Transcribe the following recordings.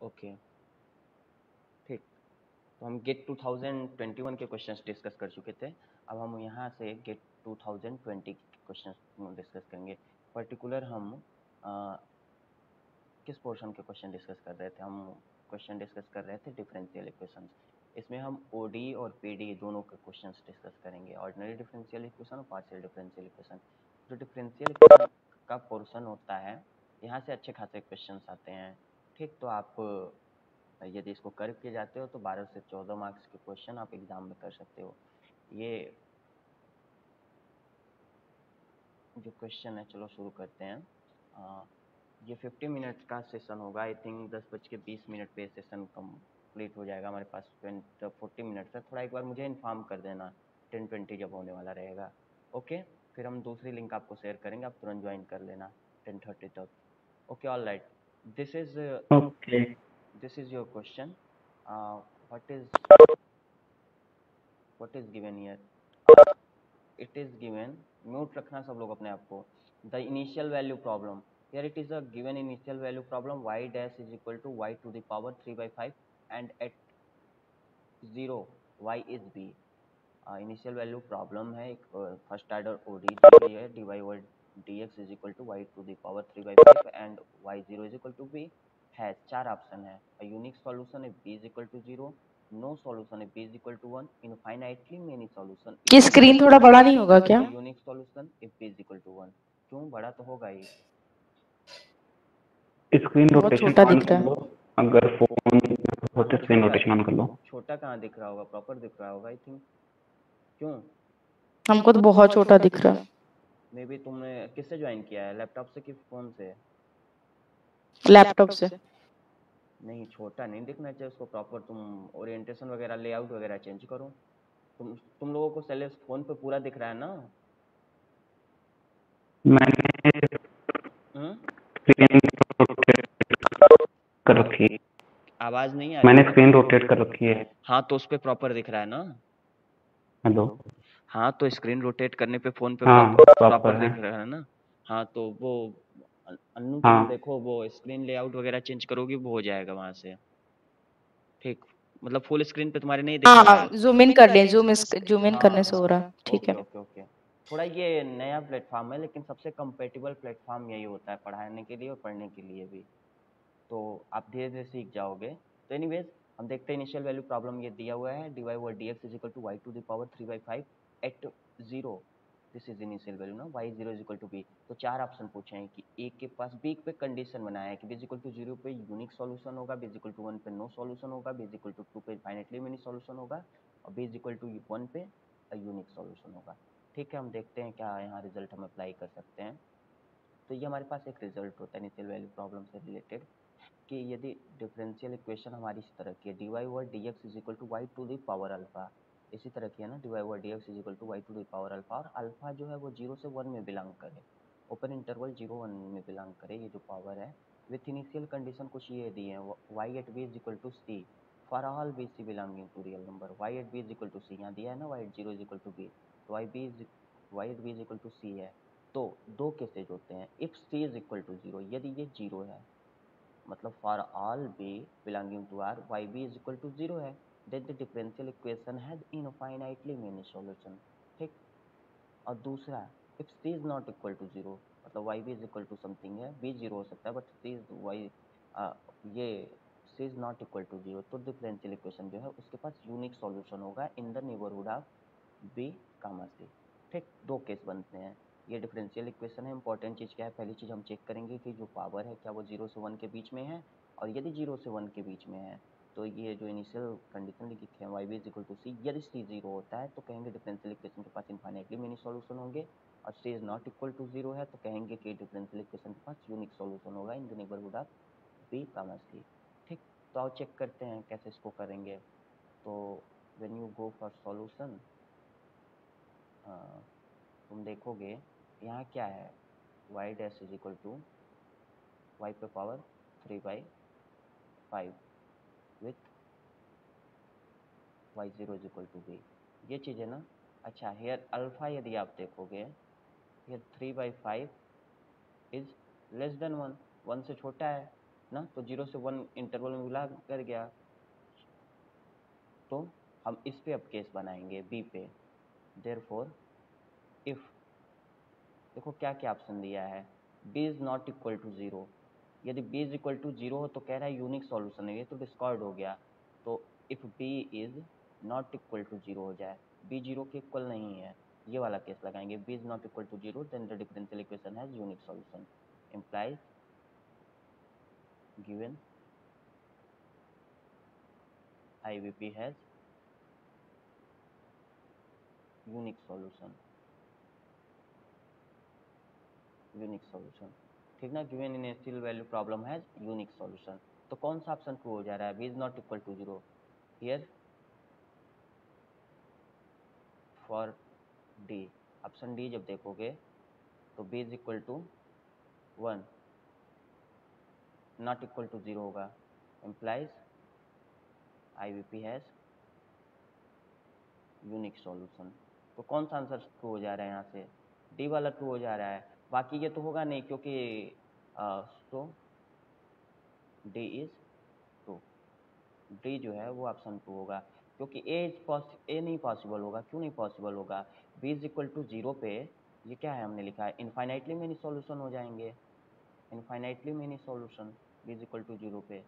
Okay ठीक। तो हम गेट 2021 के क्वेश्चंस डिस्कस कर चुके थे। अब हम यहाँ से गेट 2020 के क्वेश्चंस डिस्कस करेंगे। पर्टिकुलर हम किस पोर्शन के क्वेश्चन डिस्कस कर रहे थे? हम क्वेश्चन डिस्कस कर रहे थे डिफरेंशियल इक्वेशंस। इसमें हम ओडी और पीडी दोनों के क्वेश्चंस डिस्कस करेंगे, ऑर्डिनरी डिफरेंशियल इक्वेशन और पार्शियल डिफरेंशियल इक्वेशन। जो डिफरेंशियल इक्वेशन का पोर्शन होता है, यहाँ से अच्छे खासे क्वेश्चंस आते हैं। ठीक, तो आप यदि इसको करके जाते हो तो 12 से 14 मार्क्स के क्वेश्चन आप एग्जाम में कर सकते हो। ये जो क्वेश्चन है, चलो शुरू करते हैं। ये 50 मिनट का सेशन होगा। आई थिंक 10:20 पे सेशन कंप्लीट हो जाएगा। हमारे पास 40 मिनट है। थोड़ा एक बार मुझे इन्फॉर्म कर देना 10:20 जब होने वाला रहेगा। ओके, फिर हम दूसरी लिंक आपको शेयर करेंगे, आप तुरंत ज्वाइन कर लेना 10:30 तक। Okay, all right. This is Okay. This is your question. What is given here? It is given, mute रखना सब लोग अपने आप को। The initial value problem, here it is a given initial value problem, y dash is equal to y to the power 3/5 and at 0 y is b। Initial value problem है, एक first order OD दी गई है, dy over dx is equal to y to the power 3/5 and y0 is equal to b है। चार option है। a unique solution if b is equal to 0, no solution if b is equal to 1, infinitely many solution ये screen थोड़ा बड़ा नहीं होगा क्या? a unique solution if b is equal to 1। क्यों, बड़ा तो होगा ही। स्क्रीन बहुत रोटेशन छोटा ऑन दिख रहा कर है। लो, अगर फोन होते स्क्रीन रोटेशन ऑन कर लो। छोटा कहाँ दिख रहा होगा, प्रॉपर दिख रहा होगा आई थिंक। क्यों? हमको तो बहुत छोटा दिख रहा है। मे बी तुमने किससे ज्वाइन किया है, लैपटॉप से कि फोन से? लैपटॉप से। नहीं, छोटा नहीं दिखना चाहिए उसको। प्रॉपर तुम ओरिएंटेशन वगैरह, लेआउट वगैरह चेंज करो। तुम लोगों को सेलेक्ट फोन पे पूरा दिख रहा है ना? मैंने स्क्रीन रोटेट कर रखी है। आवाज नहीं आ रही। मैंने स्क्रीन रोटेट कर रखी है। हाँ, तो उस पे प्रॉपर दिख रहा है ना? हेलो। हाँ, तो स्क्रीन रोटेट करने पे फोन पे हाँ, प्रॉपर प्रॉपर दिख है। रहा है ना? हाँ, तो वो अन्नू तुम हाँ। देखो, वो स्क्रीन लेआउट वगैरह चेंज करोगी वो हो जाएगा वहां से। ठीक, मतलब फुल स्क्रीन पे तुम्हारे नहीं दिख रहा है। हाँ, जूम इन कर लें, जूम इन करने से हो रहा है। ठीक है। Okay okay. थोड़ा ये नया प्लेटफॉर्म है, लेकिन सबसे कंपेटेबल प्लेटफॉर्म यही होता है पढ़ाने के लिए और पढ़ने के लिए भी। तो आप धीरे धीरे सीख जाओगे। तो एनीवेज, हम देखते हैं इनिशियल वैल्यू प्रॉब्लम। ये दिया हुआ है, dy over dx is equal to y to the power 3/5 at 0। This is initial value ना, y0 is equal to b। तो चार ऑप्शन पूछे हैं कि a के पास b पे कंडीशन बनाया है कि b इज इक्वल टू 0 पे यूनिक सॉल्यूशन होगा, b इज इक्वल टू 1 पे नो सॉल्यूशन होगा, b इज इक्वल टू 2 पे फाइनाइटली मेनी सॉल्यूशन होगा, और b इज इक्वल टू 1 पे यूनिक सॉल्यूशन होगा। ठीक है, हम देखते हैं क्या यहाँ रिजल्ट हम अप्लाई कर सकते हैं। तो ये हमारे पास एक रिजल्ट होता है इनिशियल वैल्यू प्रॉब्लम से रिलेटेड, कि यदि डिफरेंशियल इक्वेशन हमारी इस तरह की है, dy over dx is equal to y to the power alpha, इसी तरह की है ना, dy over dx is equal to y to the power alpha, और अल्फा जो है वो 0 से 1 में बिलोंग करे, ओपन इंटरवल 0-1 में बिलोंग करे, ये जो पावर है। विथ इनिशियल कंडीशन कुछ ये दी है, y at b is equal to c for all b c belonging to real number, y at b is equal to c यहाँ दिया है ना, y at 0 is equal to b, तो y at b is equal to c है। तो दो cases होते हैं, if c is equal to 0, यदि ये 0 है, मतलब for all b belonging to r y b is equal to 0 है, then the differential equation has infinitely many solution. ठीक, और दूसरा, if c is not equal to 0, मतलब y b is equal to something है, b 0 हो सकता है but c is y, ये c is not equal to 0, तो डिफरेंशियल इक्वेशन जो है उसके पास यूनिक सॉल्यूशन होगा in the neighbourhood of b comma c। ठीक, दो केस बनते हैं। ये डिफरेंशियल इक्वेशन है। इंपॉर्टेंट चीज़ क्या है, पहली चीज़ हम चेक करेंगे कि जो पावर है क्या वो 0 से 1 के बीच में है, और यदि 0 से 1 के बीच में है तो ये जो इनिशियल कंडीशन लिखी है y b is equal to c, यदि c 0 होता है तो कहेंगे डिफरेंशियल इक्वेशन के पास इनफाइनाइटली मेनी सॉल्यूशन होंगे, और c is not equal to 0 है तो कहेंगे कि डिफरेंशियल इक्वेशन के पास यूनिक सॉल्यूशन होगा in the neighbourhood of b comma c। ठीक, तो आओ चेक करते हैं कैसे इसको करेंगे। तो when you go for solution, तुम देखोगे यहाँ क्या है, y dash is equal to y पे power 3/5 with y0 is equal to b, ये चीज़ है ना। अच्छा, हेयर अल्फा यदि आप देखोगे, हेयर 3/5 इज लेस देन 1, 1 से छोटा है ना, तो 0 से 1 इंटरवल में मिला कर गया। तो हम इस पे अब केस बनाएंगे बी पे। देयरफॉर इफ, देखो क्या क्या ऑप्शन दिया है, b is not equal to 0। यदि b इज इक्वल टू 0 हो तो कह रहा है यूनिक सॉल्यूशन है, ये तो डिस्कार्ड हो गया। तो if b is not equal to 0 हो जाए, b 0 के इक्वल नहीं है, ये वाला केस लगाएंगे। b is not equal to 0 then the differential equation has unique solution, implies given IVP has unique solution, unique solution, ठीक ना। Given initial value problem has unique solution. तो कौन सा ऑप्शन ट्रू हो जा रहा है, b is not equal to 0 here for d. Option d जब देखोगे तो b is equal to 1 not equal to 0 होगा, implies IVP has unique solution. तो कौन सा आंसर ट्रू हो जा रहा है, यहाँ से डी वाला ट्रू हो जा रहा है। बाकी ये तो होगा नहीं क्योंकि तो डी इज ट्रू, डी जो है वो ऑप्शन ट्रू होगा, क्योंकि ए नहीं पॉसिबल होगा। क्यों नहीं पॉसिबल होगा, b इज इक्वल टू 0 पे ये क्या है हमने लिखा है, इनफाइनाइटली मेनी सॉल्यूशन हो जाएंगे, infinitely many solution b is equal to 0 पे,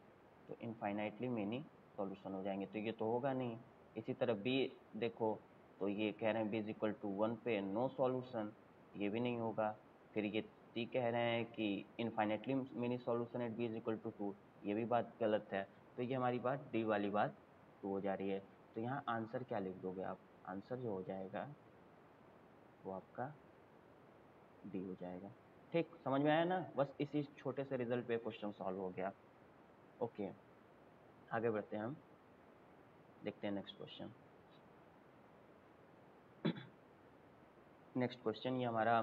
तो इनफाइनाइटली मेनी सॉल्यूशन हो जाएंगे, तो ये तो होगा नहीं। इसी तरह b देखो, तो ये कह रहे हैं b इज इक्वल टू 1 पे नो सॉल्यूशन, ये भी नहीं होगा। फिर ये सी कह रहे हैं कि infinitely many solution at b is equal to 2, ये भी बात गलत है। तो ये हमारी बात डी वाली बात ट्रू हो जा रही है। तो यहाँ आंसर क्या लिख दोगे आप, आंसर जो हो जाएगा वो आपका डी हो जाएगा। ठीक, समझ में आया ना, बस इसी छोटे से रिजल्ट पे क्वेश्चन सॉल्व हो गया। ओके, आगे बढ़ते हैं हम, देखते हैं नेक्स्ट क्वेश्चन। नेक्स्ट क्वेश्चन ये हमारा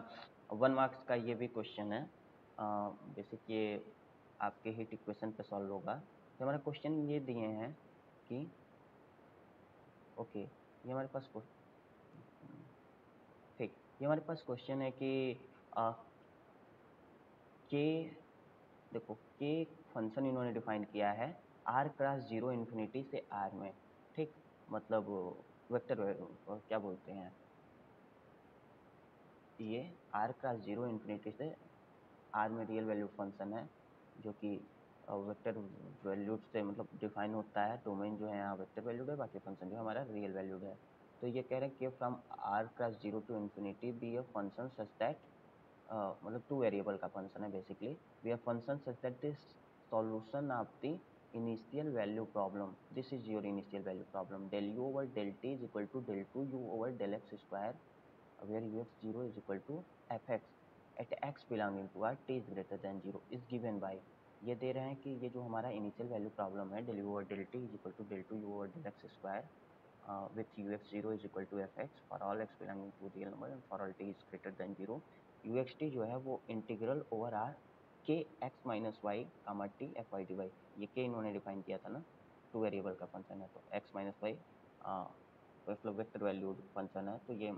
1 मार्क्स का ये भी क्वेश्चन है, बेसिक ये आपके हीट इक्वेशन पे सॉल्व होगा। तो हमारा क्वेश्चन ये दिए हैं कि ओके, ये हमारे पास ठीक, ये हमारे पास क्वेश्चन है कि के, देखो के फंक्शन इन्होंने डिफाइन किया है r क्रॉस 0 इन्फिनिटी से r में, ठीक, मतलब वेक्टर क्या बोलते हैं, ये r क्रॉस 0 इन्फिनिटी से r में रियल वैल्यू फंक्शन है, जो कि वेक्टर वैल्यूड से मतलब डिफाइन होता है। डोमेन जो है यहाँ वेक्टर वैल्यूड है, बाकी फंक्शन जो है हमारा रियल वैल्यूड है। तो ये कह रहे हैं कि from r cross 0 to infinity be a function such that, मतलब 2 वेरिएबल का फंक्शन है basically, be a function such that this solution of the initial value problem, this is your initial value problem, del u over del t is equal to del 2u over del x square, where ux0 is equal to fx at x belonging to r t is greater than 0 is given by, ये दे रहे हैं कि ये जो हमारा initial value problem है del u over del t is equal to del 2u over del x square with ux0 is equal to fx for all x belonging to real number and for all t is greater than 0, uxt जो है वो integral over r के x minus y comma t f y d y, ये के इन्होंने define किया था ना, 2 वेरिएबल का फंक्शन है, तो x माइनस वाई मतलब वेक्टर वैल्यू फंक्शन है, तो ये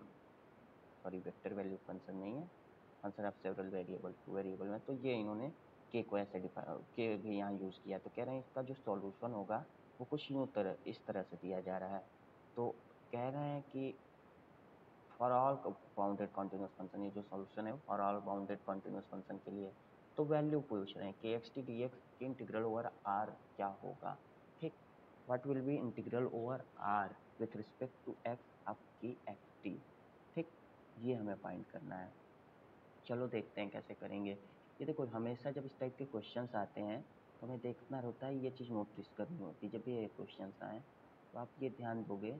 सॉरी वेक्टर वैल्यू फंक्शन नहीं है, function of several variable, 2 variable में, तो ये इन्होंने के को ऐसे डिफाइन के भी यहाँ यूज़ किया। तो कह रहे हैं इसका जो सॉल्यूशन होगा वो कुछ इस तरह से दिया जा रहा है। तो कह रहे हैं कि for all bounded continuous function, ये जो सॉल्यूशन है for all bounded continuous function के लिए, तो वैल्यू पूछ रहे हैं कि एक्स टी डी एक्स की इंटीग्रल ओवर आर क्या होगा, ठीक, what will be integral over R with respect to x up की एक्स टी, ठीक, ये हमें फाइंड करना है। चलो देखते हैं कैसे करेंगे। ये देखो हमेशा जब इस टाइप के क्वेश्चंस आते हैं तो हमें देखना होता है, ये चीज़ नोटिस करनी होती है जब ये क्वेश्चंस आए, तो आप ये ध्यान दोगे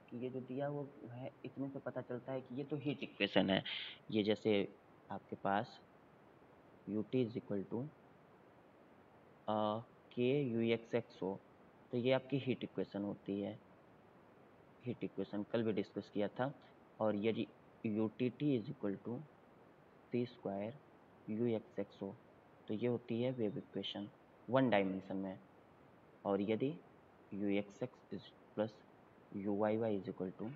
कि ये जो दिया वो है, इतने से पता चलता है कि ये तो हीट इक्वेशन है। ये जैसे आपके पास u t is equal to k u x x हो, तो ये आपकी हीट इक्वेशन होती है, हीट इक्वेशन कल भी डिस्कस किया था। और यदि u t t is equal to c square u x x हो, तो ये होती है वेव इक्वेशन 1 डायमेंशन में। और यदि u x x is plus u y y is equal to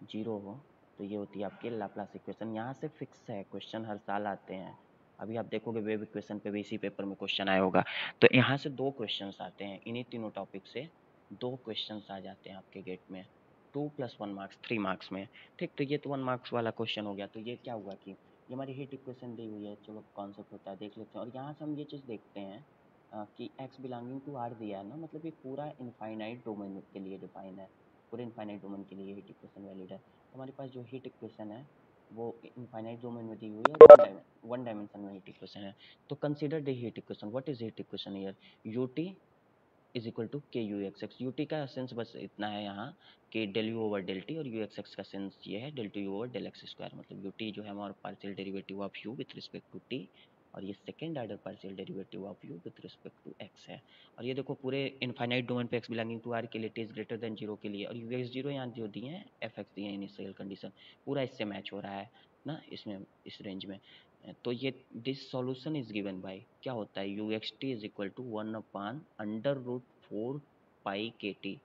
0 हो, तो ये होती है आपकी लाप्लास इक्वेशन। यहाँ से फिक्स है, क्वेश्चन हर साल आते हैं, अभी आप देखोगे वेव इक्वेशन पे भी इसी पेपर में क्वेश्चन आया होगा। तो यहाँ से 2 क्वेश्चंस आते हैं, इन्हीं तीनों टॉपिक से 2 क्वेश्चंस आ जाते हैं आपके गेट में, 2 + 1 मार्क्स 3 मार्क्स में। ठीक, तो ये तो 1 मार्क्स वाला क्वेश्चन हो गया। तो ये क्या हुआ कि ये हमारी हीट इक्वेशन दी हुई है, चलो कॉन्सेप्ट होता है देख लेते हैं। और यहाँ से हम ये चीज़ देखते हैं कि x बिलोंगिंग टू r दिया है ना, मतलब ये पूरा इनफाइनाइट डोमेन के लिए डिफाइन है, पूरे इनफाइनाइट डोमेन के लिए हीट इक्वेशन वैलिड है। तो हमारे पास जो हीट इक्वेशन है वो इनफाइनाइट डोमेन में दी हुई है, वन डायमेंशन में हीट इक्वेशन है। तो consider the heat equation. What is heat equation here? ut is equal to k u x x. U t का सेंस बस इतना है यहाँ कि del u over del t, और यू एक्स एक्स का सेंस ये है del t u over del x square. मतलब यूटी जो है हमारा partial derivative of u with respect to t, और ये second order partial derivative of u with respect to x है। और ये देखो पूरे इनफाइनाइट डोमेन पे एक्स बिलोंगिंग टू आर के लिए टी इज ग्रेटर देन 0 के लिए, और यू एक्स 0 यहाँ जो दिए हैं, एफ एक्स दिए हैं इनिशियल कंडीशन, पूरा इससे मैच हो रहा है ना इसमें, इस रेंज में। तो ये this solution is given by क्या होता है, u x t is equal to 1/√4 pi k t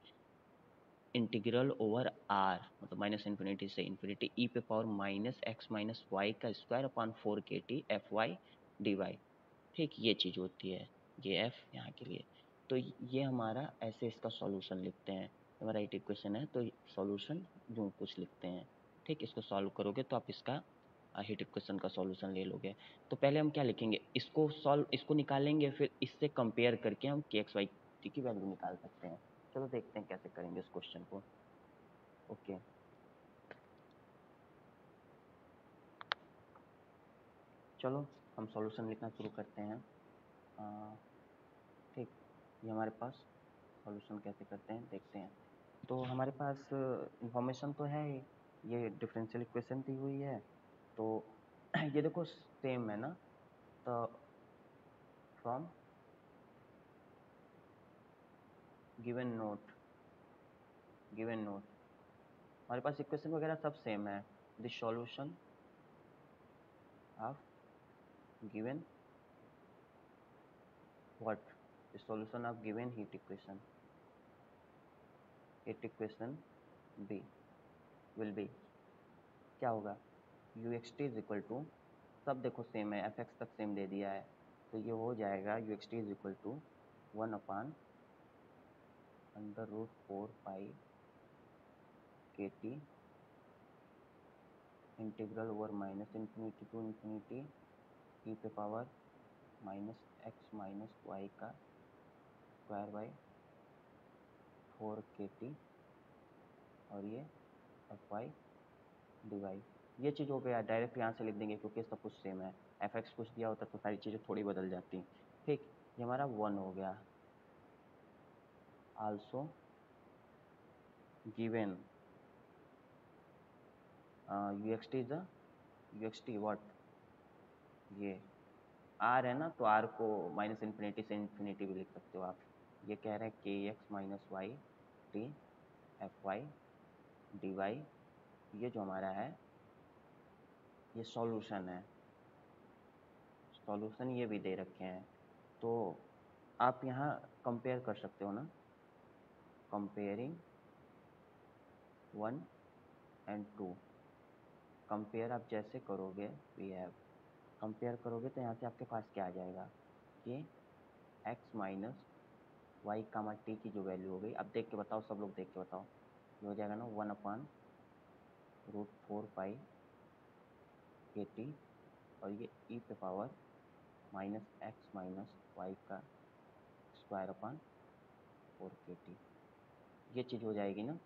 integral over R, मतलब माइनस इन्फिनिटी से इन्फिनिटी ई पे power minus x minus y का square upon 4 k t f y d y. ठीक, ये चीज़ होती है, ये एफ यहाँ के लिए। तो ये हमारा ऐसे इसका सॉल्यूशन लिखते हैं। हमारा एक इक्वेशन है तो सॉल्यूशन जो कुछ लिखते हैं। ठीक, इसको सॉल्व करोगे तो आप इसका हीट इक्वेशन का सॉल्यूशन ले लोगे। तो पहले हम क्या लिखेंगे, इसको निकालेंगे, फिर इससे कंपेयर करके हम के एक्स वाई टी की वैल्यू निकाल सकते हैं। चलो देखते हैं कैसे करेंगे इस क्वेश्चन को। ओके, चलो हम सॉल्यूशन लिखना शुरू करते हैं। ठीक, ये हमारे पास सॉल्यूशन कैसे करते हैं देखते हैं। तो हमारे पास इंफॉर्मेशन तो है ही, ये डिफरेंशियल इक्वेशन दी हुई है। तो ये देखो सेम है ना, तो फ्रॉम गिवन नोट हमारे पास इक्वेशन वगैरह सब सेम है। The solution of given what, the solution of given heat equation B will be क्या होगा, u x t is equal to, सब देखो सेम है, एफ एक्स तक सेम दे दिया है, तो ये हो जाएगा u x t is equal to 1/√4 pi k t integral over minus infinity to infinity e पे power minus x minus y का स्क्वायर बाई 4 के टी, और ये एफ वाई डी वाई। ये चीज़ हो गया, डायरेक्ट यहाँ से लिख देंगे क्योंकि सब कुछ सेम है। एफ एक्स कुछ दिया होता तो सारी चीज़ें थोड़ी बदल जाती। ठीक, ये हमारा 1 हो गया। Also given you x t is you x T what, ये आर है ना, तो आर को माइनस इन्फिनिटी से इन्फिनिटी भी लिख सकते हो आप। ये कह रहे हैं k x minus y t f y d y, ये जो हमारा है ये सॉल्यूशन है। सॉल्यूशन ये भी दे रखे हैं, तो आप यहाँ कंपेयर कर सकते हो ना, कंपेयरिंग 1 एंड 2। कंपेयर आप जैसे करोगे, वी हैव कंपेयर करोगे तो यहाँ से आपके पास क्या आ जाएगा कि x minus y comma T की जो वैल्यू हो गई, अब देख के बताओ, सब लोग देख के बताओ, ये हो जाएगा ना 1/√4 पाई के टी, और ये ई पे power minus x minus y का स्क्वायर अपॉन 4 के टी, ये चीज़ हो जाएगी ना।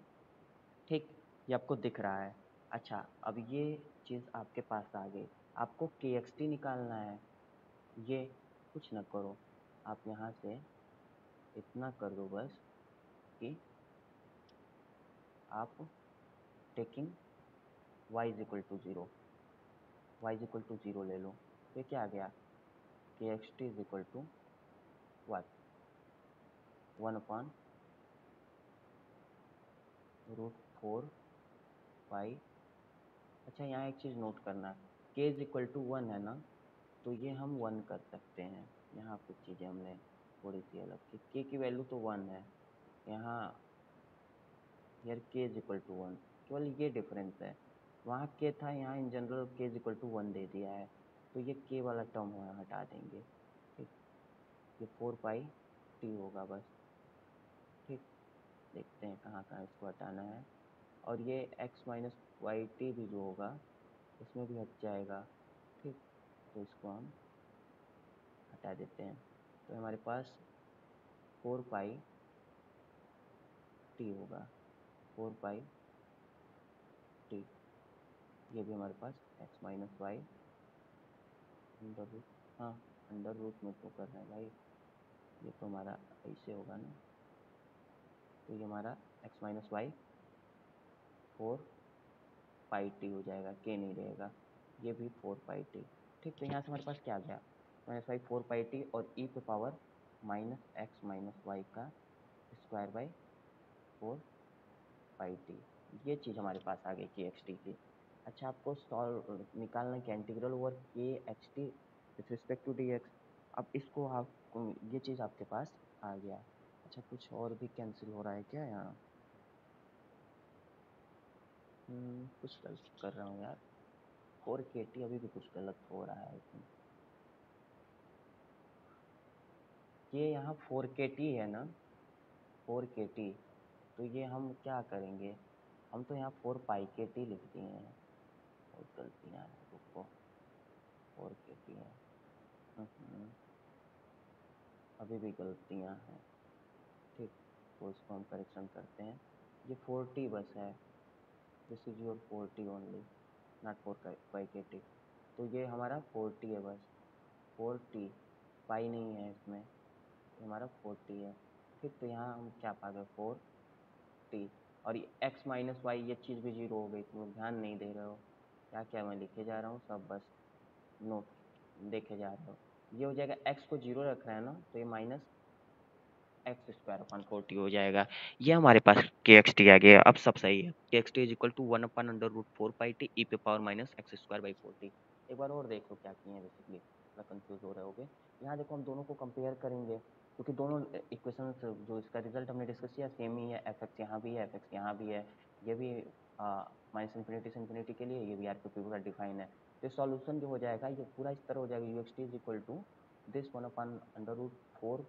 ठीक, ये आपको दिख रहा है। अच्छा, अब ये चीज़ आपके पास आ गई, आपको के एक्स टी निकालना है। ये कुछ ना करो, आप यहाँ से इतना कर दो बस कि आप taking y is equal to 0, y is equal to 0 ले लो। तो ये क्या आ गया, k x t is equal to what 1/√4 pi. अच्छा, यहाँ एक चीज़ नोट करना है, के इज इक्वल टू 1 है ना, तो ये हम 1 कर सकते हैं। यहाँ कुछ चीज़ें हमने थोड़ी सी अलग की, के की वैल्यू तो 1 है यहाँ, यार के इज इक्वल टू 1, केवल ये डिफरेंस है। वहाँ के था, यहाँ इन जनरल के इज इक्वल टू 1 दे दिया है। तो ये के वाला टर्म हटा देंगे, ठीक। ये 4πt होगा बस, ठीक। देखते हैं कहाँ कहाँ इसको हटाना है। और ये x माइनस वाई टी भी जो होगा इसमें भी हट जाएगा, ठीक। तो इसको हम हटा देते हैं। तो हमारे पास 4πt होगा, 4πt। ये भी हमारे पास x minus y under root, हाँ अंडर रूट में तो कर रहे हैं भाई, ये तो हमारा ऐसे होगा ना। तो ये हमारा x माइनस वाई 4πt हो जाएगा, k नहीं रहेगा, ये भी 4πt, ठीक। तो यहाँ से हमारे पास क्या आ गया, माइनस वाई 4πt और e पे power minus x minus y का स्क्वायर बाई 4πt, ये चीज़ हमारे पास आ गई के एक्स टी की। अच्छा, आपको सॉल्व निकालना क्या, integral over k x t with respect to d x. अब इसको आप, ये चीज़ आपके पास आ गया। अच्छा, कुछ और भी कैंसिल हो रहा है क्या यहाँ? कुछ गलत कर रहा हूँ यार, 4kt अभी भी कुछ गलत हो रहा है इसमें। ये यहाँ 4kt है ना, 4kt। तो ये हम क्या करेंगे, हम तो यहाँ 4πkt लिख दिए हैं, बहुत गलतियाँ हैं, रुको 4kt है, अभी भी गलतियाँ हैं, ठीक। तो इसको हम करेक्शन करते हैं। ये 40 बस है, this is your 40 only, not 4πkt। तो ये हमारा 40 है बस, 40, पाई नहीं है इसमें, ये हमारा 40 है, ठीक। तो यहाँ हम क्या पा गए, 4t। और ये x माइनस वाई, ये चीज़ भी जीरो हो गई, तुम ध्यान नहीं दे रहे हो, क्या क्या मैं लिखे जा रहा हूँ, सब बस नोट देखे जा रहे हो। ये हो जाएगा, x को जीरो रख रहा है ना, तो ये माइनस एक्स स्क्वायर अपन 40 हो जाएगा। ये हमारे पास के एक्स टी आ गया, अब सब सही है। K x t is equal to 1 under root 4πt e पे power minus x square by 40। एक बार और देखो क्या किए हैं, बेसिकली थोड़ा कंफ्यूज हो रहे होगे। यहाँ देखो हम दोनों को कंपेयर करेंगे, क्योंकि दोनों इक्वेशन जो इसका रिजल्ट हमने डिस्कस किया सेम ही है, एफ एक्स यहाँ भी है, एफ एक्स यहाँ भी है, ये भी माइनस इन्फिनिटी से इन्फिनिटी के लिए, ये भी आर के पूरा डिफाइन है। तो सॉल्यूशन जो हो जाएगा ये पूरा इस तरह हो जाएगा, u x t is equal to this 1 under root 4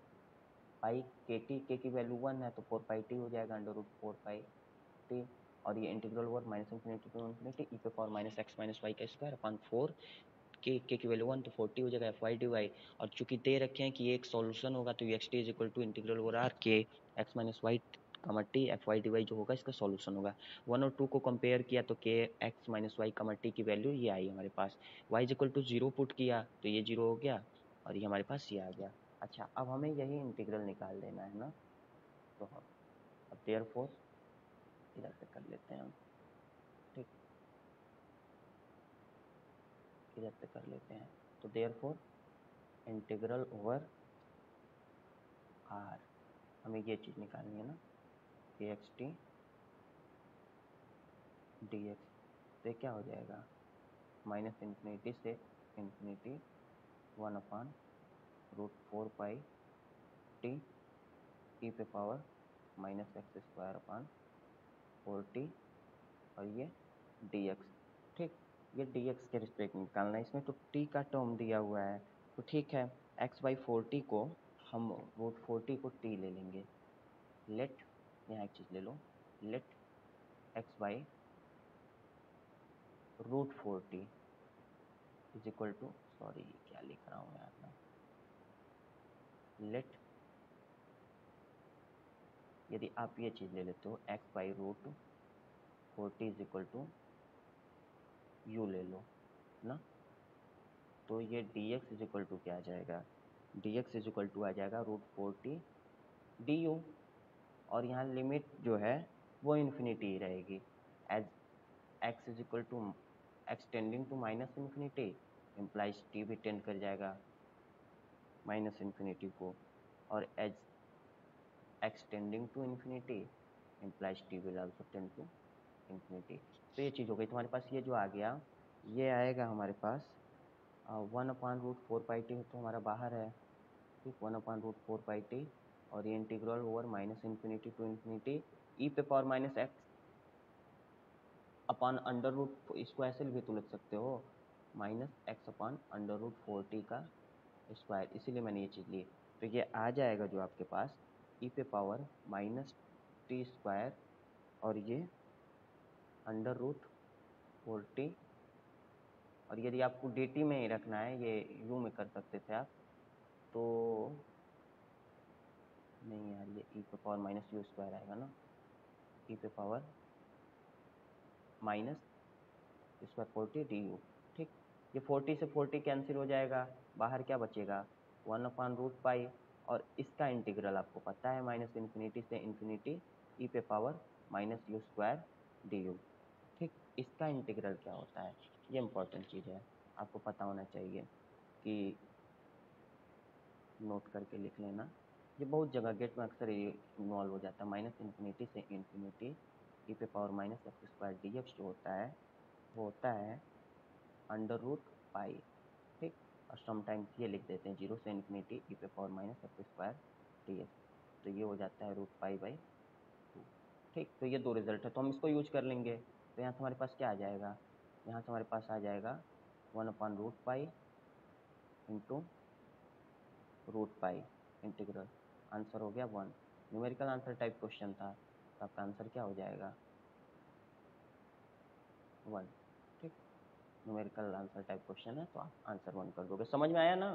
pi k t, के की वैल्यू 1 है तो 4πt हो जाएगा अंडर रूट 4πt। और ये integral over minus infinity to infinity e पे power minus x minus y का स्क्वायर अपन 4 के की वैल्यू 1 तो 40 हो जाएगा एफ वाई डी वाई। और चूंकि दे रखे हैं कि ये एक सॉल्यूशन होगा तो x t is equal to integral over R k x minus y comma t f y d y जो होगा इसका सॉल्यूशन होगा। 1 और 2 को कंपेयर किया तो K x minus y comma t की वैल्यू ये आई हमारे पास, y is equal to 0 put किया तो ये 0 हो गया और ये हमारे पास ये आ गया। अच्छा, अब हमें यही इंटीग्रल निकाल देना है ना, तो हम अब देयरफॉर इधर से कर लेते हैं हम, ठीक, इधर से कर लेते हैं। तो देयरफॉर इंटीग्रल ओवर आर, हमें ये चीज़ निकालनी है ना, के एक्स टी डी एक्स। तो क्या हो जाएगा, माइनस इन्फिनिटी से इन्फिनिटी 1/√4πt ई पे power minus x square upon 4t और ये dx, ठीक। ये dx के रिस्पेक्ट निकालना है, इसमें तो t का टर्म दिया हुआ है, तो ठीक है, x/40 को हम √40 को t ले लेंगे। लेट, यहाँ एक चीज़ ले लो, let x/√40 is equal to, sorry क्या लिख रहा हूँ यार मैं, लेट, यदि आप ये चीज़ ले लेते हो x/√40 is equal to u ले लो ना, तो ये dx इज इक्वल टू क्या आ जाएगा, dx इज इक्वल टू आ जाएगा √40 du। और यहाँ लिमिट जो है वो इन्फिनिटी ही रहेगी, as x is equal to x tending to minus infinity implies t भी टेंड कर जाएगा माइनस इन्फिनिटी को, और as x tending to infinity implies t will also tend to infinity. तो ये चीज़ हो गई, तुम्हारे पास ये जो आ गया ये आएगा हमारे पास 1/√4πt तो हमारा बाहर है, ठीक, 1/√4πt और ये integral over minus infinity to infinity e पे power minus x upon under root, इसको ऐसे भी तो लिख सकते हो, minus x upon under root 4t का स्क्वायर, इसीलिए मैंने ये चीज़ ली। तो ये आ जाएगा जो आपके पास ई पे पावर माइनस टी स्क्वायर और ये अंडर रूट 4t, और यदि आपको dt में ही रखना है, ये u में कर सकते थे आप, तो नहीं यार, ये ई पे पावर माइनस यू स्क्वायर आएगा ना, ई पे power minus square 40 D you. ठीक, ये 40 से 40 कैंसिल हो जाएगा, बाहर क्या बचेगा 1/√पाई, और इसका इंटीग्रल आपको पता है माइनस इन्फिनिटी से इन्फिनिटी ई पे power minus you square D you. ठीक, इसका इंटीग्रल क्या होता है, ये इंपॉर्टेंट चीज़ है, आपको पता होना चाहिए, कि नोट करके लिख लेना, ये बहुत जगह गेट में अक्सर ये इन्वॉल्व हो जाता है। माइनस इन्फिनिटी से इन्फिनिटी ई पे power minus x square D x जो होता है वो होता है अंडर रूट पाई। ठीक, और समटाइम्स ये लिख देते हैं 0 से इन्फिनिटी ई पे power minus x square D x, तो ये हो जाता है √पाई/2। ठीक, तो ये दो रिजल्ट है, तो हम इसको यूज कर लेंगे। तो यहाँ से हमारे पास क्या आ जाएगा, यहाँ से हमारे पास आ जाएगा 1/√पाई इंटू √पाई इंटीग्रल, आंसर हो गया 1। न्यूमेरिकल आंसर टाइप क्वेश्चन था, तो आपका आंसर क्या हो जाएगा 1। ठीक, न्यूमेरिकल आंसर टाइप क्वेश्चन है, तो आप आंसर 1 कर दोगे। समझ में आया ना,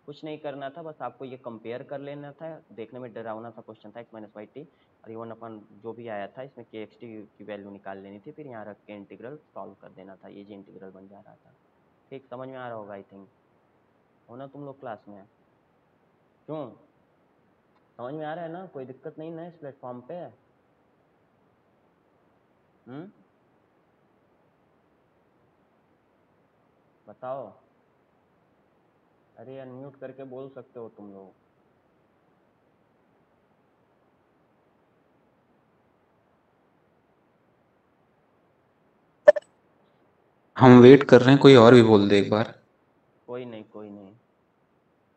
कुछ नहीं करना था, बस आपको ये कंपेयर कर लेना था। देखने में डरावना सा क्वेश्चन था, x माइनस वाई टी, और ये 1 जो भी आया था इसमें के एक्स टी की वैल्यू निकाल लेनी थी, फिर यहाँ रख के इंटीग्रल सॉल्व कर देना था, ये जी इंटीग्रल बन जा रहा था। ठीक, समझ में आ रहा होगा आई थिंक, हो ना तुम लोग क्लास में? क्यों, समझ में आ रहा है ना, कोई दिक्कत नहीं ना इस प्लेटफॉर्म पे? बताओ, अरे अनम्यूट करके बोल सकते हो तुम लोग। हम वेट कर रहे हैं, कोई और भी बोल दे एक बार। कोई नहीं, कोई नहीं,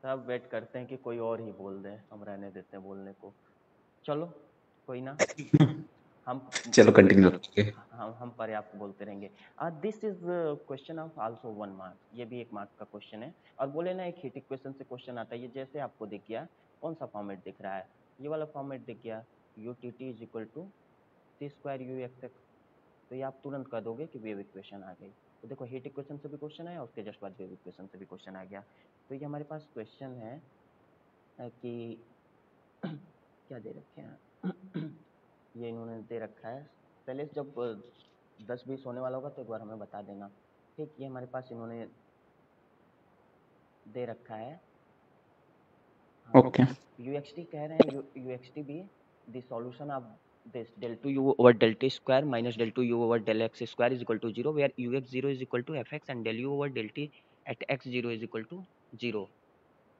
सब वेट करते हैं कि कोई और ही बोल दे, हम रहने देते हैं बोलने को। चलो कोई ना, हम चलो कंटिन्यू रखिए। हम पर्याप्त बोलते रहेंगे। This is question of also 1 mark, ये भी 1 मार्क्स का क्वेश्चन है। और बोले ना एक हीट इक्वेशन से क्वेश्चन आता है, ये जैसे आपको दिख गया, कौन सा फॉर्मेट दिख रहा है, ये वाला फॉर्मेट दिख गया, u t t is equal to c square u x x, तो ये आप तुरंत कर दोगे कि वेव इक्वेशन आ गई। तो देखो हीट इक्वेशन से भी क्वेश्चन आया, उसके जस्ट बाद वेव इक्वेशन से भी क्वेश्चन आ गया। तो ये हमारे पास क्वेश्चन है कि क्या दे रखे हैं ये इन्होंने दे रखा है, पहले जब 10-20 होने वाला होगा तो एक बार हमें बता देना। ठीक, ये हमारे पास इन्होंने दे रखा है, हाँ, ओके यू एक्स टी कह रहे हैं, u x T B the solution of this del 2 u over del t square minus del 2 u over del x square is equal to 0, where ux0 is equal to fx and del u over del t at x0 is equal to 0,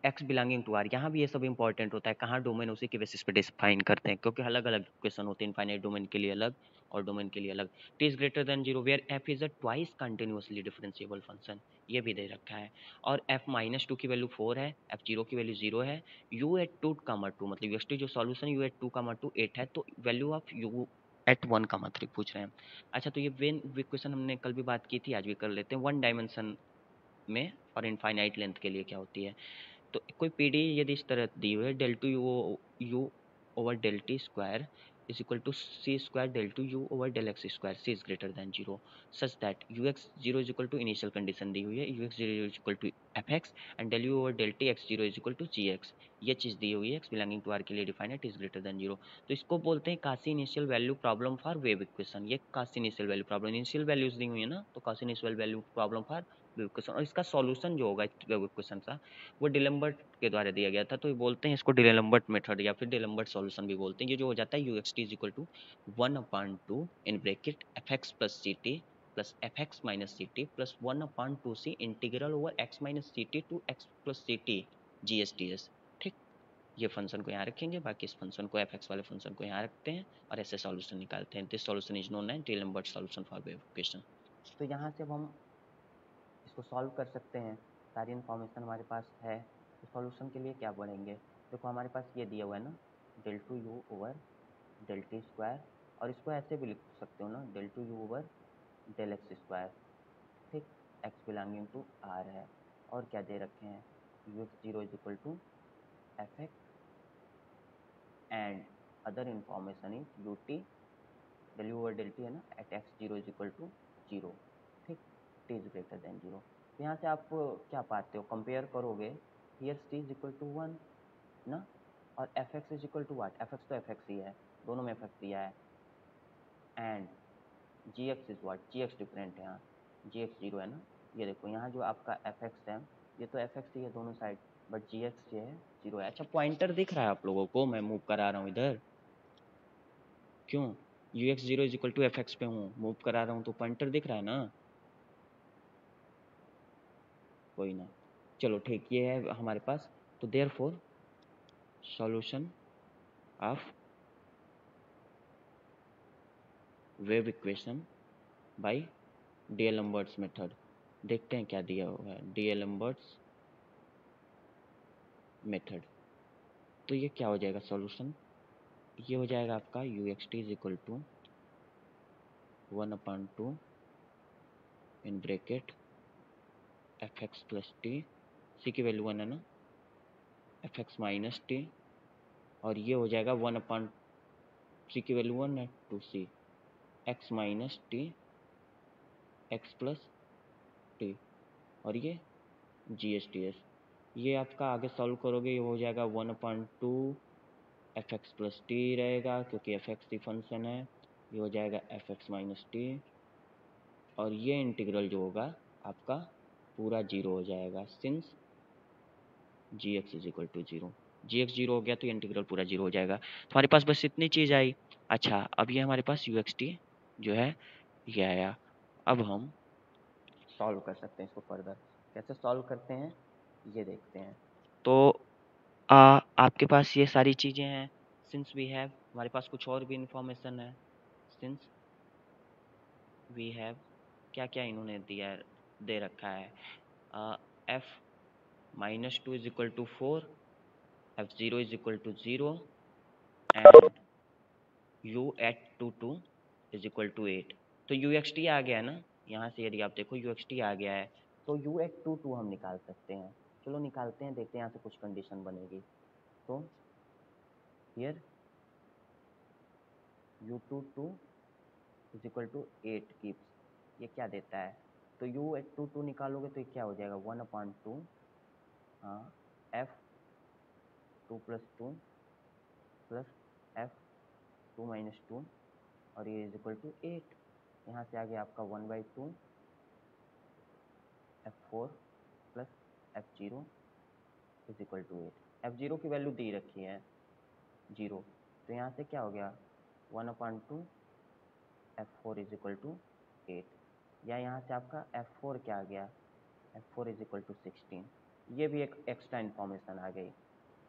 x belonging to R. यहाँ भी ये सब important होता है, कहाँ domain उसी के basis पे डिफाइन करते हैं, क्योंकि अलग अलग क्वेश्चन होते हैं, इनफाइनाइट डोमेन के लिए अलग और डोमेन के लिए अलग। T is greater than 0 where f is a twice continuously differentiable function, ये भी दे रखा है। और एफ -2 की वैल्यू 4 है, एफ 0 की वैल्यू 0 है, यू एट 2, मतलब यूएसटी जो सॉल्यूशन यू एट 2, 8 है, तो वैल्यू ऑफ यू एट 1, 3 पूछ रहे हैं। अच्छा, तो ये वेन इक्वेशन हमने कल भी बात की थी, आज भी कर लेते हैं। 1 डायमेंशन में और इनफाइनाइट लेंथ के लिए क्या होती है, तो कोई पीडी यदि इस तरह दी हुई है, del 2 u over del t square is equal to c square del 2 u over del x square, c is greater than 0 such that ux0 is equal to initial condition दी हुई है, ux0 is equal to fx and del u over del t x0 is equal to gx, ये चीज दी हुई है, x belonging to r के लिए define है, t is greater than 0। तो इसको बोलते हैं Cauchy initial value problem for wave equation. ये Cauchy initial value problem, initial values दी हुई है ना, तो Cauchy initial value problem for wave equation. और इसका सॉल्यूशन जो होगा वेव इक्वेशन का, वो डिलम्बर्ट के द्वारा दिया गया था, तो ये बोलते हैं इसको डिलम्बर्ट मेथड या फिर डिलम्बर्ट सॉल्यूशन भी बोलते हैं। ये जो हो जाता है u x t is equal to 1/2 in bracket f x plus c t plus f x minus c t plus 1/2 c integral over x minus c t to x plus c t g s t s. ठीक, ये function को यहाँ रखेंगे, बाकी इस function को F x वाले function को यहाँ रखते हैं और ऐसे सॉल्यूशन निकालते हैं। This solution is known as d'Alembert solution for wave equation. तो यहाँ से अब हम इसको सॉल्व कर सकते हैं, सारी इन्फॉर्मेशन हमारे पास है। तो सॉल्यूशन के लिए क्या पढ़ेंगे, देखो हमारे पास ये दिया हुआ है ना, del 2 u over del t square, और इसको ऐसे भी लिख सकते हो ना, del 2 u over del x square. ठीक, एक्स बिलोंगिंग टू आर है, और क्या दे रखे हैं, u x zero is equal to f x and other information is u t del u over del t है ना, at x zero is equal to zero, ठीक, t is greater than zero. तो यहाँ से आप क्या पाते हो, कंपेयर करोगे, here t is equal to one ना, और F x is equal to what, f x तो एफ एक्स ही है, दोनों में एफ एक्स दिया है, and g x is what, g x different है, यहाँ जी एक्स जीरो है ना, ये देखो यहाँ जो आपका एफ एक्स है ये तो एफ एक्स ही है दोनों साइड, बट जी एक्स जो है जीरो है। अच्छा पॉइंटर दिख रहा है आप लोगों को, मैं मूव करा रहा हूँ इधर, क्यों, u x zero is equal to f x पे हूँ, मूव करा रहा हूँ तो पॉइंटर दिख रहा है ना, कोई ना, चलो ठीक, ये है हमारे पास। तो therefore solution of wave equation by d'Alembert's method, देखते हैं क्या दिया हुआ है, डीएलम्बर्ट्स मेथड। तो ये क्या हो जाएगा सॉल्यूशन, ये हो जाएगा आपका you x t is equal to 1/2 in bracket f x plus T, सी की वैल्यू 1 है ना, एफ एक्स माइनस टी, और ये हो जाएगा 1/, सी की वैल्यू 1 है, two c x minus t x plus t, और ये जी एस टी एस, ये आपका आगे सॉल्व करोगे ये हो जाएगा 1/2 एफ एक्स प्लस टी रहेगा, क्योंकि एफ एक्स की फंक्शन है, ये हो जाएगा एफ एक्स माइनस टी, और ये इंटीग्रल जो होगा आपका पूरा जीरो हो जाएगा, since g x is equal to zero, g x zero हो गया तो ये इंटीग्रल पूरा जीरो हो जाएगा। तो हमारे पास बस इतनी चीज़ आई। अच्छा अब ये हमारे पास यू एक्स टी जो है ये आया, अब हम सॉल्व कर सकते हैं इसको फर्दर, कैसे सॉल्व करते हैं ये देखते हैं। तो आपके पास ये सारी चीज़ें हैं, सिंस वी हैव, हमारे पास कुछ और भी इंफॉर्मेशन है, सिंस वी हैव, क्या क्या इन्होंने दिया दे रखा है, f minus two is equal to 4, f zero is equal to 0 and u at two is equal to 8। तो यू एक्स टी आ गया है ना, यहाँ से यदि आप देखो यू एक्स टी आ गया है, तो यू एट टू हम निकाल सकते हैं, चलो निकालते हैं, देखते हैं यहाँ से कुछ कंडीशन बनेगी। तो here u two is equal to 8 keeps, ये क्या देता है, तो यू एट टू निकालोगे तो ये क्या हो जाएगा 1/2, हाँ, F two plus F two minus two, और ये इज इक्वल टू 8, यहाँ से आ गया आपका 1/2 f four plus f zero is equal to 8, f zero की वैल्यू दी रखी है जीरो, तो यहाँ से क्या हो गया 1/2 f four is equal to 8, या यहाँ से आपका एफ फोर क्या आ गया, f four is equal to 16, ये भी एक एक्स्ट्रा इन्फॉर्मेशन आ गई।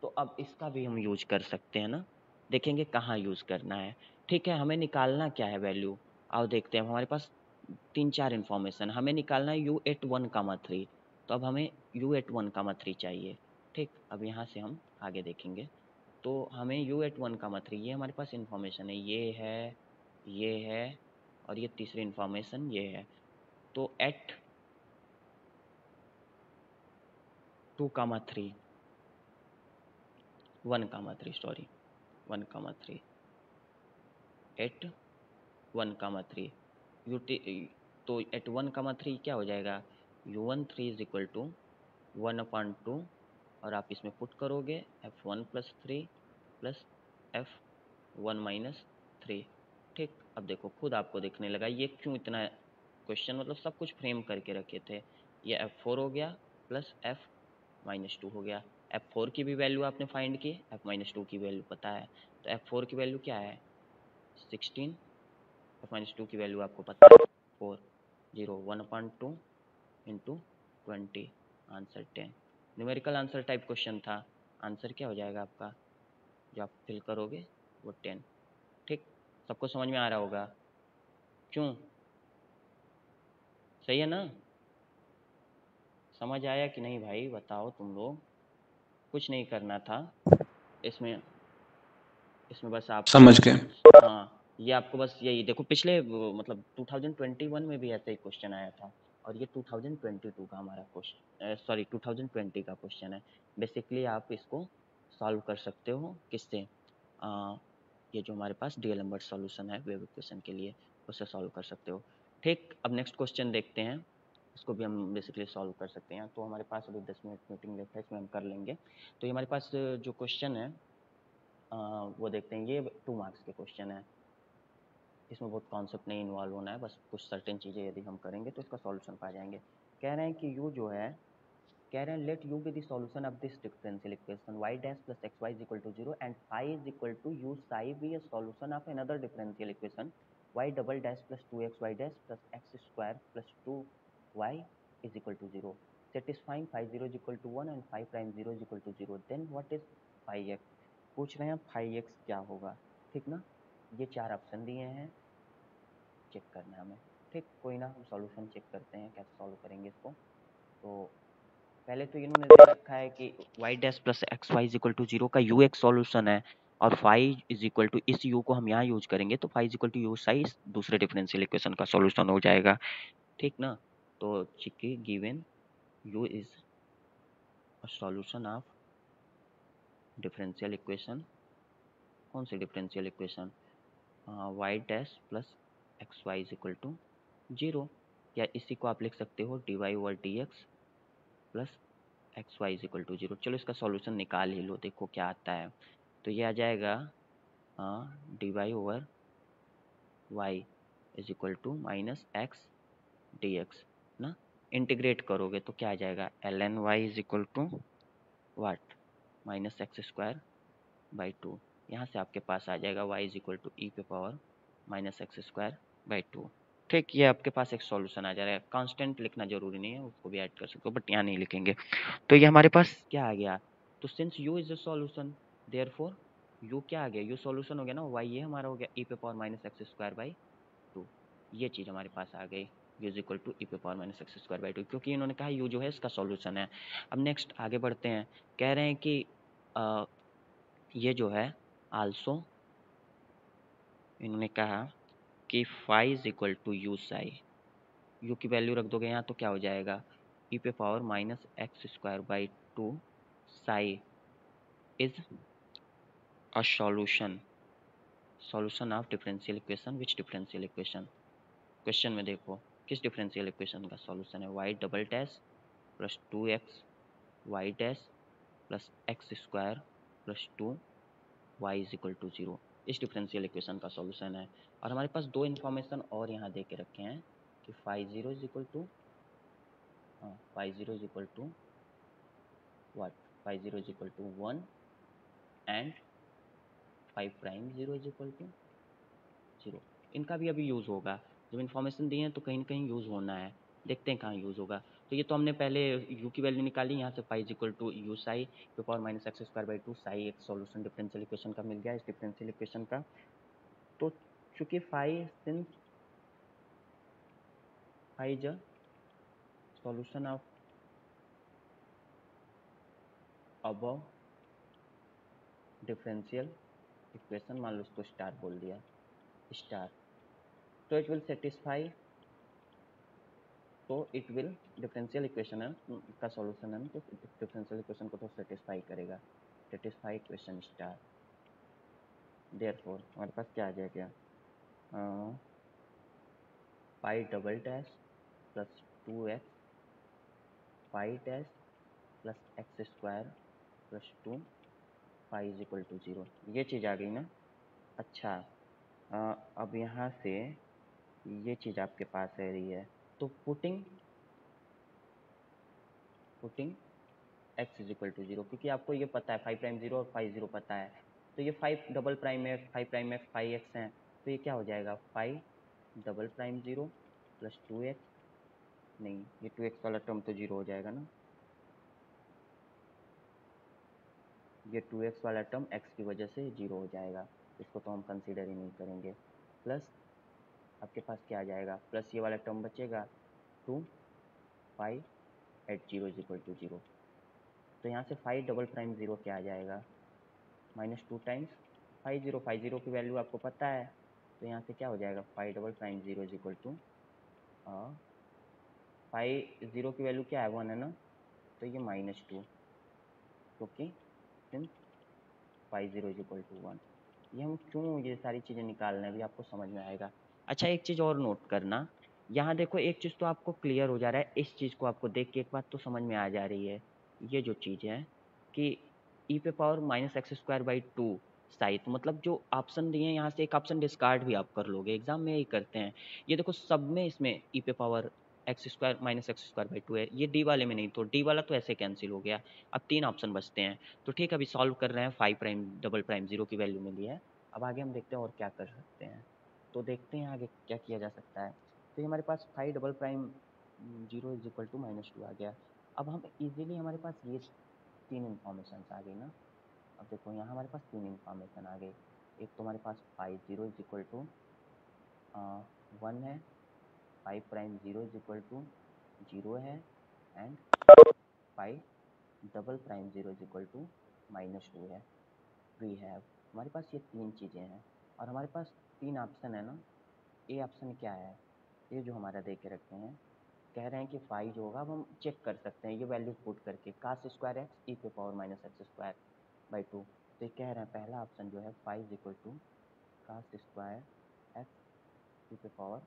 तो अब इसका भी हम यूज कर सकते हैं ना, देखेंगे कहाँ यूज करना है। ठीक है, हमें निकालना क्या है वैल्यू, आओ देखते हैं। हमारे पास 3-4 इन्फॉर्मेशन, हमें निकालना है यू एट 1,3, तो अब हमें यू एट 1,3 चाहिए। ठीक, अब यहाँ से हम आगे देखेंगे, तो हमें यू एट 1,3, ये हमारे पास इन्फॉर्मेशन है, ये है और ये तीसरी इन्फॉर्मेशन ये है। तो at 2,3 1,3 sorry 1,3 at 1,3 u t, तो एट 1,3 क्या हो जाएगा, u13 इज इक्वल टू 1/2, और आप इसमें पुट करोगे f1 plus 3 plus f1 minus 3। ठीक, अब देखो खुद आपको दिखने लगा ये क्यों इतना क्वेश्चन, मतलब सब कुछ फ्रेम करके रखे थे। ये f4 हो गया प्लस f माइनस 2 हो गया, f4 की भी वैल्यू आपने फाइंड की, f माइनस 2 की वैल्यू पता है, तो f4 की वैल्यू क्या है 16, f माइनस 2 की वैल्यू आपको पता है 4, 0 1/2 into 20, answer 10। Numerical answer type question था, आंसर क्या हो जाएगा आपका जो आप फिल करोगे वो 10। ठीक, सबको समझ में आ रहा होगा, क्यों, सही है ना, समझ आया कि नहीं भाई बताओ तुम लोग, कुछ नहीं करना था इसमें, बस आप समझ गए। हाँ, ये आपको बस यही देखो, पिछले मतलब 2021 में भी ऐसा ही क्वेश्चन आया था और ये 2022 का हमारा क्वेश्चन, सॉरी 2020 का क्वेश्चन है। बेसिकली आप इसको सॉल्व कर सकते हो किससे, ये जो हमारे पास डीएलएमबर्ट सॉल्यूशन है वेव इक्वेशन के लिए, उससे सॉल्व कर सकते हो। ठीक, अब नेक्स्ट क्वेश्चन देखते हैं, इसको भी हम बेसिकली सॉल्व कर सकते हैं। तो हमारे पास अभी 10 मिनट मीटिंग लेफ्ट है, इसमें हम कर लेंगे। तो ये हमारे पास जो क्वेश्चन है वो देखते हैं। ये 2 मार्क्स के क्वेश्चन है, इसमें बहुत कॉन्सेप्ट नहीं इन्वॉल्व होना है, बस कुछ सर्टेन चीज़ें यदि हम करेंगे तो इसका सॉल्यूशन पा जाएंगे। कह रहे हैं कि यू जो है, कह रहे हैं let u be the solution of this differential equation y dash plus x y is equal to 0 and phi is equal to u psi be a solution of another differential equation y double dash plus 2xy dash plus x square plus 2y is equal to 0 satisfying phi 0 is equal to 1 and phi prime 0 is equal to 0, then what is phi x. पूछ रहे हैं phi x क्या होगा, ठीक ना। ये 4 option दिए हैं, चेक करना है हमें। ठीक, कोई ना, हम सॉल्यूशन चेक करते हैं कैसे सॉल्व करेंगे इसको। तो पहले तो इन्होंने दे रखा है कि y dash plus x y is equal to 0 का u एक सॉल्यूशन है, और फाई इज इक्वल टू, इस u को हम यहाँ यूज करेंगे तो phi is equal to u psi दूसरे डिफरेंशियल इक्वेशन का सॉल्यूशन हो जाएगा, ठीक ना। तो चिक्की given u is a solution of differential equation, कौन सी differential equation, y dash plus x y is equal to 0, या इसी को आप लिख सकते हो dy over dx plus x y is equal to 0। चलो इसका सॉल्यूशन निकाल ही लो, देखो क्या आता है। तो ये आ जाएगा d y over y is equal to minus x d x ना। इंटीग्रेट करोगे तो क्या आ जाएगा, l n y is equal to what, minus x square by 2। यहाँ से आपके पास आ जाएगा y is equal to e पे power minus x square by 2। ठीक, ये आपके पास एक सॉल्यूशन आ जाएगा। कांस्टेंट लिखना जरूरी नहीं है, उसको भी ऐड कर सकते हो, बट यहाँ नहीं लिखेंगे। तो ये हमारे पास क्या आ गया, तो since u is a solution therefore u क्या आ गया, u सॉल्यूशन हो गया ना, y ये हमारा हो गया e पे power minus x square by 2। ये चीज़ हमारे पास आ गई, u is equal to e पे power minus x square by 2, क्योंकि इन्होंने कहा u जो है इसका सॉल्यूशन है। अब नेक्स्ट आगे बढ़ते हैं, कह रहे हैं कि ये जो है आल्सो, इन्होंने कहा कि phi is equal to u psi, u की वैल्यू रख दोगे यहाँ तो क्या हो जाएगा, ई पे power minus x square by 2 psi is a solution of differential equation, which differential equation. Question में देखो किस डिफरेंशियल इक्वेशन का सॉल्यूशन है, y double dash plus 2x y dash plus x square plus 2y is equal to 0, इस differential equation का solution है। और हमारे पास 2 इन्फॉर्मेशन और यहाँ दे के रखे हैं कि phi zero is equal to, phi zero is equal to what, phi zero is equal to 1 and phi prime zero is equal to 0। इनका भी अभी यूज़ होगा, जब इन्फॉर्मेशन दी है तो कहीं ना कहीं यूज़ होना है, देखते हैं कहाँ यूज़ होगा। तो ये तो हमने पहले u की वैल्यू निकाली, यहाँ से phi is equal to u psi पे power minus x square by 2 psi एक सॉल्यूशन डिफरेंशियल इक्वेशन का मिल गया, इस डिफरेंशियल इक्वेशन का। तो चूंकि phi since phi is a solution of above differential equation, मान लो इसको स्टार बोल दिया, स्टार, तो इट विल सेटिस्फाई, तो इट विल डिफरेंशियल इक्वेशन है का सॉल्यूशन है, तो डिफरेंशियल इक्वेशन को तो सेटिस्फाई करेगा, सेटिस्फाई इक्वेशन स्टार। देयरफॉर हमारे पास क्या आ जाएगा, pi double dash plus 2x pi dash plus x square plus 2 pi is equal to 0, ये चीज़ आ गई ना। अच्छा, अब यहाँ से ये चीज़ आपके पास है रही है, तो putting x is equal to 0, क्योंकि आपको ये पता है 5'0 और 5 0 पता है, तो ये 5 double prime x 5 prime x 5x हैं, तो ये क्या हो जाएगा 5 डबल प्राइम 0 प्लस 2x, नहीं ये 2x वाला टर्म तो 0 हो जाएगा ना, ये 2x वाला टर्म x की वजह से 0 हो जाएगा, इसको तो हम कंसीडर ही नहीं करेंगे। प्लस आपके पास क्या आ जाएगा, प्लस ये वाला टर्म बचेगा 2 पाई एट 0 इज इक्वल टू 0, तो यहाँ से 5 डबल प्राइम 0 क्या आ जाएगा, माइनस 2 टाइम्स 5 0 की वैल्यू आपको पता है, तो यहाँ से क्या हो जाएगा 5 double prime 0 is equal to phi zero की वैल्यू क्या है 1 है ना, तो ये -2 क्योंकि since phi zero is equal to 1। ये हम क्यों ये सारी चीज़ें निकाल रहे हैं अभी आपको समझ में आएगा। अच्छा एक चीज़ और नोट करना, यहाँ देखो एक चीज़ तो आपको क्लियर हो जा रहा है, इस चीज़ को आपको देख के एक बात तो समझ में आ जा रही है, ये जो चीज़ है कि ई पे power minus x square by to Sai, तो मतलब जो ऑप्शन दिए हैं यहाँ से एक ऑप्शन डिस्कार्ड भी आप कर लोगे, एग्जाम में यही करते हैं। ये देखो सब में इसमें ई पे power x square minus x square by to है, ये डी वाले में नहीं, तो डी वाला तो ऐसे कैंसिल हो गया। अब 3 ऑप्शन बचते हैं, तो ठीक है अभी सॉल्व कर रहे हैं, five prime double prime zero की वैल्यू मिली है। अब आगे हम देखते हैं और क्या कर सकते हैं, तो देखते हैं आगे क्या किया जा सकता है। तो ये हमारे पास five double prime zero is equal to -2 आ गया। अब हम इजीली हमारे पास ये 3 इन्फॉर्मेशन आ गई ना। अब देखो यहाँ हमारे पास 3 इन्फॉर्मेशन आ गई, एक तो हमारे पास five zero is equal to 1 है, five prime zero is equal to 0 है, and five double prime zero is equal to -2 है। वी हैव, हमारे पास ये 3 चीज़ें हैं और हमारे पास 3 ऑप्शन है ना। ए ऑप्शन क्या है, ये जो हमारा दे के रखे हैं, कह रहे हैं कि फाइव जो होगा अब हम चेक कर सकते हैं ये वैल्यू पुट करके, कास स्क्वायर एक्स ई पे power minus x square by two. तो ये कह रहे हैं पहला ऑप्शन जो है five equal to cos square x e पे power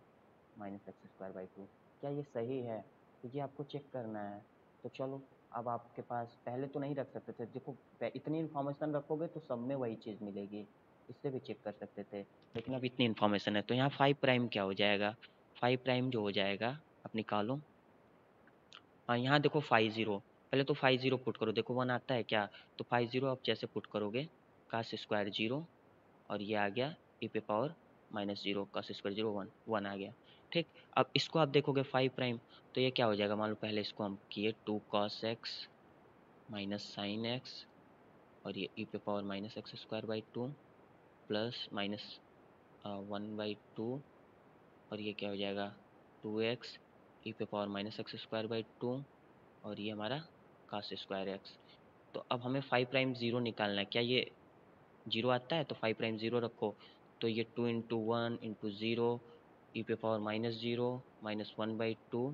minus x square by two. क्या ये सही है, तो ये आपको चेक करना है। तो चलो अब आपके पास पहले तो नहीं रख सकते थे, देखो इतनी इन्फॉर्मेशन रखोगे तो सब में वही चीज़ मिलेगी, इससे भी चेक कर सकते थे, लेकिन अब इतनी इन्फॉर्मेशन है तो यहाँ फाइव प्राइम क्या हो जाएगा, फाइव प्राइम जो हो जाएगा आप निकालो। हाँ यहाँ देखो फाइव ज़ीरो, पहले तो फाइव ज़ीरो पुट करो, देखो 1 आता है क्या, तो फाइव ज़ीरो आप जैसे पुट करोगे कास स्क्वायर जीरो और ये आ गया ई पे पावर -0 का स्क्वायर जीरो 1 आ गया। ठीक, अब इसको आप देखोगे फाइव प्राइम, तो ये क्या हो जाएगा, मान लो पहले इसको हम किए 2 cos x minus sine x और ये ई पे power minus x square by to plus minus 1/2 और ये क्या हो जाएगा 2x ई पे power minus x square by two और ये हमारा कास स्क्वायर एक्स। तो अब हमें फाइव प्राइम ज़ीरो निकालना है, क्या ये जीरो आता है, तो फाइव प्राइम ज़ीरो रखो, तो ये 2 इंटू वन इंटू ज़ीरो ई पे पावर -0 -1/2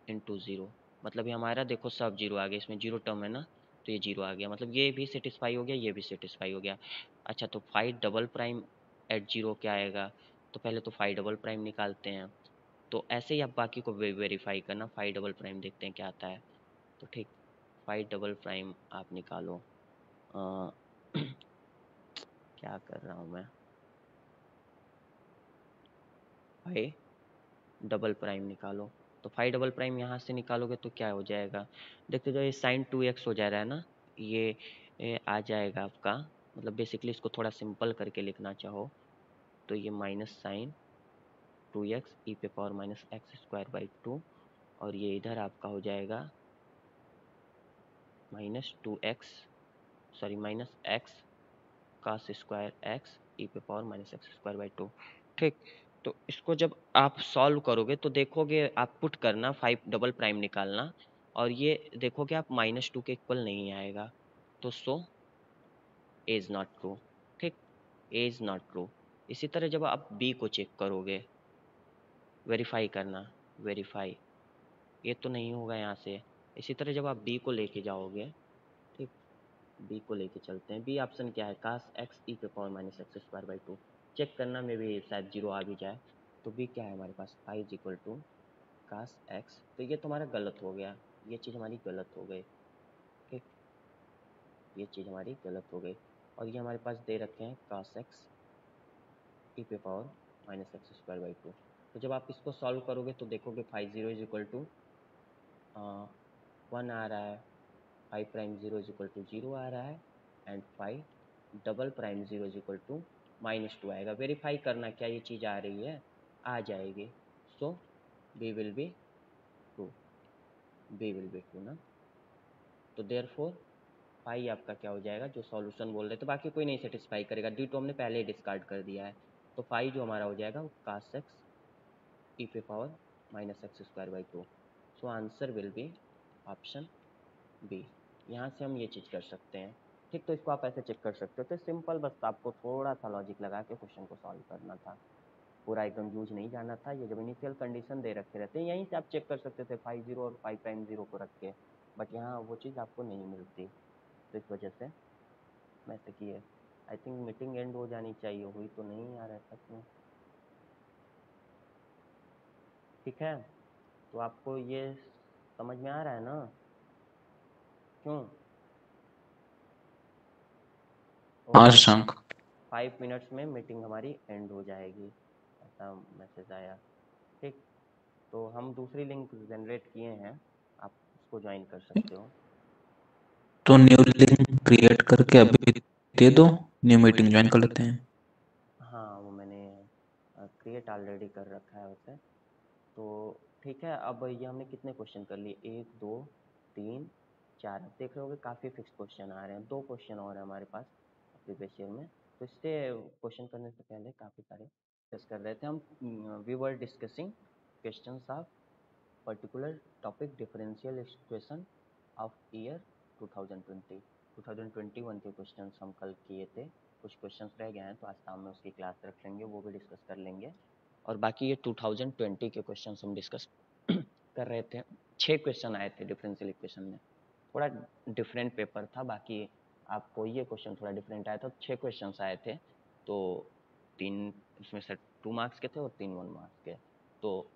इंटू ज़ीरो, मतलब ये हमारा देखो सब जीरो आ गया, इसमें जीरो टर्म है ना, तो ये जीरो आ गया, मतलब ये भी सेटिस्फाई हो गया, ये भी सेटिस्फाई हो गया। अच्छा तो five double prime eight zero क्या आएगा, तो पहले तो फाइव डबल प्राइम निकालते हैं, तो ऐसे ही आप बाकी को वेरीफाई करना, फाइव डबल प्राइम देखते हैं क्या आता है। तो ठीक, फाइव डबल प्राइम आप निकालो, अ, क्या कर रहा हूँ मैं, फाइव डबल प्राइम निकालो, तो फाइव डबल प्राइम यहाँ से निकालोगे तो क्या हो जाएगा, देखते जो ये साइन 2x हो जा रहा है ना, ये आ जाएगा आपका, मतलब बेसिकली इसको थोड़ा सिंपल करके लिखना चाहो तो ये माइनस साइन 2x ई पे power minus x square by two और ये इधर आपका हो जाएगा -2x, sorry -x cos square x e पे power minus x square by two. ठीक, तो इसको जब आप सॉल्व करोगे तो देखोगे, आप पुट करना फाइव डबल प्राइम निकालना और ये देखोगे आप -2 के इक्वल नहीं आएगा, तो सो ए इज़ नॉट ट्रू। ठीक, ए इज़ नॉट ट्रू। इसी तरह जब आप बी को चेक करोगे, वेरीफाई करना, वेरीफाई, ये तो नहीं होगा यहाँ से। इसी तरह जब आप बी को लेके जाओगे, ठीक, बी को लेके चलते हैं, बी ऑप्शन क्या है, कास एक्स ई पे power minus x square by two, check करना में भी शायद जीरो आ भी जाए, तो बी क्या है हमारे पास five is equal to cos x, तो ये तुम्हारा गलत हो गया, ये चीज़ हमारी गलत हो गई। ठीक, ये चीज़ हमारी गलत हो गई और ये हमारे पास दे रखे हैं कास एक्स ई पे power minus x square by two. तो जब आप इसको सॉल्व करोगे तो देखोगे five zero is equal to 1 आ रहा है, five prime zero is equal to zero आ रहा है, and five double prime zero is equal to -2 आएगा। वेरीफाई करना क्या ये चीज़ आ रही है, आ जाएगी, so B will be true, B will be true ना। तो देयर फोर फाइव आपका क्या हो जाएगा, जो सॉल्यूशन बोल रहे थे, बाकी कोई नहीं सेटिस्फाई करेगा, डी तो हमने पहले ही डिस्कार्ड कर दिया है, तो फाइव जो हमारा हो जाएगा वो कास एक्स ई पे power minus x square by two. So answer will be option b. यहाँ से हम ये चीज़ कर सकते हैं। ठीक, तो इसको आप ऐसे चेक कर सकते हो, तो सिंपल, बस आपको थोड़ा सा लॉजिक लगा के क्वेश्चन को सॉल्व करना था। पूरा एकदम यूज नहीं जाना था। ये जब इनिशियल कंडीशन दे रखे रहते हैं, यहीं से आप चेक कर सकते थे 5 0 और 5 प्राइम 0 को रख के, बट यहाँ वो चीज़ आपको नहीं मिलती, तो इस वजह से मैं ऐसे किए। आई थिंक मीटिंग एंड हो जानी चाहिए, हुई तो नहीं यार ऐसा क्यों? ठीक है, तो आपको ये समझ में आ रहा है ना? क्यों? हाँ ओके, शशांक। 5 मिनट्स में मीटिंग हमारी एंड हो जाएगी, ऐसा मैसेज आया। ठीक, तो हम दूसरी लिंक जनरेट किए हैं, आप उसको ज्वाइन कर सकते हो। तो न्यू लिंक क्रिएट करके अभी दे दो, न्यू मीटिंग ज्वाइन कर लेते हैं। हाँ, वो मैंने क्रिएट ऑलरेडी कर रखा है वैसे। तो ठीक है, अब ये हमने कितने क्वेश्चन कर लिए? 1 2 3 4। अब देख रहे होगे काफ़ी फिक्स क्वेश्चन आ रहे हैं, 2 क्वेश्चन और है हमारे पास प्रीवियस ईयर में। तो इससे क्वेश्चन करने से पहले काफ़ी सारे डिस्कस कर रहे थे हम। We were discussing questions of particular topic differential equation of year 2020। 2021 के क्वेश्चंस हम कल किए थे, कुछ क्वेश्चंस रह गए हैं, तो आज शाम में उसकी क्लास रख लेंगे, वो भी डिस्कस कर लेंगे। और बाकी ये 2020 के क्वेश्चंस हम डिस्कस कर रहे थे। 6 क्वेश्चन आए थे डिफरेंशियल इक्वेशन में, थोड़ा डिफरेंट पेपर था, बाकी आपको ये क्वेश्चन थोड़ा डिफरेंट आया था। 6 क्वेश्चंस आए थे, तो 3 इसमें से 2 मार्क्स के थे और 3 1 मार्क्स के। तो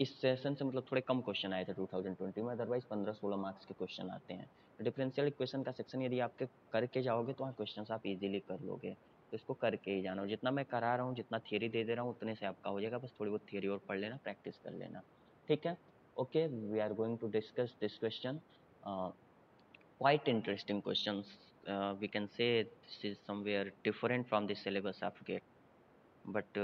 इस सेशन से मतलब थोड़े कम क्वेश्चन आए थे 2020 में, अदरवाइज 15-16 मार्क्स के क्वेश्चन आते हैं। तो डिफरेंशियल इक्वेशन का सेक्शन यदि आपके करके जाओगे तो वहाँ क्वेश्चन आप इजीली कर लोगे, तो इसको करके ही जाना। जितना मैं करा रहा हूँ, जितना थियरी दे दे रहा हूँ, उतने से आपका हो जाएगा, बस थोड़ी बहुत थियरी और पढ़ लेना, प्रैक्टिस कर लेना। ठीक है, okay, we are going to discuss this question. Quite interesting questions. We can say this is somewhere different from the syllabus of GATE, but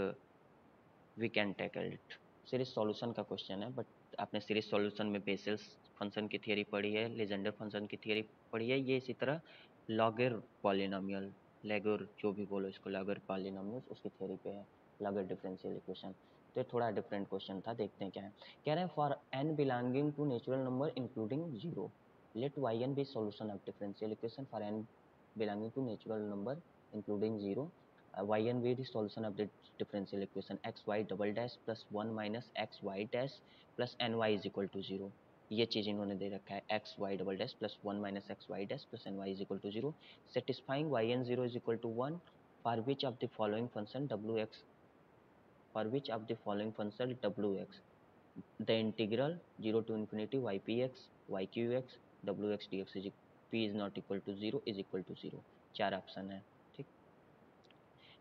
we can tackle it. Series solution का question है, but आपने series solution में बेसेल्स function की theory पढ़ी है, Legender function की theory पढ़ी है, ये इसी तरह लॉगर पॉलिनोमियल, लेगर जो भी बोलो इसको, लॉगर पॉलिनोमियल उसकी थियरी पे है, लॉगर डिफरेंशियल इक्वेशन। तो ये थोड़ा डिफरेंट क्वेश्चन था, देखते हैं क्या है। कह रहे हैं for n belonging to natural number including zero, let yn be solution of differential equation for n belonging to natural number including 0. Yn be the solution of the differential equation xy double dash plus 1 minus xy dash plus ny is equal to 0. ये चीज इन्होंने दे रखा है, x y double dash plus 1 minus x y dash plus n y is equal to 0, satisfying y n 0 is equal to 1 for which of the following function डब्ल्यू x, for which of the following function डब्ल्यू x, the integral 0 to infinity ypx yqx wx dx is p is not equal to 0 is equal to 0। 4 option है, ठीक।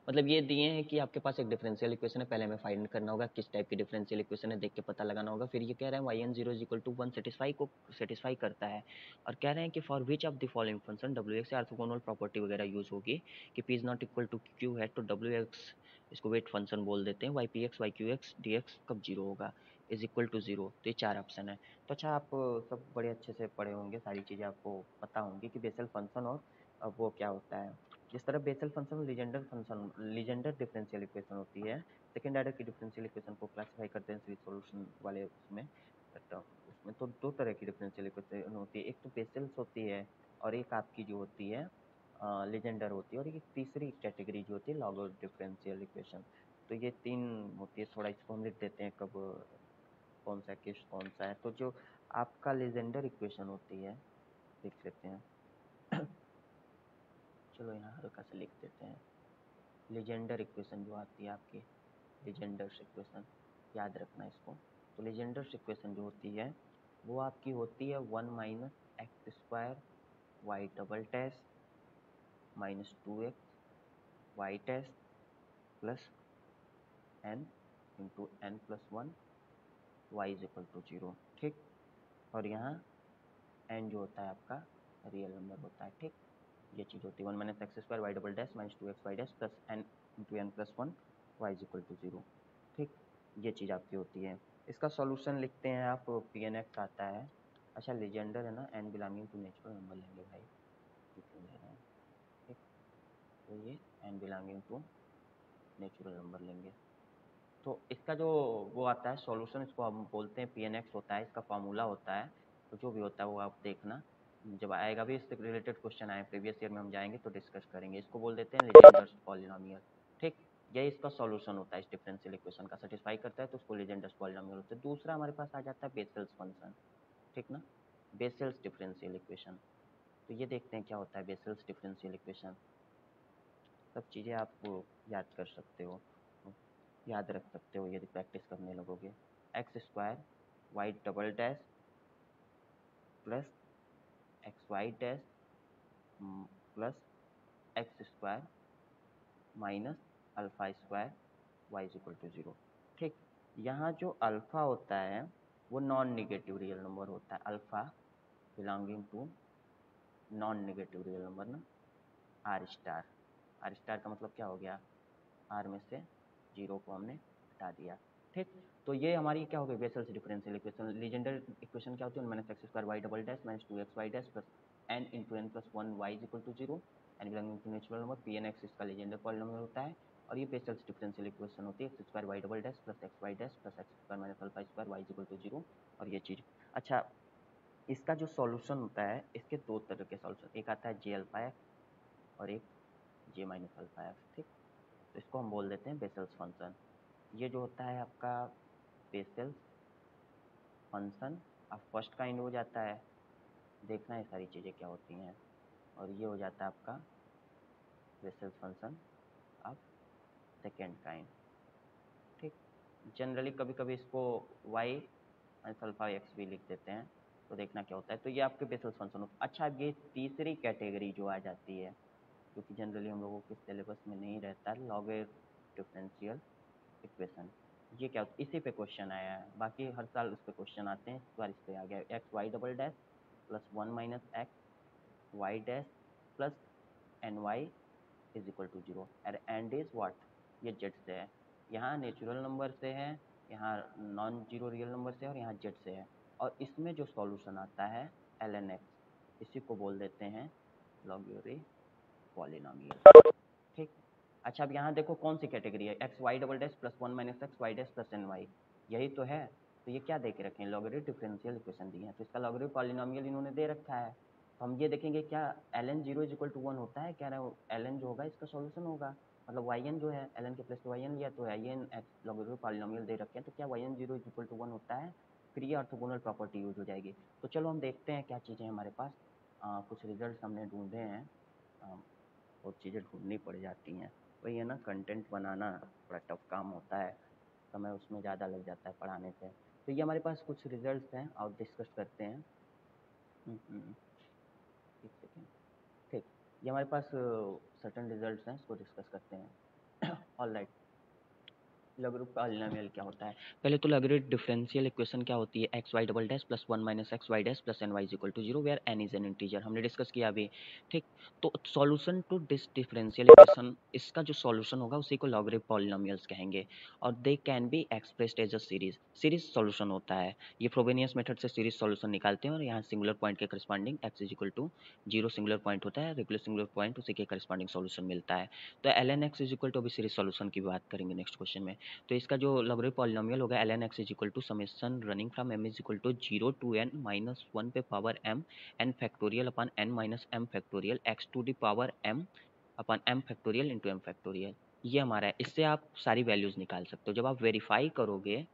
मतलब ये दिए हैं कि आपके पास एक डिफरेंशियल इक्वेशन है, पहले हमें फाइंड करना होगा किस टाइप की डिफरेंशियल इक्वेशन है, देख के पता लगाना होगा। फिर ये कह रहे हैं y n zero is equal to 1 satisfy करता है, और कह रहे हैं कि for which of the following function डब्ल्यू एक्स ऑर्थोगोनल प्रॉपर्टी वगैरह यूज होगी कि p is not equal to q है, तो डब्ल्यू एक्स इसको वेट फंक्शन बोल देते हैं, y p x y q x d x कब जीरो होगा, इज इक्वल टू 0। तो ये 4 ऑप्शन है। तो अच्छा, आप सब बड़े अच्छे से पढ़े होंगे, सारी चीज़ें आपको पता होंगी कि बेसल फंक्शन और वो क्या होता है। जिस तरह Bessel function Legender differential equation होती है, सेकेंड ऑर्डर की डिफरेंशियल इक्वेशन को क्लासिफाई करते हैं सीरीज सॉल्यूशन वाले उसमें, उसमें तो 2 तरह की डिफरेंशियल इक्वेशन होती है, एक तो बेसल्स होती है और एक आपकी जो होती है लीजेंडर होती है, और एक तीसरी कैटेगरी जो होती है लॉगर डिफरेंशियल इक्वेशन। तो ये 3 होती है, थोड़ा इसको हम लिख देते हैं कब कौन सा केस कौन सा है। तो जो आपका लीजेंडर इक्वेशन होती है, लिख लेते हैं चलो यहाँ हल्का सा लिख देते हैं। लीजेंडर इक्वेशन जो आती है आपकी, लीजेंडर इक्वेशन याद रखना इसको। तो लीजेंडर इक्वेशन जो होती है वो आपकी होती है 1 minus x square y double dash minus 2x y dash plus n into n plus 1 y is equal to 0, ठीक। और यहाँ n जो होता है आपका रियल नंबर होता है, ठीक। ये चीज़ होती है 1 minus x square y double dash minus 2x y dash plus n into n plus 1 y is equal to 0, ठीक। ये चीज़ आपकी होती है। इसका सॉल्यूशन लिखते हैं आप, पी एन एक्स आता है। अच्छा, लीजेंडर है ना, n belonging to natural number लेंगे भाई, क्यों ले रहे हैं, ठीक। तो ये n belonging to natural number लेंगे। तो इसका जो वो आता है सॉल्यूशन, इसको हम बोलते हैं पी एन एक्स होता है, इसका फार्मूला होता है। तो जो भी होता है वो आप देखना, जब आएगा भी इससे रिलेटेड क्वेश्चन आए प्रीवियस ईयर में, हम जाएंगे तो डिस्कस करेंगे। इसको बोल देते हैं लीजेंडर्स पॉलिनोमियल, ठीक। ये इसका सॉल्यूशन होता है इस डिफरेंशियल इक्वेशन का, सेटिस्फाई करता है तो उसको लीजेंड्स पॉलिनोमियल होता है। दूसरा हमारे पास आ जाता है बेसेल्स फंक्शन, ठीक ना, बेसेल्स डिफरेंशियल इक्वेशन। तो ये देखते हैं क्या होता है बेसेल्स डिफरेंशियल इक्वेशन। सब चीज़ें आप याद कर सकते हो, याद रख सकते हो यदि प्रैक्टिस करने लगोगे। X square y double dash plus x y dash plus x square minus alpha square y is equal to 0। ठीक, यहाँ जो अल्फा होता है वो नॉन निगेटिव रियल नंबर होता है, alpha belonging to non negative real number ना, r star. R star का मतलब क्या हो गया, आर में से 0 को हमने हटा दिया। ठीक, तो ये हमारी क्या हो गई Bessel's differential equation. Legendre equation क्या होती है, minus x square y double dash minus 2x y dash plus n into n plus 1 y is equal to 0, n belonging to natural number p n x इसका Legendre polynomial होता है। और ये Bessel's differential equation होती है x square y double dash plus x y dash plus x square minus alpha square y is equal to 0 और ये चीज़। अच्छा, इसका जो सॉल्यूशन होता है, इसके दो तरह के सॉल्यूशन, एक आता है जे अल्फा एफ और एक जे माइनस अल्फा एफ। ठीक, तो इसको हम बोल देते हैं बेसेल्स फंक्शन। ये जो होता है आपका बेसेल्स फंक्शन अब फर्स्ट काइंड हो जाता है, देखना है सारी चीज़ें क्या होती हैं। और ये हो जाता है आपका बेसेल्स फंक्शन अब सेकेंड काइंड। ठीक, जनरली कभी कभी इसको वाई माइनस अल्फा एक्स भी लिख देते हैं, तो देखना क्या होता है। तो ये आपके बेसेल्स फंक्शन होता है। अच्छा, अब ये तीसरी कैटेगरी जो आ जाती है, जो कि जनरली हम लोगों के सिलेबस में नहीं रहता, लॉगरिथम डिफरेंशियल इक्वेशन। ये क्या होता है, इसी पे क्वेश्चन आया है, बाकी हर साल उस पर क्वेश्चन आते हैं, इस बार इस पे आ गया। X y double dash plus 1 minus x y dash plus n y is equal to 0 and is what, ये जेड से है, यहाँ नेचुरल नंबर से है, यहाँ नॉन जीरो रियल नंबर से है और यहाँ जेड से है। और इसमें जो सॉल्यूशन आता है ln x, इसी को बोल देते हैं लॉगरिथम पॉलिनोमियल। ठीक, अच्छा अब यहाँ देखो कौन सी कैटेगरी है, x y double dash plus 1 minus x y dash plus n y, यही तो है। तो ये क्या दे के रखे हैं, लॉगरिथम डिफरेंशियल इक्वेशन दी है, तो इसका लॉगरिथम पॉलिनोमियल इन्होंने दे रखा है। तो हम ये देखेंगे क्या ln 0 इज इक्वल टू 1 होता है, कह रहे हो ln जो होगा इसका सॉल्यूशन होगा, मतलब yn जो है ln के प्लस yn लिया तो yn एक्स लॉगरिथम पॉलिनोमियल दे रखे हैं, तो क्या yn 0 इज इक्वल टू 1 होता है, फिर ये ऑर्थोगोनल प्रॉपर्टी यूज हो जाएगी। तो चलो हम देखते हैं क्या चीज़ें हमारे पास, कुछ रिजल्ट हमने ढूंढे हैं, बहुत चीज़ें ढूंढनी पड़ जाती हैं, वही है ना, कंटेंट बनाना बड़ा टफ काम होता है, समय उसमें ज़्यादा लग जाता है पढ़ाने से। तो ये हमारे पास कुछ रिजल्ट्स हैं और डिस्कस करते हैं। एक सेकेंड। ठीक, ये हमारे पास सर्टन रिजल्ट्स हैं, इसको डिस्कस करते हैं। ऑल राइट, लॉगरिथम पॉलिनोमियल क्या होता है, पहले तो लॉगरिथम डिफरेंशियल इक्वेशन क्या होती है, x y double dash plus 1 minus x y dash plus n y is equal to 0 where n is an integer, हमने डिस्कस किया अभी। ठीक, तो solution to this differential equation, इसका जो सॉल्यूशन होगा उसी को लॉगरिथम पॉलिनोमियल्स कहेंगे। और they can be expressed as a series, series solution होता है। ये फ्रोबेनियस मेथड से सीरीज सॉल्यूशन निकालते हैं और यहाँ सिंगुलर पॉइंट के corresponding x is equal to 0 singular point होता है, रेगुलर सिंगुलर पॉइंट उसी के करस्पॉन्डिंग सॉल्यूशन मिलता है। तो ln x is equal to, अभी सीरीज सॉल्यूशन की बात करेंगे नेक्स्ट क्वेश्चन में। तो इसका जो लॉगरिथम पॉलिनोमियल होगा ln x is equal to summation running from m is equal to 0 to n minus 1 पे power m n factorial upon n minus m factorial x to the power m upon m factorial into m factorial, ये हमारा है। इससे आप सारी values निकाल सकते हो। जब आप वेरीफाई करोगे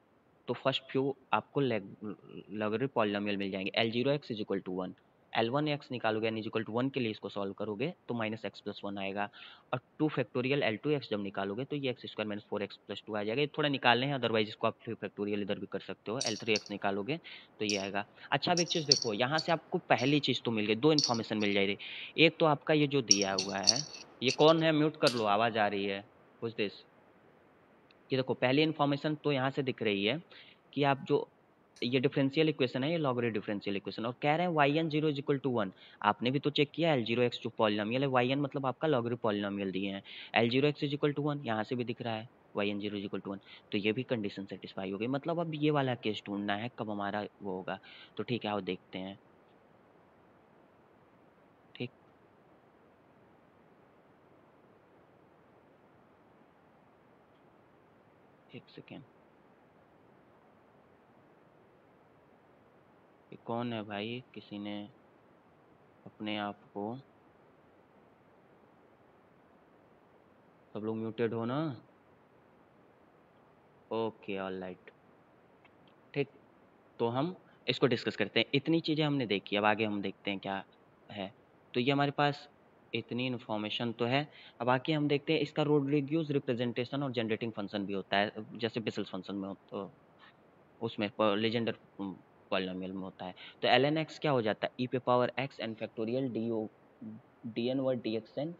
तो फर्स्ट फ्यू आपको लॉगरिथम पॉलिनोमियल मिल जाएंगे। L0x is equal to 1, L1x निकालोगे n इज इक्वल टू 1 के लिए इसको सॉल्व करोगे तो माइनस एक्स प्लस 1 आएगा। और 2 फैक्टोरियल L2x जब निकालोगे तो ये x square minus 4x plus 2 आ जाएगा। ये थोड़ा निकालने हैं, अदरवाइज इसको आप 3 फैक्टोरियल इधर भी कर सकते हो, L3x निकालोगे तो ये आएगा। अच्छा, अब एक चीज़ देखो, यहाँ से आपको पहली चीज़ तो मिल गई, दो इन्फॉर्मेशन मिल जाएगी। एक तो आपका ये जो दिया हुआ है, ये कौन है, म्यूट कर लो, आवाज़ आ रही है कुछ दिस। ये देखो पहली इन्फॉर्मेशन तो यहाँ से दिख रही है कि आप जो ये डिफरेंशियल इक्वेशन है, ये लॉगरिथम डिफरेंशियल इक्वेशन, और कह रहे हैं yn 0 इज इक्वल टू 1। आपने भी तो चेक किया, L0x जो पॉलिनोमियल है, yn मतलब आपका लॉगरिथम पॉलिनोमियल दिए हैं, L0x इज इक्वल टू 1 यहाँ से भी दिख रहा है, yn 0 इज इक्वल टू 1, तो ये भी कंडीशन सेटिस्फाई हो गई। मतलब अब ये वाला केस ढूंढना है कब हमारा वो होगा। तो ठीक है, आओ देखते हैं। ठीक, एक सेकेंड, ये कौन है भाई, किसी ने अपने आप को, सब लोग म्यूटेड हो ना। ओके ऑल राइट, ठीक। तो हम इसको डिस्कस करते हैं। इतनी चीज़ें हमने देखी, अब आगे हम देखते हैं क्या है। तो ये हमारे पास इतनी इन्फॉर्मेशन तो है। अब आके हम देखते हैं इसका रोड्रिग्यूज रिप्रेजेंटेशन और जनरेटिंग फंक्शन भी होता है, जैसे बेसल्स फंक्शन में तो उसमें लेजेंडर पॉलिनोमियल में होता है। तो ln x क्या हो जाता है, ई पे power x n factorial d o d n word d x n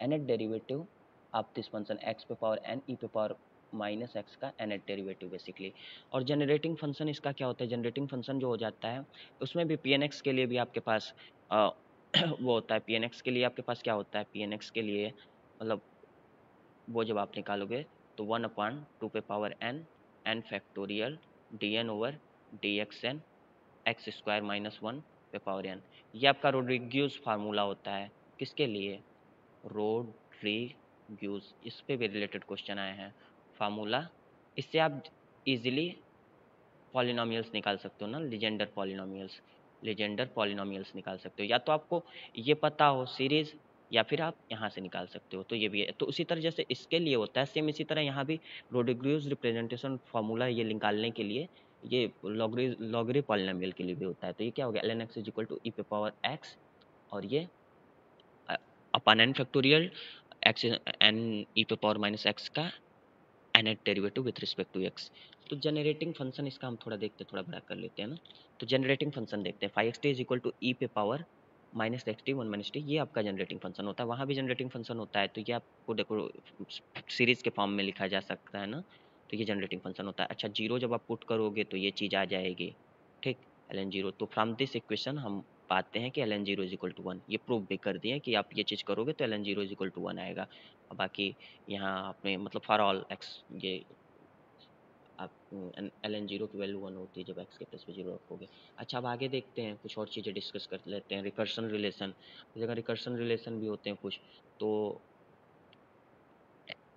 nth derivative of this function x पे पावर n ई पे पावर माइनस एक्स का nth डेरिवेटिव बेसिकली। और जनरेटिंग फंक्शन इसका क्या होता है, जनरेटिंग फंक्शन जो हो जाता है उसमें भी पी एन एक्स के लिए भी आपके पास वो होता है, पी एन एक्स के लिए आपके पास क्या होता है, पी एन एक्स के लिए मतलब वो जब आप निकालोगे तो 1/2 पे power n n factorial d n over d x n x square minus 1 पे पावर n। ये आपका रोड्रिग्यूज फार्मूला होता है, किसके लिए, रोड्रिग्यूज। इस पे भी रिलेटेड क्वेश्चन आए हैं फार्मूला। इससे आप इजीली पॉलिनोमियल्स निकाल सकते हो ना, लेजेंडर पॉलिनोमियल्स निकाल सकते हो। या तो आपको ये पता हो सीरीज, या फिर आप यहाँ से निकाल सकते हो। तो ये भी है। तो उसी तरह जैसे इसके लिए होता है सेम इसी तरह यहाँ भी रोड्रिग्यूज रिप्रेजेंटेशन फार्मूला ये निकालने के लिए ये लॉगरी पॉलिनोमियल के लिए भी होता है। तो ये क्या हो गया, ln x is equal to e पे पावर x, और ये upon n factorial x n e पे पावर माइनस एक्स का nth derivative with respect to x। तो जनरेटिंग फंक्शन इसका हम थोड़ा देखते हैं, थोड़ा बड़ा कर लेते हैं ना। तो जनरेटिंग फंक्शन देखते हैं, 5xt is equal to e पे power minus x T 1 - t, ये आपका जनरेटिंग फंक्शन होता है। वहाँ भी जनरेटिंग फंक्शन होता है, तो ये आपको देखो सीरीज के फॉर्म में लिखा जा सकता है ना। तो ये जनरेटिंग फंक्शन होता है। अच्छा, जीरो जब आप पुट करोगे तो ये चीज़ आ जाएगी, ठीक, ln जीरो। तो फ्रॉम दिस इक्वेशन हम पाते हैं कि ln zero is equal to 1। ये प्रूव भी कर दिए कि आप ये चीज़ करोगे तो ln zero is equal to 1 आएगा। और बाकी यहाँ आपने मतलब फॉर ऑल एक्स, ये आप ln जीरो की वैल्यू 1 होती है जब x के प्लस पे जीरो रखोगे। अच्छा, अब आगे देखते हैं, कुछ और चीज़ें डिस्कस कर लेते हैं। रिकर्सन रिलेशन, इस जगह रिकर्सन रिलेशन भी होते हैं कुछ। तो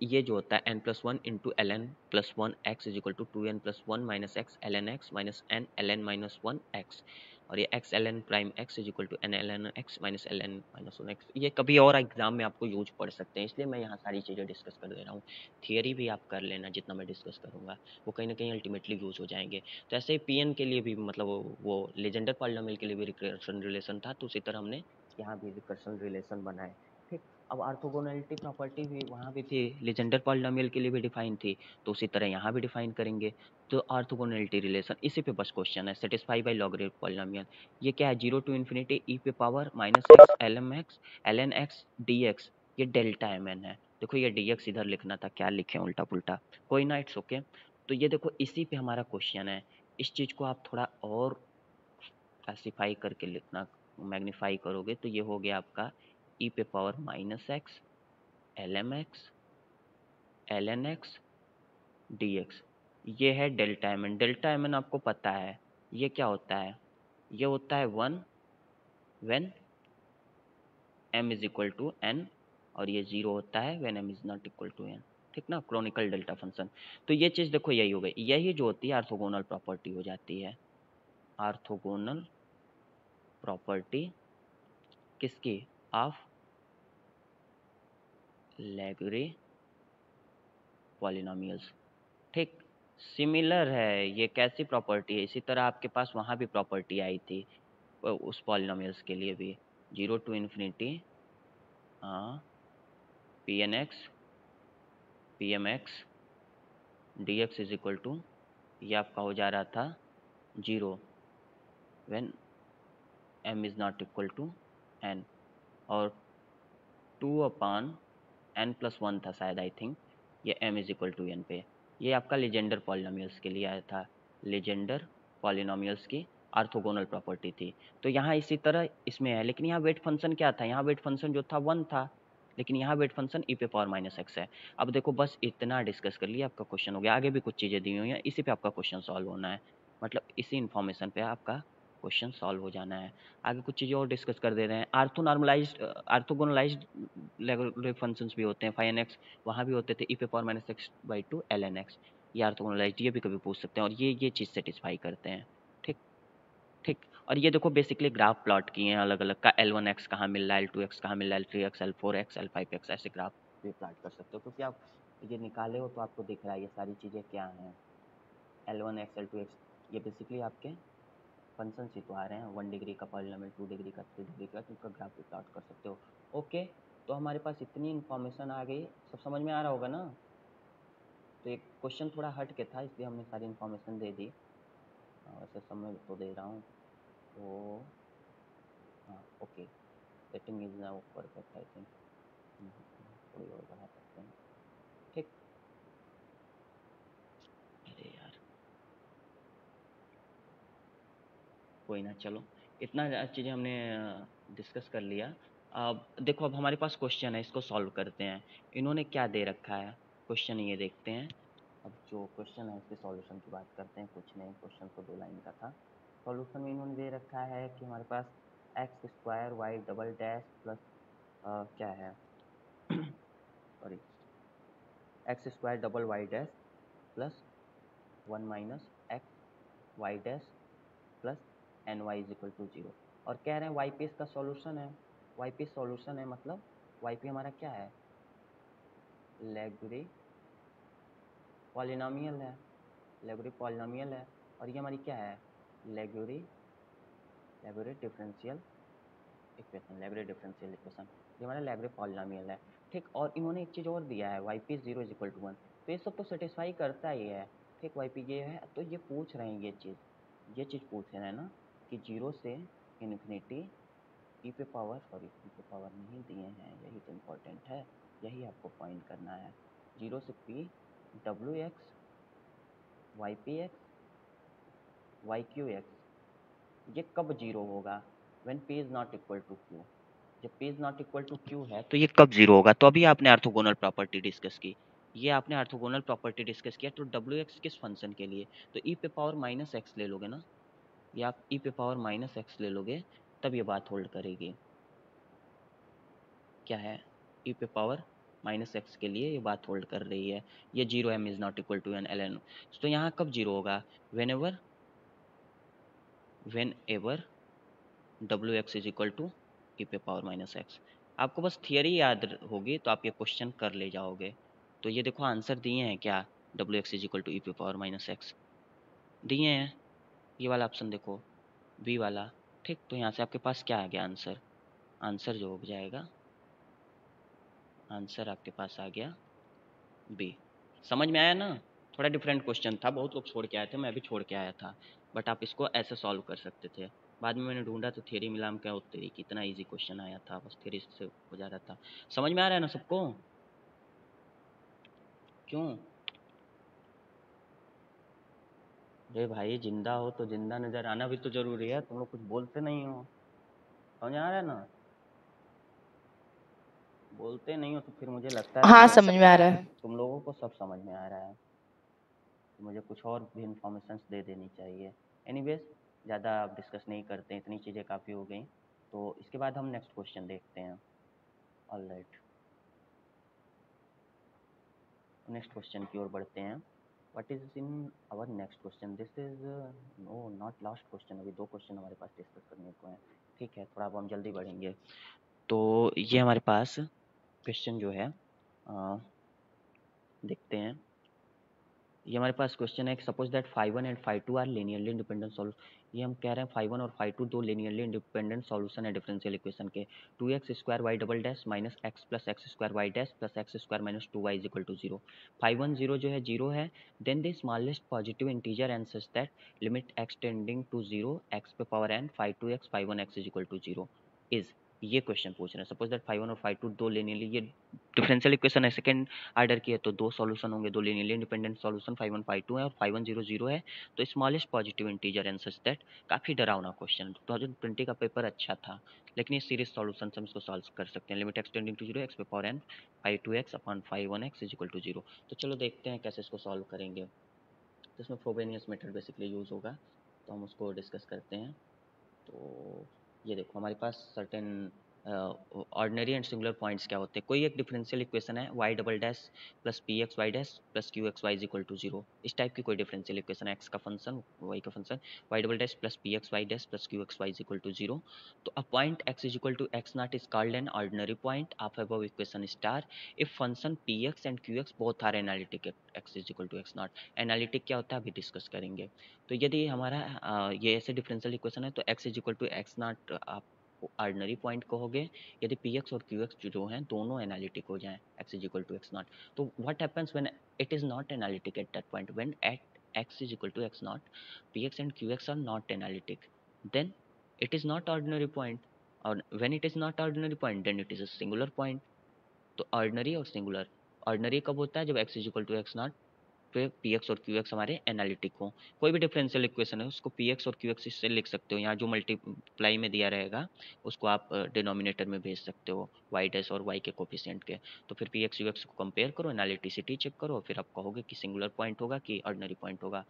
ये जो होता है n+1 into ln+1 x is equal to 2n+1 minus x ln x minus n ln-1 x, और ये x ln prime x is equal to n ln x minus ln-1 x। ये कभी और एग्जाम में आपको यूज पड़ सकते हैं, इसलिए मैं यहाँ सारी चीज़ें डिस्कस कर दे रहा हूँ। थियरी भी आप कर लेना, जितना मैं डिस्कस करूँगा वो कहीं ना कहीं अल्टीमेटली यूज हो जाएंगे। तो ऐसे ही पी के लिए भी मतलब वो लेजेंडर पॉलिनोमियल के लिए भी रिकर्सन रिलेशन था, तो उसी तरह हमने यहाँ भी रिकर्सन रिलेशन बनाए, ठीक। अब ऑर्थोगोनैलिटी प्रॉपर्टी भी वहाँ भी थी, लेजेंडर पॉलिनोमियल के लिए भी डिफाइन थी, तो उसी तरह यहाँ भी डिफाइन करेंगे। तो ऑर्थोगोनैलिटी रिलेशन, इसी पे बस क्वेश्चन है, सेटिस्फाई बाय लॉगरिथम पॉलिनोमियल। ये क्या है, 0 टू इन्फिनिटी ई पे power minus x ln x dx, ये डेल्टा mn है। देखो ये dx इधर लिखना था, क्या लिखे उल्टा पुल्टा, कोई ना, इट्स ओके। तो ये देखो इसी पे हमारा क्वेश्चन है। इस चीज़ को आप थोड़ा और क्लासिफाई करके लिखना, मैग्नीफाई करोगे तो ये हो गया आपका ई पे power minus x ln x dx। ये है डेल्टा mn। डेल्टा mn आपको पता है ये क्या होता है, ये होता है 1 when m is equal to n, और ये 0 होता है when m is not equal to n, ठीक ना, क्रोनिकल डेल्टा फंक्शन। तो ये चीज़ देखो यही हो गई, यही जो होती है ऑर्थोगोनल प्रॉपर्टी हो जाती है। ऑर्थोगोनल प्रॉपर्टी किसकी, ऑफ लैगुरे पॉलिनोमियल्स, ठीक। सिमिलर है, ये कैसी प्रॉपर्टी है, इसी तरह आपके पास वहाँ भी प्रॉपर्टी आई थी उस पॉलिनोमियल्स के लिए भी, 0 टू इन्फिनिटी, हाँ, p n x p m x d x is equal to, ये आपका हो जा रहा था 0 when m is not equal to n, और 2/n+1 था शायद, आई थिंक, ये m is equal to n पे। ये आपका लेजेंडर पॉलिनोमियल्स के लिए आया था, लेजेंडर पॉलिनोमियल्स की ऑर्थोगोनल प्रॉपर्टी थी। तो यहाँ इसी तरह इसमें है, लेकिन यहाँ वेट फंक्शन क्या था, यहाँ वेट फंक्शन जो था 1 था, लेकिन यहाँ वेट फंक्शन ई पे पावर माइनस एक्स है। अब देखो बस इतना डिस्कस कर लिया, आपका क्वेश्चन हो गया। आगे भी कुछ चीज़ें दी हुई हैं, इसी पे आपका क्वेश्चन सॉल्व होना है, मतलब इसी इन्फॉर्मेशन पे आपका क्वेश्चन सॉल्व हो जाना है। आगे कुछ चीज़ें और डिस्कस कर दे रहे हैं। ऑर्थोगोनलाइज्ड फंक्शंस भी होते हैं, फाइन एक्स वहाँ भी होते थे, ई पे power minus x by two ln x। ये ऑर्थोगोनलाइज्ड, ये भी कभी पूछ सकते हैं, और ये चीज़ सेटिस्फाई करते हैं, ठीक, ठीक। और ये देखो बेसिकली ग्राफ प्लॉट किए हैं अलग अलग का, L1x कहाँ मिल रहा है, L2x कहाँ मिल रहा है, L3x L4x L5x, ऐसे ग्राफ भी प्लॉट कर सकते हो, क्योंकि आप ये निकाले हो तो आपको दिख रहा है ये सारी चीज़ें क्या हैं, L1x L2x, ये बेसिकली आपके फंक्शन ही तो आ रहे हैं, 1 डिग्री का पॉलिनोमियल, 2 डिग्री का, 3 डिग्री का, तो उसका ग्राफ भी प्लॉट कर सकते हो। ओके, तो हमारे पास इतनी इन्फॉर्मेशन आ गई, सब समझ में आ रहा होगा ना। तो एक क्वेश्चन थोड़ा हट के था इसलिए हमने सारी इन्फॉर्मेशन दे दी, वैसे समय तो दे रहा हूँ। तो हाँ okay, setting is now perfect I think, थोड़ी और बढ़ा सकते हैं, ठीक। अरे यार कोई ना, चलो इतना चीज़ें हमने डिस्कस कर लिया। अब देखो, अब हमारे पास क्वेश्चन है, इसको सॉल्व करते हैं। इन्होंने क्या दे रखा है, क्वेश्चन ये देखते हैं। अब जो क्वेश्चन है इसके सॉल्यूशन की बात करते हैं। कुछ नहीं, क्वेश्चन तो 2 लाइन का था। सॉल्यूशन में इन्होंने दे रखा है कि हमारे पास x square y double dash plus क्या है sorry, x square double y dash plus 1 minus x y dash plus n y is equal to 0, और कह रहे हैं वाई पी इसका सॉल्यूशन है। वाई पी सॉल्यूशन है मतलब वाई पी हमारा क्या है, लेगुरी पॉलिनोमियल है, लेगुरी पॉलिनोमियल है, और ये हमारी क्या है, लेगुरी डिफरेंशियल इक्वेशन, लेगुरी डिफरेंशियल इक्वेशन, ये हमारा लेगुरी पॉलिनोमियल है, ठीक। और इन्होंने एक चीज़ और दिया है, y p 0 is equal to 1, तो ये सब तो सेटिस्फाई करता ही है, ठीक। वाई पी ये है, तो ये पूछ रहे हैं ये चीज़ पूछ रहे हैं ना कि 0 से इन्फिनिटी ई पे पावर, सॉरी ई पे पावर नहीं दिए हैं, यही तो इम्पोर्टेंट है, यही आपको फाइंड करना है। 0 से पी डब्ल्यू x y p x y q x, ये कब 0 होगा, when p is not equal to q. जब p is not equal to q है तो ये कब 0 होगा। तो अभी आपने ऑर्थोगोनल प्रॉपर्टी डिस्कस की, ये आपने ऑर्थोगोनल प्रॉपर्टी डिस्कस किया, तो डब्ल्यू एक्स किस फंक्शन के लिए, तो ई पे पावर माइनस एक्स ले लोगे ना, या आप ई पे पावर माइनस एक्स ले लोगे, तब ये बात होल्ड करेगी। क्या है, ई पे पावर माइनस एक्स के लिए ये बात होल्ड कर रही है, ये 0 m is not equal to n l n. तो यहाँ कब 0 होगा, वेन एवर डब्ल्यू x is equal to e पे पावर माइनस एक्स। आपको बस थियरी याद होगी तो आप ये क्वेश्चन कर ले जाओगे। तो ये देखो आंसर दिए हैं क्या, डब्ल्यू x is equal to e पे पावर माइनस एक्स दिए हैं, ये वाला ऑप्शन देखो, बी वाला, ठीक। तो यहाँ से आपके पास क्या आ गया आंसर, आंसर जो हो जाएगा, आंसर आपके पास आ गया बी। समझ में आया ना, थोड़ा डिफरेंट क्वेश्चन था, बहुत लोग छोड़ के आए थे, मैं भी छोड़ के आया था, बट आप इसको ऐसे सॉल्व कर सकते थे। बाद में मैंने ढूंढा तो थियरी मिला, क्या होते ही कितना इजी क्वेश्चन आया था, बस थियरी से हो जा रहा था। समझ में आ रहा है ना सबको, क्यों। अरे भाई जिंदा हो तो जिंदा नजर आना भी तो जरूरी है, तुम लोग कुछ बोलते नहीं हो, समझ आ रहा है ना, बोलते नहीं हो तो फिर मुझे लगता है हाँ समझ में आ रहा है। तुम लोगों को सब समझ में आ रहा है, तो मुझे कुछ और भी इंफॉर्मेशन दे देनी चाहिए। एनीवेज, ज़्यादा डिस्कस नहीं करते, इतनी चीज़ें काफ़ी हो गई। तो इसके बाद हम नेक्स्ट क्वेश्चन देखते हैं। ऑल राइट, नेक्स्ट क्वेश्चन की ओर बढ़ते हैं। What is in our next question, this is no not last question, अभी 2 क्वेश्चन हमारे पास डिस्कस करने को हैं, ठीक है। थोड़ा अब हम जल्दी बढ़ेंगे। तो ये हमारे पास क्वेश्चन जो है देखते हैं। ये हमारे पास क्वेश्चन है कि suppose that phi 1 and phi 2 are linearly independent solve. ये हम कह रहे हैं फाई 1 और फाई 2 दो लीनियरली इंडिपेंडेंट सॉल्यूशन है डिफरेंशियल इक्वेशन के। 2x square y double dash minus x plus x square y dash plus x square minus 2y is equal to 0। Phi 1 0 जो है 0 है, then the smallest positive integer and such that limit x tending to 0 x पे power n phi 2x phi 1x is equal to 0 is. ये question पूछ रहे हैं, suppose that phi 1 और phi 2 दो लीनियरली, ये डिफरेंशियल इक्वेशन है second order की है, तो 2 सॉल्यूशन होंगे, 2 linearly independent solution, phi 1 phi 2 है और फाई 1 0 0 है। तो smallest positive integer and such that, काफ़ी डरावना क्वेश्चन, 2020 का पेपर अच्छा था, लेकिन ये सीरीज सॉल्यूशन से हम इसको सॉल्व कर सकते हैं। Limit x tending to 0 x पे power n phi 2x upon phi 1x is equal to 0। तो चलो देखते हैं कैसे इसको सॉल्व करेंगे। तो इसमें फ्रोबेनियस मेथड बेसिकली यूज़ होगा, तो हम उसको डिस्कस करते हैं। तो ये देखो हमारे पास certain ordinary and singular points क्या होते हैं। कोई एक डिफरेंशियल इक्वेशन है y double dash plus p x y dash plus q x y is equal to zero, इस टाइप की कोई डिफरेंशियल इक्वेशन है, x का फंक्शन y का function y double dash plus p x y dash plus q x y is equal to zero. तो a point x is equal to x not is called an ordinary point of above equation star if function p x and q x both are analytic x is equal to x not. Analytic क्या होता है अभी discuss करेंगे। तो यदि हमारा ये ऐसे डिफरेंशियल इक्वेशन है तो x is equal to x naught आप ऑर्डिनरी पॉइंट कहोगे यदि पी एक्स और क्यू एक्स जो हैं दोनों एनालिटिक हो जाएं x is equal to x naught. तो what happens when it is not analytic at that point, when at x is equal to x naught, px and qx are not analytic, then it is not ordinary point, or when it is not ordinary point then it is a singular point। तो ordinary और singular, ordinary कब होता है जब x is equal to x not पे p x और q x हमारे analytic हो। कोई भी डिफरेंशियल इक्वेशन है उसको पी एक्स और क्यू एक्स से लिख सकते हो, यहाँ जो मल्टीप्लाई में दिया रहेगा उसको आप डिनोमिनेटर में भेज सकते हो वाई डैश और वाई के कोफिशिएंट के। तो फिर पी एक्स यू एक्स को कंपेयर करो, एनालिटिसिटी चेक करो, फिर आप कहोगे कि सिंगुलर पॉइंट होगा कि ऑर्डिनरी पॉइंट होगा।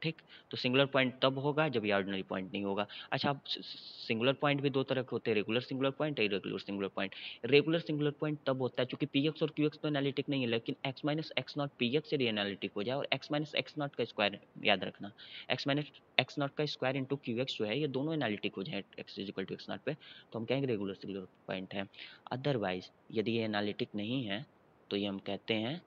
ठीक, तो सिंगुलर पॉइंट तब होगा जब ये ऑर्डिनरी पॉइंट नहीं होगा। अच्छा, आप सिंगुलर पॉइंट भी दो तरह के होते हैं, regular singular point, irregular singular point. Regular singular point तब होता है क्योंकि पी एक्स और क्यू एक्स तो एनालिटिक नहीं है, लेकिन x minus x not p x से एनालिटिक हो जाए और एक्स माइनस एक्स नॉट का स्क्वायर याद रखना, एक्स माइनस एक्स नॉट का स्क्वायर इंटू क्यू एक्स जो है ये दोनों एनालिटिक हो जाए x is equal to x not पे, तो हम कहेंगे रेगुलर सिंगुलर पॉइंट है। अदरवाइज यदि ये एनालिटिक नहीं है तो ये हम कहते हैं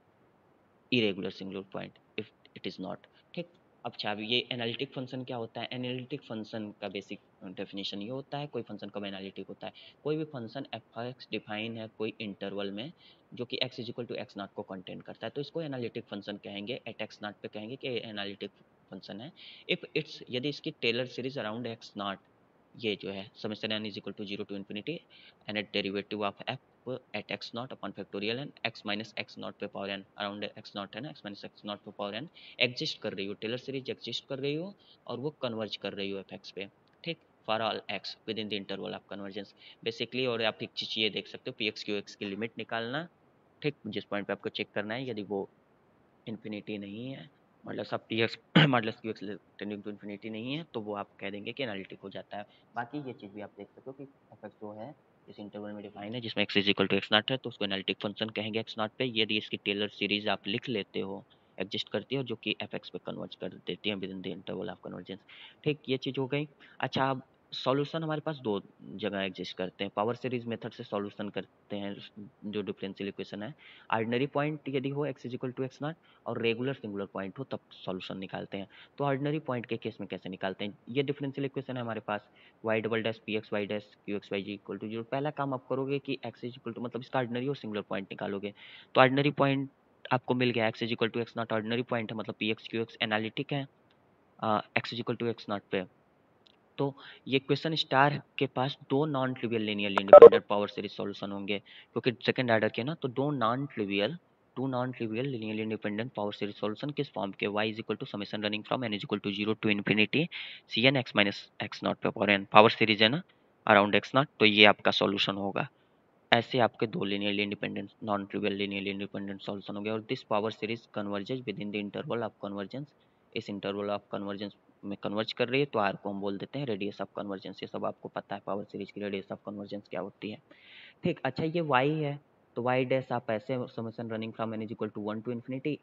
irregular singular point if it is not. ठीक, अब चाहे ये एनालिटिक फंक्शन क्या होता है, एनालिटिक फंक्शन का बेसिक डेफिनेशन ये होता है कोई फंक्शन कब एनालिटिक होता है, कोई भी फंक्शन एफ एक्स डिफाइन है कोई इंटरवल में जो कि x is equal to x not को कंटेन करता है, तो इसको एनालिटिक फंक्शन कहेंगे, एट एक्स नॉट पे कहेंगे कि एनालिटिक फंक्शन है। इफ इट्स यदि इसकी Taylor series around x naught, ये जो है summation n is equal to zero to infinity and at derivative of f at x naught upon factorial n x minus x not पे power n around x not है ना, x minus x not पे power N exist कर रही हो, Taylor series exist कर रही हो और वो कन्वर्ज कर रही हो एफ एक्स पे। ठीक, for all x with in the interval of convergence basically. और आप एक चीज ये देख सकते हो पी एक्स क्यू एक्स की लिमिट निकालना, ठीक, जिस पॉइंट पे आपको चेक करना है यदि वो इन्फिनिटी नहीं है, मतलब सब टी एक्स मतलब q x tending to infinity नहीं है, तो वो आप कह देंगे कि एनालिटिक हो जाता है। बाकी ये चीज़ भी आप देख सकते हो कि एफ एक्स जो है इस इंटरवल में डिफाइन है जिसमें x is equal to x not है, तो उसको एनालिटिक फंक्शन कहेंगे एक्स नॉट पे यदि इसकी टेलर सीरीज आप लिख लेते हो एग्जिस्ट करती है और जो कि एफ एक्स पे कन्वर्ज कर देती है with in the interval of convergence. ठीक, ये चीज़ हो गई। अच्छा, अब सॉल्यूशन हमारे पास दो जगह एग्जिस्ट करते हैं, पावर सीरीज मेथड से सॉल्यूशन करते हैं जो डिफरेंशियल इक्वेशन है, ऑर्डिनरी पॉइंट यदि हो x is equal to x not और रेगुलर सिंगुलर पॉइंट हो तब सॉल्यूशन निकालते हैं। तो ऑर्डिनरी पॉइंट के केस में कैसे निकालते हैं, ये डिफरेंशियल इक्वेशन है हमारे पास y double dash p x y dash q x y g equal to zero. पहला काम आप करोगे कि एक्स इज इक्वल टू मतलब इसका ऑर्डिनरी और सिंगुलर पॉइंट निकालोगे। तो ऑर्डिनरी पॉइंट आपको मिल गया, x is equal to x naught ordinary point है, मतलब p x q x analytic है x is equal to x not पे। तो ये क्वेश्चन स्टार के पास दो non trivial linearly independent power series solution होंगे क्योंकि सेकंड ऑर्डर के ना, तो two non trivial linearly independent power series solution किस फॉर्म के, y is equal to summation running from n is equal to zero to infinity c n x minus x not पे power n, power series है ना around x not, तो ये आपका solution होगा। ऐसे आपके दो linearly independent non trivial linearly independent solution हो गया और this power series converges with in the interval of convergence, इस इंटरवल ऑफ कन्वर्जेंस में कन्वर्ज कर रही है, तो आर को हम बोल देते हैं रेडियस ऑफ कन्वर्जेंस। ये सब आपको पता है पावर सीरीज की रेडियस ऑफ कन्वर्जेंस क्या होती है। ठीक, अच्छा ये y है तो y डैश आप ऐसे summation running from n is equal to 1 to infinity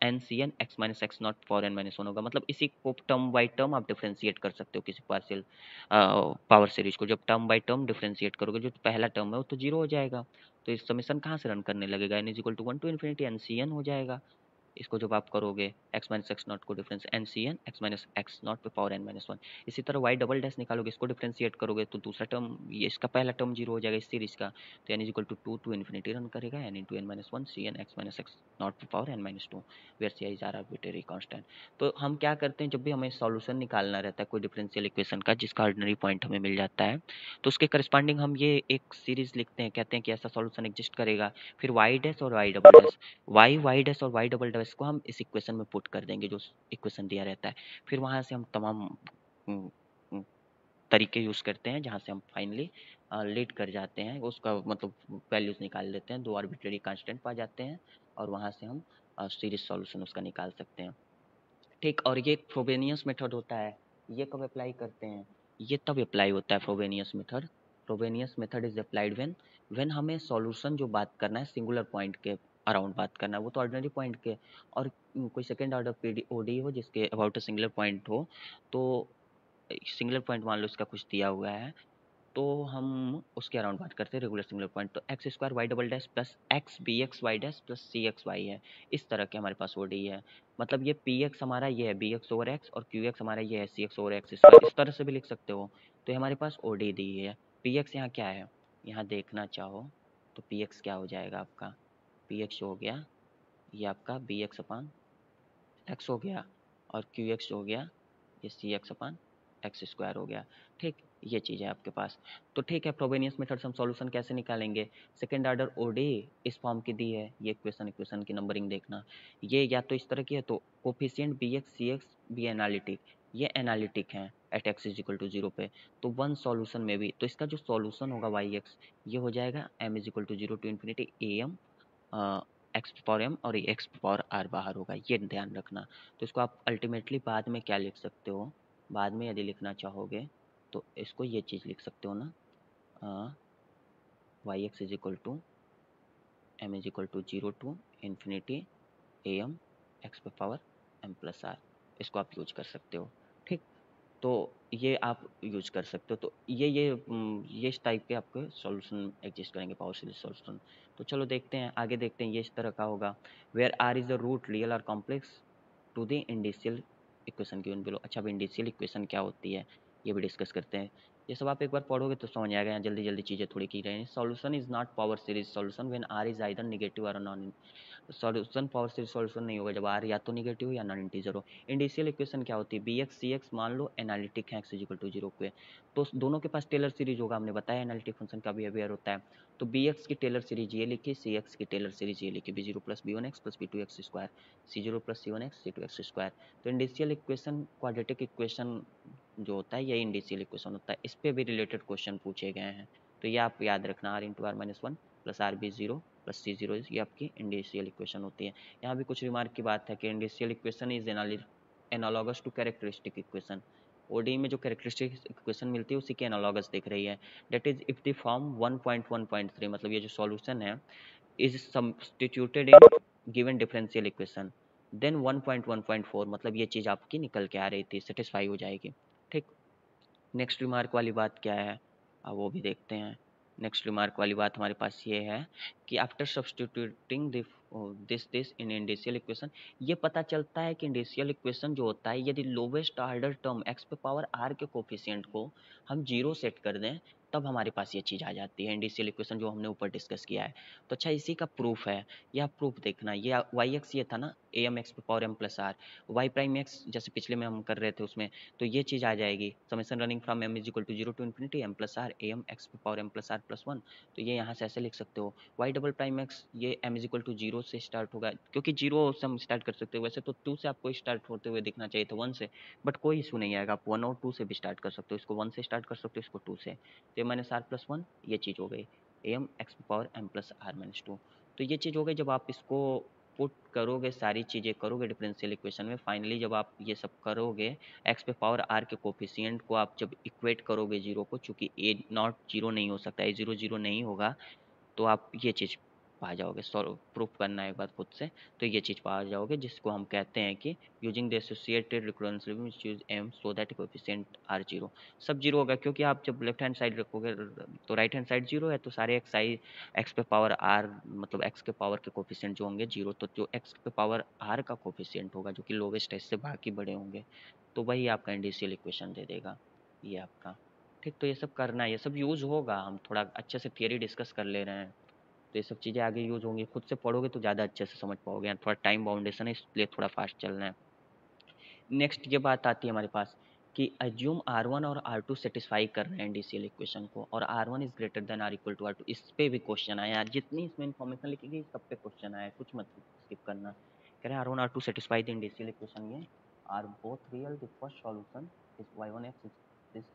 n c n x minus x not for n minus one होगा, मतलब इसी को टर्म बाई टर्म आप डिफ्रेंशिएट कर सकते हो किसी पार्शियल पावर सीरीज को। जब टर्म बाई टर्म डिफ्रेंशिएट करोगे जो पहला टर्म है वो तो जीरो हो जाएगा, तो इस समेशन कहाँ से रन करने लगेगा, n is equal to 1 to infinity n c n हो जाएगा। इसको जब आप करोगे x माइनस एक्स नॉट को difference n c n x minus x not पे पावर n माइनस वन। इसी तरह y डबल डैश निकालोगे, इसको डिफरेंशिएट करोगे तो दूसरा टर्म ये इसका पहला टर्म जीरो हो जाएगा इस सीरीज का, तो n is equal to two to infinity run करेगा n into n minus one c n x minus x not पे power n minus two where c is are arbitrary constant. तो हम क्या करते हैं जब भी हमें सॉल्यूशन निकालना रहता है कोई डिफरेंशियल इक्वेशन का जिसका ऑर्डिनरी पॉइंट हमें मिल जाता है, तो उसके करस्पॉन्डिंग हम ये एक सीरीज लिखते हैं, कहते हैं कि ऐसा सॉल्यूशन एग्जिस्ट करेगा, फिर y डैश और y double dash y dash और वाई डबल डैश को हम इस इक्वेशन में पुट कर देंगे जो इक्वेशन दिया रहता है, फिर वहां से हम तमाम उम, उम, तरीके यूज करते हैं जहां से हम फाइनली लीड कर जाते हैं, उसका मतलब वैल्यूज निकाल लेते हैं, दो आर्बिट्रेरी कांस्टेंट पा जाते हैं और वहां से हम सीरीज सॉल्यूशन उसका निकाल सकते हैं। ठीक, और ये फ्रोबेनियस मेथड होता है, ये कब अप्लाई करते हैं, ये तब अप्लाई होता है Frobenius method Frobenius method is applied when हमें सॉल्यूशन जो बात करना है सिंगुलर पॉइंट के अराउंड बात करना है, वो तो ऑर्डिनरी पॉइंट के, और कोई सेकेंड ऑर्डर पीडी ओडी हो जिसके अबाउट अ सिंगुलर पॉइंट हो, तो सिंगुलर पॉइंट मान लो इसका कुछ दिया हुआ है, तो हम उसके अराउंड बात करते हैं रेगुलर सिंगुलर पॉइंट। तो x square y double dash plus x b x y dash plus c x y है, इस तरह के हमारे पास ओडी है। मतलब ये पी एक्स हमारा ये है बी एक्स ओवर एक्स, और क्यू एक्स हमारा ये है सी एक्स ओवर एक्स स्क्वायर, इस तरह से भी लिख सकते हो। तो ये हमारे पास ओडी दी है। पी एक्स यहाँ क्या है, यहाँ देखना चाहो तो पी एक्स क्या हो जाएगा आपका, पी एक्स हो गया ये आपका बी एक्स अपान एक्स हो गया, और क्यू एक्स हो गया ये सी एक्स अपान एक्स स्क्वायर हो गया। ठीक, ये चीज़ है आपके पास। तो ठीक है, फ्रोबेनियस मेथड से हम सॉल्यूशन कैसे निकालेंगे, सेकेंड ऑर्डर ओडी इस फॉर्म की दी है, ये इक्वेशन की नंबरिंग देखना, ये या तो इस तरह की है तो coefficient b x c x b analytic, ये एनालिटिक हैं at x is equal to zero पे, तो वन सॉल्यूशन में भी, तो इसका जो सॉल्यूशन होगा वाई एक्स ये हो जाएगा m is equal to zero to infinity a m x power m, और ये एक्स पावर आर बाहर होगा, ये ध्यान रखना। तो इसको आप अल्टीमेटली बाद में क्या लिख सकते हो, बाद में यदि लिखना चाहोगे तो इसको ये चीज़ लिख सकते हो ना, y x is equal to m is equal to zero to infinity a m x पे पावर एम प्लस आर, इसको आप यूज कर सकते हो। ठीक, तो ये आप यूज कर सकते हो। तो ये इस टाइप के आपके सॉल्यूशन एग्जिस्ट करेंगे पावर सीरीज सॉल्यूशन। तो चलो देखते हैं आगे, देखते हैं ये इस तरह का होगा, where r is the root real और complex to the indicial equation given below. अच्छा, अब इंडिशियल इक्वेशन क्या होती है ये भी डिस्कस करते हैं। ये सब आप एक बार पढ़ोगे तो समझ आएगा, यहाँ जल्दी जल्दी चीज़ें थोड़ी की रही हैं। Solution is not power series solution when r is either negative और non, solution power series solution नहीं होगा जब आर या तो नेगेटिव हो या नॉन इंटीजर हो। इंडिशियल इक्वेशन क्या होती है, बी एक्स सी एक्स मान लो एनालिटिक है x is equal to zero पे, तो दोनों के पास टेलर सीरीज होगा, हमने बताया एनालिटिक फंक्शन का बिहेवियर होता है। तो बी एक्स की टेलर सीरीज ये लिखी, सी एक्स की टेलर सीरीज ये लिखी, b zero plus b one x plus b two x square, c zero plus c one x c two x square. तो इंडिशियल इक्वेशन क्वाड्रेटिक इक्वेशन जो होता है ये इंडिशियल इक्वेशन होता है, इस पे भी रिलेटेड क्वेश्चन पूछे गए हैं। तो ये आप याद रखना, r into r minus one plus r b zero plus c zero, ये आपकी इंडिशियल इक्वेशन होती है। यहाँ भी कुछ रिमार्क की बात है कि indicial equation is analogous to characteristic equation, ODE में जो कैरेक्टरिस्टिक इक्वेशन मिलती है उसी के एनालॉगस दिख रही है। That is if the form 1.1.3, मतलब ये जो सॉल्यूशन है is substituted in given differential equation, then 1.1.4, मतलब ये चीज़ आपकी निकल के आ रही थी, सेटिस्फाई हो जाएगी। ठीक, नेक्स्ट रिमार्क वाली बात क्या है, अब वो भी देखते हैं। नेक्स्ट रिमार्क वाली बात हमारे पास ये है कि after substituting this in indicial equation, ये पता चलता है कि इंडिशियल इक्वेशन जो होता है यदि लोवेस्ट ऑर्डर टर्म एक्स पे पावर आर के कोफिशिएंट को हम जीरो सेट कर दें तब हमारे पास ये चीज़ आ जाती है, इंडिशियल इक्वेशन जो हमने ऊपर डिस्कस किया है। तो अच्छा, इसी का प्रूफ है, यह प्रूफ देखना, ये वाई एक्स ये था ना ए एम एक्स पे power m plus r, y prime x जैसे पिछले में हम कर रहे थे उसमें, तो ये चीज़ आ जाएगी summation running from m is equal to zero to infinity m plus r a m x power m plus r plus one. तो ये यहाँ से ऐसे लिख सकते हो, वाई डबल प्राइम एक्स ये m is equal to zero से स्टार्ट होगा, क्योंकि जीरो से हम स्टार्ट कर सकते हो, वैसे तो टू से आपको स्टार्ट होते हुए दिखना चाहिए था वन से, बट कोई इशू नहीं आएगा, आप वन और टू से भी स्टार्ट कर सकते हो, इसको वन से स्टार्ट कर सकते हो, इसको टू से। तो माइनस आर प्लस वन ये चीज़ हो गई, a m x power m plus r minus two. तो ये चीज़ हो गई, जब आप इसको पुट करोगे, सारी चीज़ें करोगे डिफरेंशियल इक्वेशन में, फाइनली जब आप ये सब करोगे एक्स पे पावर आर के कोफिशिएंट को आप जब इक्वेट करोगे जीरो को, चूंकि ए नॉट जीरो नहीं हो सकता, ए जीरो जीरो नहीं होगा, तो आप ये चीज़ पा जाओगे, सॉल्व प्रूफ करना है एक बार खुद से, तो ये चीज़ पा जाओगे जिसको हम कहते हैं कि using the associated recurrence limit use m so that coefficient are zero, सब जीरो होगा, क्योंकि आप जब लेफ्ट हैंड साइड रखोगे तो राइट हैंड साइड जीरो है, तो सारे एक्स आई एक्स पे पावर आर मतलब एक्स के पावर के कोफिशिएंट जो होंगे जीरो, तो जो एक्स पे पावर आर का कोफिशिएंट होगा जो कि लोवेस्ट है, इससे बाकी बड़े होंगे, तो वही आपका इंडिशियल इक्वेशन दे देगा ये आपका। ठीक, तो ये सब करना है, ये सब यूज़ होगा, हम थोड़ा अच्छे से थियरी डिस्कस कर ले रहे हैं, तो ये सब चीज़ें आगे यूज़ होंगी, खुद से पढ़ोगे तो ज़्यादा अच्छे से समझ पाओगे, यहाँ थोड़ा टाइम बाउंडेशन है इसलिए थोड़ा फास्ट चलना है। नेक्स्ट ये बात आती है हमारे पास कि अज्यूम R1 और R2 सेटिस्फाई कर रहे हैं इंडिशियल इक्वेशन को, और R1 is greater than R equal to R2, इस पे भी क्वेश्चन आया यार, जितनी इसमें इन्फॉर्मेशन लिखी गई सब पे क्वेश्चन आया, कुछ मत स्किप करना। कह रहे हैं R1 R2 satisfy the indicial equation, ये are both real, the first solution is y1x is this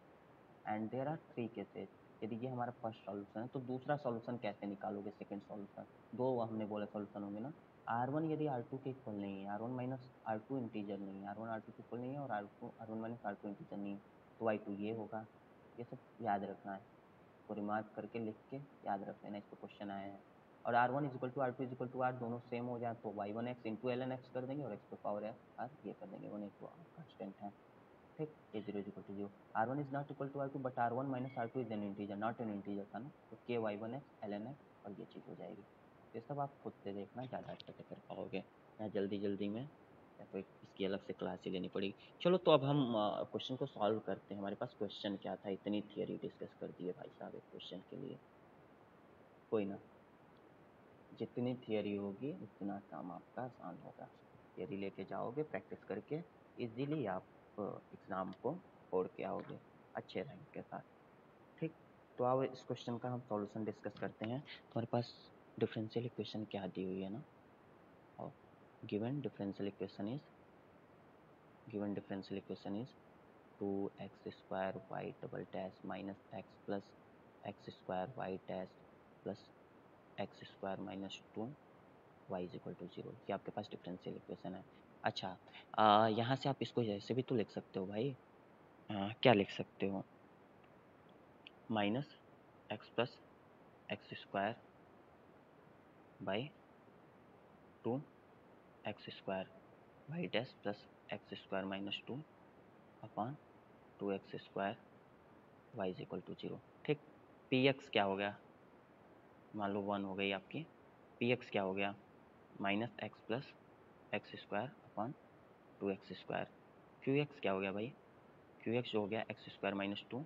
and there are three cases. यदि ये हमारा फर्स्ट सॉल्यूशन है तो दूसरा सॉल्यूशन कैसे निकालोगे, सेकंड सॉल्यूशन, दो हमने बोला सॉल्यूशन होंगे ना, R1 यदि R2 के इक्वल नहीं है, R1 माइनस R2 इंटीजर नहीं है, R1 R2 के इक्वल नहीं है, और R1 माइनस R2 इंटीजर नहीं है, तो Y2 ये होगा, ये सब याद रखना है। इसको रिमार्क करके लिख के याद रख लेना, इस पर क्वेश्चन आए हैं। और R1 equal to R2 equal to R दोनों सेम हो जाए तो y1x इंटू ln x कर देंगे और x पे पावर r ये कर देंगे 1 इंटू कांस्टेंट है, ठीक। ये 0 equal to 0, R1 is not equal to R2 but R1 minus R2 is an integer, not an integer था ना, तो k y1x ln x और ये चीज़ हो जाएगी। ये सब आप खुद से देखना, ज़्यादा अच्छे से कर पाओगे, या जल्दी जल्दी में या तो इसकी अलग से क्लास ही लेनी पड़ेगी। चलो तो अब हम क्वेश्चन को सॉल्व करते हैं। हमारे पास क्वेश्चन क्या था, इतनी थियरी डिस्कस कर दी है भाई साहब एक क्वेश्चन के लिए। कोई ना, जितनी थियरी होगी उतना काम आपका आसान होगा। थियरी लेके जाओगे प्रैक्टिस करके, इजीली आप एग्ज़ाम को छोड़ के आओगे अच्छे रैंक के साथ, ठीक। तो अब इस क्वेश्चन का हम सॉल्यूशन डिस्कस करते हैं। हमारे पास डिफरेंशियल इक्वेशन क्या दी हुई है ना, और given differential equation is 2x square y double dash minus x plus x square y dash plus x square minus 2 y is equal to 0। ये आपके पास डिफरेंशियल इक्वेशन है। अच्छा, यहाँ से आप इसको ऐसे भी तो लिख सकते हो भाई, क्या लिख सकते हो, minus x plus x square by 2 x square y dash plus x square minus 2 upon 2 x square y is equal to 0, ठीक। पी एक्स क्या हो गया, मान लो 1 हो गई आपकी, पी एक्स क्या हो गया, minus x plus x square upon 2 x square. Q x क्या हो गया भाई, क्यू एक्स जो हो गया x square minus 2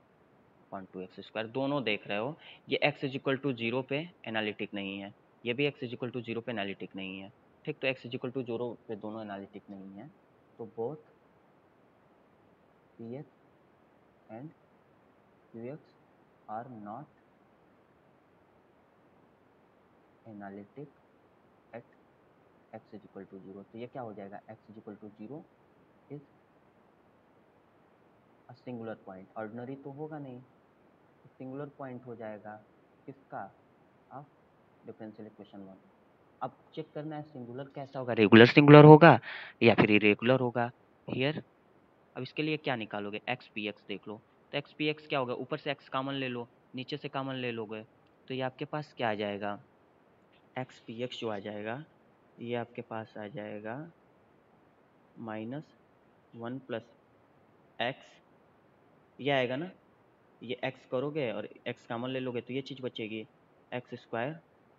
upon 2 x square. दोनों देख रहे हो ये एक्स इज इक्वल टू 0 पे एनालिटिक नहीं है, ये भी एक्स इज इक्वल टू 0 पे एनालिटिक नहीं है, ठीक। तो एक्स इज इक्वल टू 0 पे दोनों एनालिटिक नहीं है, तो both p x and q x are not analytic at x is equal to 0। तो ये क्या हो जाएगा, x is equal to 0 is a singular point, ordinary तो होगा नहीं, सिंगुलर पॉइंट हो जाएगा किसका, ऑफ डिफरेंशियल इक्वेशन 1। अब चेक करना है सिंगुलर कैसा होगा, रेगुलर सिंगुलर होगा या फिर इरेगुलर होगा हियर। अब इसके लिए क्या निकालोगे, एक्स पी एक्स देख लो, तो एक्स पी एक्स क्या होगा, ऊपर से एक्स कॉमन ले लो, नीचे से कॉमन ले लोगे, तो ये आपके पास क्या आ जाएगा, एक्स पी एक्स जो आ जाएगा ये आपके पास आ जाएगा -1 प्लस एक्स, ये आएगा ना, ये x करोगे और x कॉमन ले लोगे तो ये चीज़ बचेगी, एक्स स्क्वायर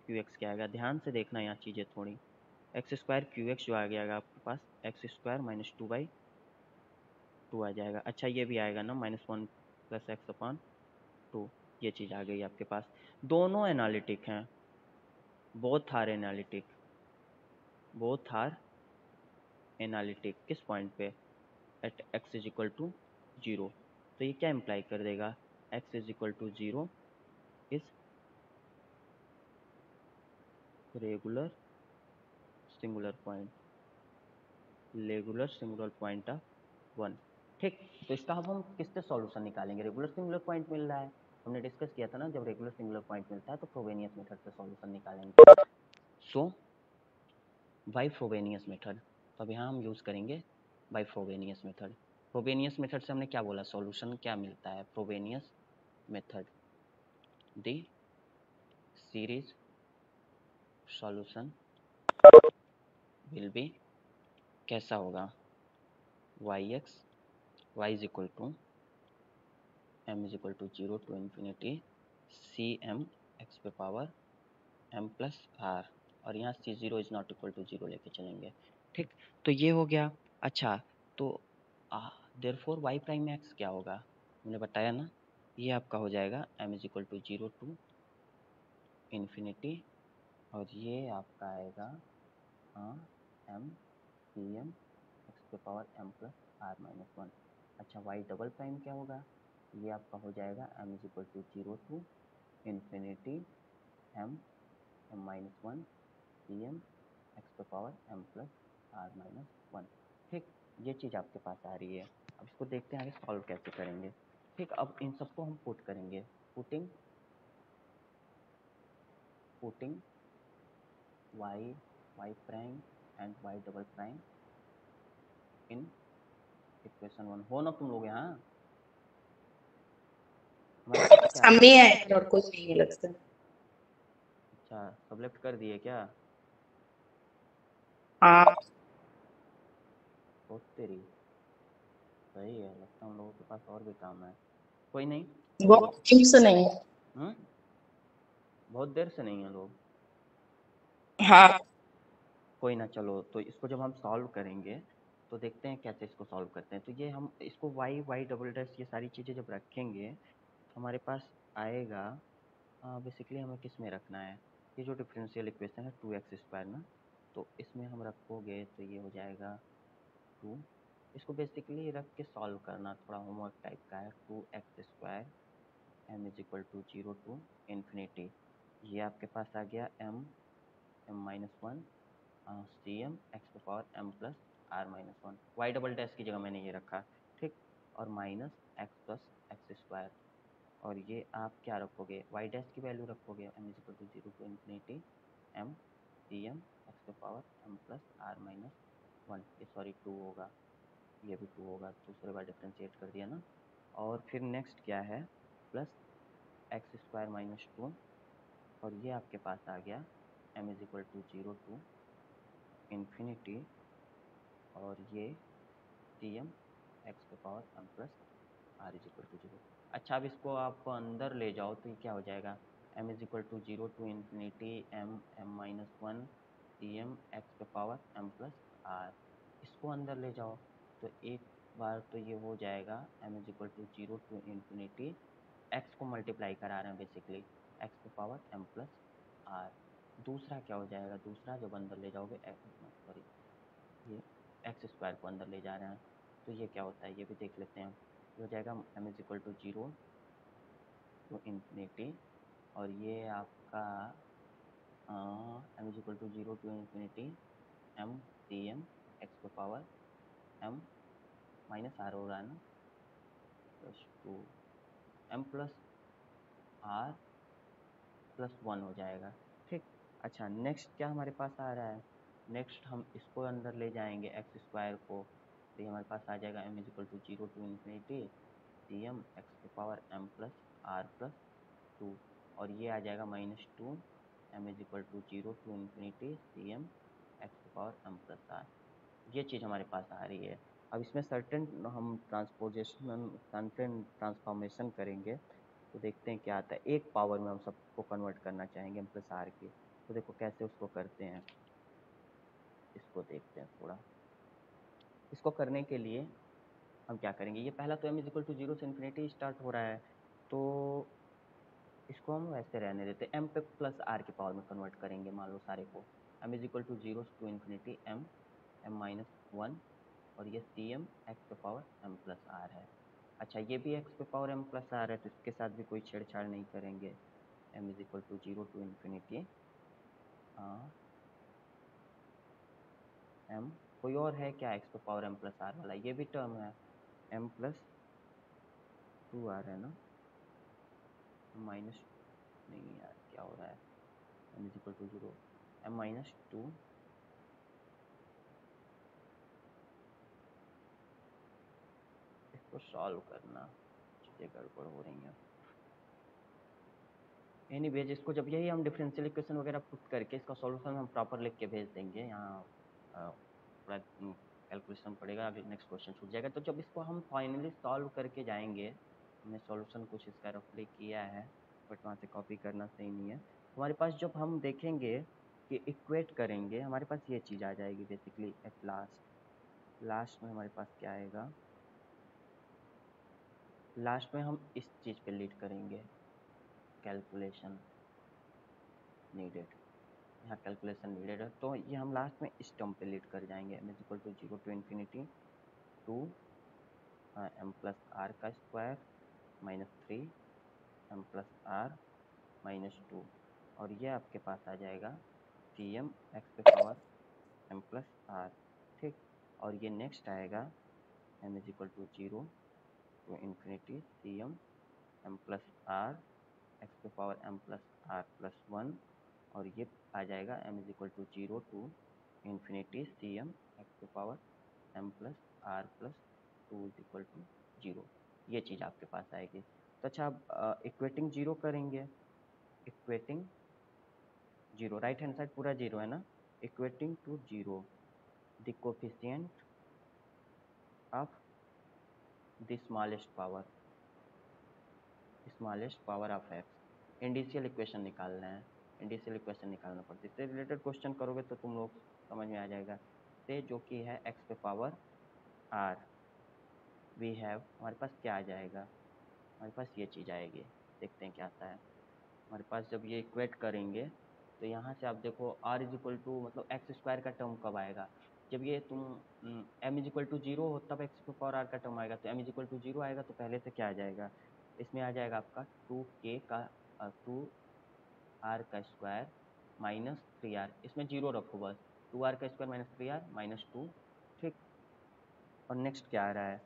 क्यू एक्स क्या आएगा, ध्यान से देखना यहाँ चीज़ें थोड़ी, एक्स स्क्वायर क्यू एक्स जो आ गया आपके पास एक्स स्क्वायर माइनस 2/2 आ जाएगा। अच्छा ये भी आएगा ना -1 प्लस एक्स अपॉन 2, ये चीज़ आ गई आपके पास। दोनों एनालिटिक हैं, both are analytic, both are analytic किस पॉइंट पे, at x is equal to 0। तो ये क्या इम्प्लाई कर देगा, x is equal to 0 is regular singular point, regular singular point of 1, ठीक। तो इसका अब हम किससे सॉल्यूशन निकालेंगे, रेगुलर सिंगुलर पॉइंट मिल रहा है, हमने डिस्कस किया था ना, जब रेगुलर सिंगुलर पॉइंट मिलता है तो फ्रोबेनियस मेथड से सॉल्यूशन निकालेंगे। सो बाय फ्रोबेनियस मेथड, तो अब यहाँ हम यूज़ करेंगे by Frobenius method. Frobenius method से हमने क्या बोला, सॉल्यूशन क्या मिलता है, Frobenius method the series solution will be कैसा होगा, y x y is equal to m is equal to 0 to infinity C m x पे पावर m प्लस आर, और यहाँ c 0 is not equal to 0 लेके चलेंगे, ठीक। तो ये हो गया। अच्छा तो देयरफॉर वाई प्राइम एक्स क्या होगा, हमने बताया ना, ये आपका हो जाएगा m is equal to 0 to infinity, और ये आपका आएगा m सी एम एक्स पे power m plus r minus 1। अच्छा वाई डबल प्राइम क्या होगा, ये आपका हो जाएगा m is equal to 0 to infinity m minus 1 c m x पे power m plus r minus 1, ठीक। ये चीज़ आपके पास आ रही है। अब इसको देखते हैं आगे सॉल्व कैसे करेंगे, ठीक। अब इन सबको हम पुट करेंगे, putting y prime and y double prime in equation 1, हो ना तुम लोग यहाँ, हमारे पास क्या हम है? ही आए और कोई नहीं है लगता है। अच्छा, सब लेफ्ट कर दिए क्या? हाँ बहुत तेरी सही है, लगता है हम लोगों के पास और भी काम है। कोई नहीं, बहुत टाइम से नहीं है। हम्म, बहुत देर से नहीं है लोग। हाँ कोई ना, चलो तो इसको जब हम सॉल्व करेंगे तो देखते हैं कैसे इसको सॉल्व करते हैं। तो ये हम इसको वाई डबल डैश ये सारी चीज़ें जब रखेंगे तो हमारे पास आएगा, बेसिकली हमें किस में रखना है, ये जो डिफरेंशियल इक्वेशन है 2x² ना, तो इसमें हम रखोगे तो ये हो जाएगा 2। इसको बेसिकली रख के सॉल्व करना थोड़ा होमवर्क टाइप का है। 2x² m is equal to 0 to infinity, ये आपके पास आ गया m-1 c m x to power m plus r-1, y double dash की जगह मैंने ये रखा, ठीक, और minus x plus x square, और ये आप क्या रखोगे, वाई डैश की वैल्यू रखोगे m is equal to 0 to infinity m C m x to power m plus r-1, ये सॉरी 2 होगा, ये भी 2 होगा, दूसरे बार डिफ्रेंशिएट कर दिया ना। और फिर नेक्स्ट क्या है, प्लस एक्स स्क्वायर माइनस 2, और ये आपके पास आ गया m is equal to 0 to infinity, और ये सी m x to power m plus r is equal to 0। अच्छा, अब इसको आप अंदर ले जाओ तो ये क्या हो जाएगा, m is equal to 0 to infinity m-1 c m x to power m plus r, इसको अंदर ले जाओ तो एक बार तो ये हो जाएगा m is equal to 0 to infinity, x को मल्टीप्लाई करा रहे हैं basically, x to power m plus r। दूसरा क्या हो जाएगा, दूसरा जब अंदर ले जाओगे, सॉरी ये एक्स स्क्वायर को अंदर ले जा रहे हैं तो ये क्या होता है ये भी देख लेते हैं। ये हो जाएगा m is equal to 0 to infinity, और ये आपका m is equal to 0 to infinity m C m x to power m minus r हो रहा है ना, plus 2 m plus r plus 1 हो जाएगा, ठीक। अच्छा, नेक्स्ट क्या हमारे पास आ रहा है, नेक्स्ट हम इसको अंदर ले जाएंगे एक्स स्क्वायर को, तो ये हमारे पास आ जाएगा m is equal to 0 to infinity C m x to power m plus r plus 2, और ये आ जाएगा -2 m is equal to 0 to infinity C m x to power m plus r, ये चीज़ हमारे पास आ रही है। अब इसमें सर्टेन हम सर्टेन ट्रांसफॉर्मेशन करेंगे तो देखते हैं क्या आता है। एक पावर में हम सबको कन्वर्ट करना चाहेंगे m प्लस r की, तो देखो कैसे उसको करते हैं, इसको देखते हैं थोड़ा। इसको करने के लिए हम क्या करेंगे, ये पहला तो m इज इक्वल टू 0 से इन्फिनिटी स्टार्ट हो रहा है, तो इसको हम वैसे रहने देते हैं, m पे प्लस r की पावर में कन्वर्ट करेंगे, मान लो सारे को, m is equal to 0 to infinity m-1, और ये सी एम एक्स पे पावर m प्लस r है। अच्छा, ये भी x पे पावर m प्लस r है, तो इसके साथ भी कोई छेड़छाड़ नहीं करेंगे, m is equal to 0 to infinity m, कोई और है क्या x पे पावर m प्लस r वाला, ये भी टर्म है m प्लस 2r है ना, माइनस, नहीं यार क्या हो रहा है, m is equal to 0 m-2, इसको सॉल्व करना, चीज़ें गड़बड़ हो रही हैं। एनीवेज, इसको जब यही हम डिफरेंशियल इक्वेशन वगैरह पुट करके इसका सॉल्यूशन हम प्रॉपर लिख के भेज देंगे, यहाँ थोड़ा कैलकुलेशन पड़ेगा, अभी नेक्स्ट क्वेश्चन छूट जाएगा। तो जब इसको हम फाइनली सॉल्व करके जाएंगे, हमने सॉल्यूशन कुछ इसका रफली किया है बट वहाँ से कॉपी करना सही नहीं है, हमारे पास जब हम देखेंगे कि इक्वेट करेंगे, हमारे पास ये चीज़ आ जाएगी बेसिकली एट लास्ट में हमारे पास क्या आएगा, लास्ट में हम इस चीज़ पे लीड करेंगे, कैलकुलेशन नीडेड, यहाँ कैलकुलेशन नीडेड है, तो ये हम लास्ट में इस टर्म पे लीड कर जाएंगे, m is equal to 0 to infinity 2 m plus r का स्क्वायर -3 m प्लस r -2, और ये आपके पास आ जाएगा सी एम एक्स पे पावर m प्लस r, ठीक। और ये नेक्स्ट आएगा m is equal to 0 to infinity C m m plus r x पे power m plus r plus 1, और ये आ जाएगा m is equal to 0 to infinity C m x to power m plus r plus 2 is equal to 0, ये चीज़ आपके पास आएगी। तो अच्छा आप इक्वेटिंग जीरो करेंगे, equating zero, right hand side पूरा जीरो है ना, equating to zero the coefficient of the smallest power of x. Indicial equation निकालना है, इंडिशियल इक्वेशन निकालना पड़ता है। इससे रिलेटेड क्वेश्चन करोगे तो तुम लोग समझ में आ जाएगा। से जो कि है एक्स पे पावर आर, वी हैव, हमारे पास क्या आ जाएगा, हमारे पास ये चीज़ आएगी। देखते हैं क्या आता है हमारे पास। जब ये इक्वेट करेंगे तो यहाँ से आप देखो आर इज इक्वल टू, मतलब एक्स स्क्वायर का टर्म कब आएगा, जब ये तुम m is equal to zero हो तब एक्स पे पावर आर का टर्म आएगा। तो m is equal to zero आएगा तो पहले से क्या आ जाएगा, इसमें आ जाएगा आपका 2k का 2r का स्क्वायर माइनस 3r, इसमें जीरो रखो बस, 2r का स्क्वायर माइनस 3r माइनस 2, ठीक। और नेक्स्ट क्या आ रहा है,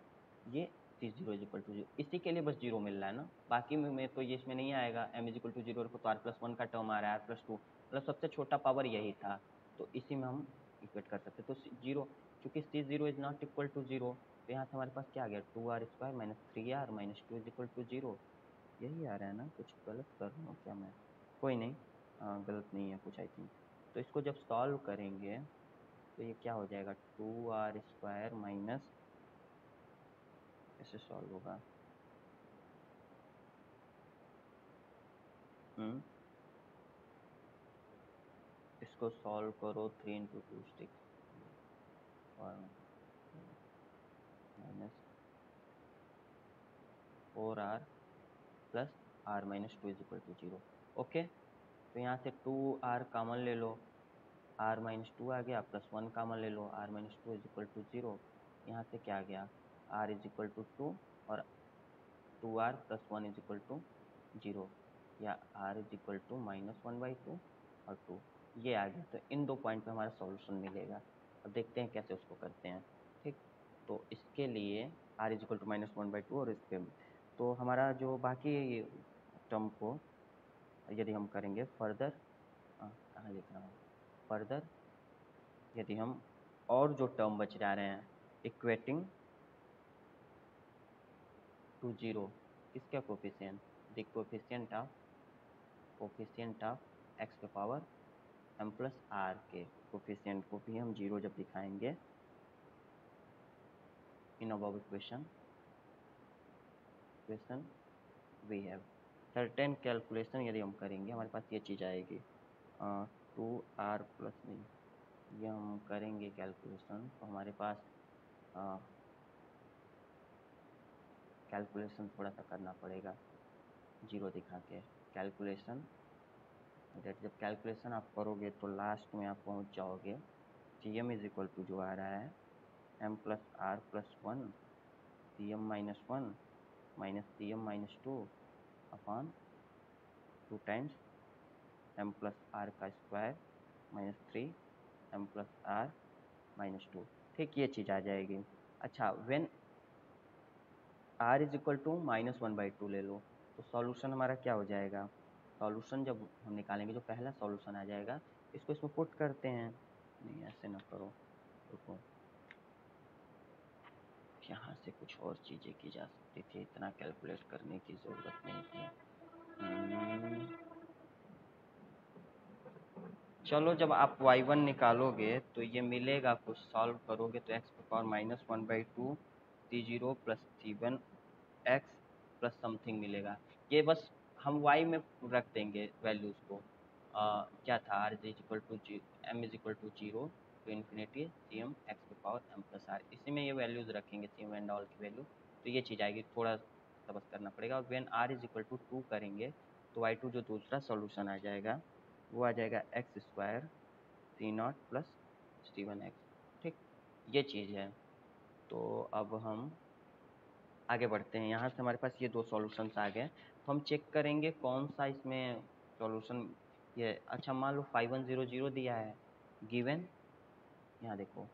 ये c zero is equal to zero, इसी के लिए बस जीरो मिल रहा है ना, बाकी में तो ये इसमें नहीं आएगा। M is equal to zero रखो तो आर प्लस वन का टर्म आ रहा है, आर प्लस टू, मतलब सबसे छोटा पावर यही था, तो इसी में हम इक्वेट कर सकते। तो जीरो, चूंकि c zero is not equal to zero, तो यहाँ से हमारे पास क्या आ गया, 2r square minus 3r minus 2 is equal to zero. यही आ रहा है ना, कुछ गलत कर रहा हूँ क्या मैं, कोई नहीं, गलत नहीं है कुछ आई थिंक। तो इसको जब सॉल्व करेंगे तो ये क्या हो जाएगा, 2r स्क्वायर माइनस, कैसे सॉल्व होगा, इसको सॉल्व करो, 3 into 2 6 minus 4r plus r minus 2 is equal to zero. Okay, तो यहाँ से 2r कॉमन ले लो, r माइनस 2 आ गया, प्लस 1 कॉमन ले लो, r minus 2 is equal to zero. यहाँ से क्या आ गया, r इज इक्वल टू 2 और 2r plus 1 is equal to zero, या r is equal to minus 1/2 और 2, ये आ गया। तो इन दो पॉइंट पे हमारा सॉल्यूशन मिलेगा। अब देखते हैं कैसे उसको करते हैं, ठीक। तो इसके लिए r is equal to minus 1/2 और इस पे, तो हमारा जो बाकी टर्म को यदि हम करेंगे फर्दर, कहाँ लिख रहा हूँ, फर्दर यदि हम और जो टर्म बच जा रहे हैं इक्वेटिंग टू जीरो, किसका coefficient, the coefficient of x पे पावर m प्लस आर के कोफिशिएंट को भी हम जीरो जब दिखाएंगे in above equation we have certain calculation, यदि हम करेंगे हमारे पास ये चीज़ आएगी, 2r प्लस नहीं, ये हम करेंगे कैलकुलेशन तो हमारे पास कैलकुलेशन थोड़ा सा करना पड़ेगा जीरो दिखा के। कैलकुलेशन दैट, जब कैलकुलेशन आप करोगे तो लास्ट में आप पहुंच जाओगे, c m is equal to जो आ रहा है m plus r plus 1 c m minus 1 minus c m minus 2 upon 2 times m plus r का square minus 3 m plus r minus 2, ठीक, ये चीज़ आ जाएगी। अच्छा, when r is equal to minus 1/2 ले लो, तो सॉल्यूशन हमारा क्या हो जाएगा, सॉल्यूशन जब हम निकालेंगे जो पहला सॉल्यूशन आ जाएगा, इसको इसमें पुट करते हैं, नहीं ऐसे ना करो, रुको, यहाँ से कुछ और चीज़ें की जा सकती थी, इतना कैलकुलेट करने की ज़रूरत नहीं थी। चलो, जब आप y1 निकालोगे तो ये मिलेगा, कुछ सॉल्व करोगे तो x power minus 1/2 c0 plus c1 x plus something मिलेगा। ये बस हम y में रख देंगे वैल्यूज़ को, क्या था, r is equal to m is equal to zero to infinity C m x power m plus r, इसी में ये वैल्यूज़ रखेंगे, सी एम एंड ऑल की वैल्यू, तो ये चीज़ आएगी। थोड़ा सा बस करना पड़ेगा। और when r is equal to 2 करेंगे तो y2 जो दूसरा सॉल्यूशन आ जाएगा वो आ जाएगा x square C not plus C1 x, ठीक, ये चीज़ है। तो अब हम आगे बढ़ते हैं, यहाँ से हमारे पास ये दो सॉल्यूशंस आ गए, तो हम चेक करेंगे कौन सा इसमें सॉल्यूशन ये, अच्छा मान लो 5100 दिया है गिवन, यहाँ देखो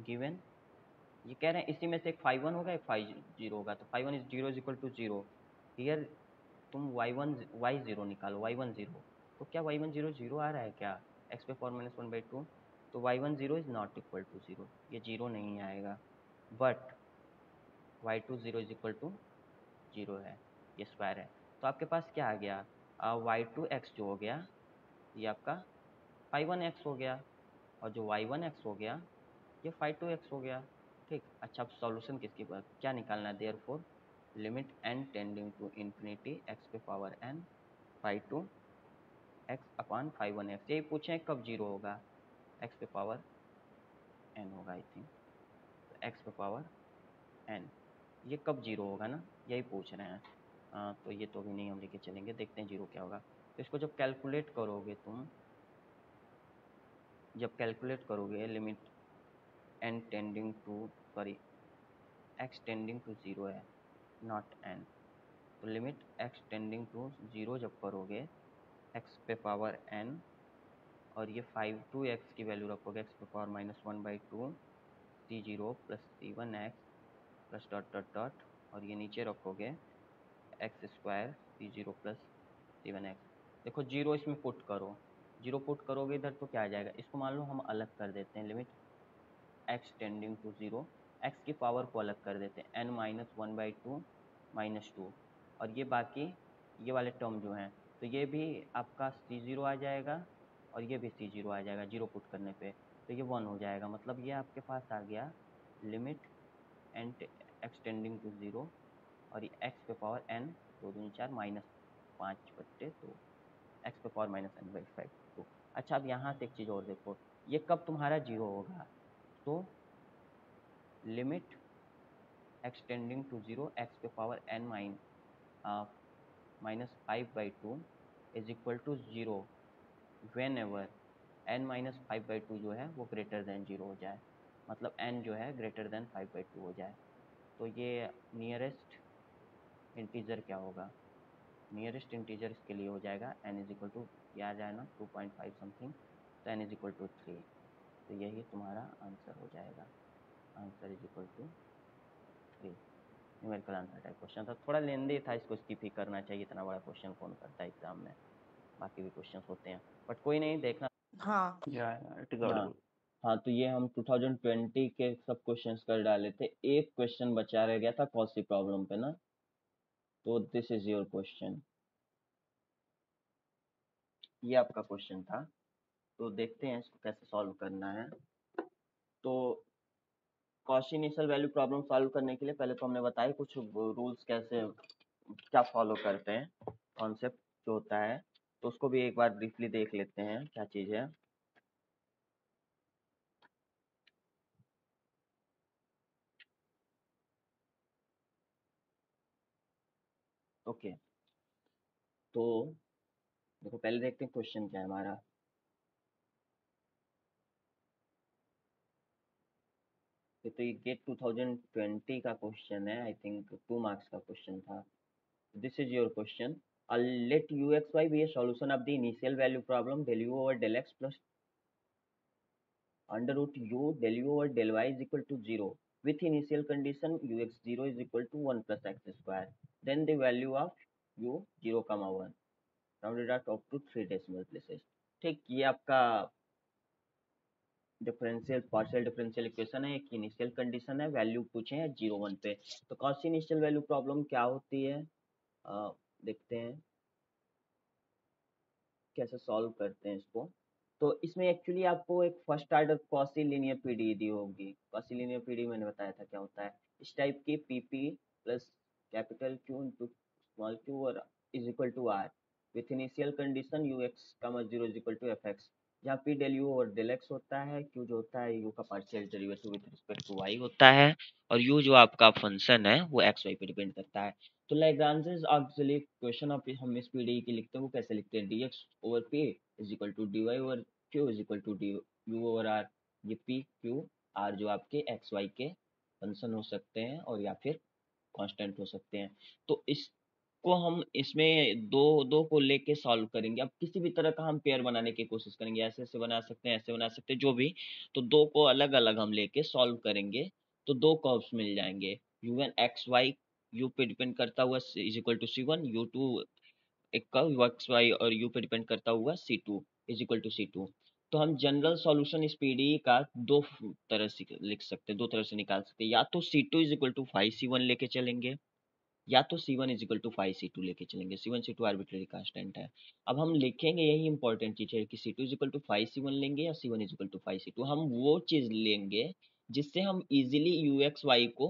गिवन, ये कह रहे हैं इसी में से एक 51 होगा एक 50 होगा, तो 51 is zero is equal to zero, here तुम y0 निकालो, y10, तो क्या y10 जीरो आ रहा है क्या, x पे पावर माइनस 1/2, तो y10 is not equal to zero, ये जीरो नहीं आएगा, but y20 is equal to zero है। ये स्क्वायर है। तो आपके पास क्या आ गया, y2x जो हो गया ये आपका 5(1)x हो गया, और जो y1x हो गया ये 5(2)x हो गया। ठीक, अच्छा अब सॉल्यूशन किसकी बात क्या निकालना है, therefore limit n tending to infinity x पे power n 5(2)x upon 5(1)x। यही पूछे कब जीरो होगा, x पे पावर n होगा आई थिंक, x पे पावर n ये कब जीरो होगा ना, यही पूछ रहे हैं। तो ये तो भी नहीं हम लेके चलेंगे, देखते हैं जीरो क्या होगा। तो इसको जब कैलकुलेट करोगे तुम, जब कैलकुलेट करोगे limit n tending to sorry x tending to zero है नॉट n, तो limit x tending to zero जब करोगे x पे पावर n और ये 5(2)x की वैल्यू रखोगे x पे power -1/2 c0 plus c1x plus dot dot dot और ये नीचे रखोगे x square c0 plus c1x। देखो जीरो इसमें पुट करो, जीरो पुट करोगे इधर तो क्या आ जाएगा, इसको मान लो हम अलग कर देते हैं, limit x tending to zero, x की पावर को अलग कर देते हैं n-1/2 -2, और ये बाकी ये वाले टर्म जो हैं तो ये भी आपका c0 आ जाएगा और ये भी c0 आ जाएगा जीरो पुट करने पे, तो ये 1 हो जाएगा। मतलब ये आपके पास आ गया limit x tending to zero और ये x पे पावर n 2 दूनी 4 -5/2 x पे पावर -n/5 2। अच्छा अब यहाँ से एक चीज़ और देखो, ये कब तुम्हारा जीरो होगा, तो limit x tending to zero x पे power n -5/2 is equal to zero whenever n-5/2 जो है वो ग्रेटर देन जीरो हो जाए, मतलब n जो है ग्रेटर देन 5/2 हो जाए। तो ये नियरेस्ट इंटीजर क्या होगा, नियरेस्ट इंटीजर इसके लिए हो जाएगा n इज इक्वल टू क्या आ जाए ना 2.5 समथिंग, तो n इज इक्वल टू 3, तो यही तुम्हारा आंसर हो जाएगा, answer is equal to 3। Numerical answer type question था, थोड़ा लेंदी था, इसको स्किप ही करना चाहिए, इतना बड़ा क्वेश्चन कौन करता है एग्जाम में, बाकी भी क्वेश्चन होते हैं बट कोई नहीं, देखना। हाँ Yeah, it is हाँ audible. हाँ, तो ये हम 2020 के सब क्वेश्चंस कर डाले थे, एक क्वेश्चन बचा रह गया था कॉसी प्रॉब्लम पे ना, तो दिस इज योर क्वेश्चन, ये आपका क्वेश्चन था। तो देखते हैं इसको कैसे सॉल्व करना है। तो Cauchy initial value problem solve करने के लिए पहले तो हमने बताया कुछ रूल्स कैसे क्या फॉलो करते हैं, कॉन्सेप्ट जो होता है, तो उसको भी एक बार ब्रीफली देख लेते हैं क्या चीज़ है। ओके, तो देखो पहले देखते हैं क्वेश्चन क्या है हमारा। तो ये गेट 2020 का क्वेश्चन है, आई थिंक 2 मार्क्स का क्वेश्चन था। This is your question, let uxy be a solution of the initial value problem del u over del x plus under root u del u over del y is equal to 0 with initial condition ux0 is equal to 1 plus x square, then the value of u 0, 1 rounded out up to 3 decimal places। ठीक, ये आपका differential partial differential equation है, एक initial condition है, value पूछे हैं 0 1 पे। तो कॉची इनिशियल वैल्यू प्रॉब्लम क्या होती है, देखते हैं कैसे सॉल्व करते हैं इसको। तो इसमें एक्चुअली आपको एक first order Cauchy linear PDE दी होगी, कॉची लीनियर पीडी मैंने बताया था क्या होता है, इस टाइप की p p plus capital q into small q और is equal to r with initial condition u x का 0 is equal to f x, जहाँ पी डेल यू और डेल एक्स होता है, क्यू जो होता है यू का partial derivative with respect to y होता है, और यू जो आपका फंक्शन है वो एक्स वाई पे डिपेंड करता है। तो लैग्रांजेस ऑक्सिलरी इक्वेशन ऑफ हम इस पीडी की लिखते हैं वो कैसे लिखते हैं, dx over p is equal to dy over q is equal to du over r। ये p q r जो आपके x y के फंक्शन हो सकते हैं और या फिर कांस्टेंट हो सकते हैं। तो इसको हम इसमें दो दो को लेके सॉल्व करेंगे। अब किसी भी तरह का हम पेयर बनाने की कोशिश करेंगे, ऐसे ऐसे बना सकते हैं, ऐसे बना सकते हैं, जो भी, तो दो को अलग अलग हम लेके सॉल्व करेंगे तो दो कर्व्स मिल जाएंगे, u1 एक्स वाई यू पे डिपेंड करता हुआ is equal to c1, u2 एक कर्व एक्स वाई और यू पे डिपेंड करता हुआ c2 is equal to c2। तो हम जनरल सॉल्यूशन इस पीडीई का दो तरह से लिख सकते हैं, दो तरह से निकाल सकते हैं, या तो c2 is equal to 5c1 लेके चलेंगे, या तो C1 is equal to 5C2 लेके चलेंगे। C1 C2 आर्बिट्रेरी कांस्टेंट है। अब हम लिखेंगे, यही इंपॉर्टेंट चीज है कि C2 is equal to 5C1 लेंगे या C1 is equal to 5C2। हम वो चीज लेंगे जिससे हम इजीली UXY को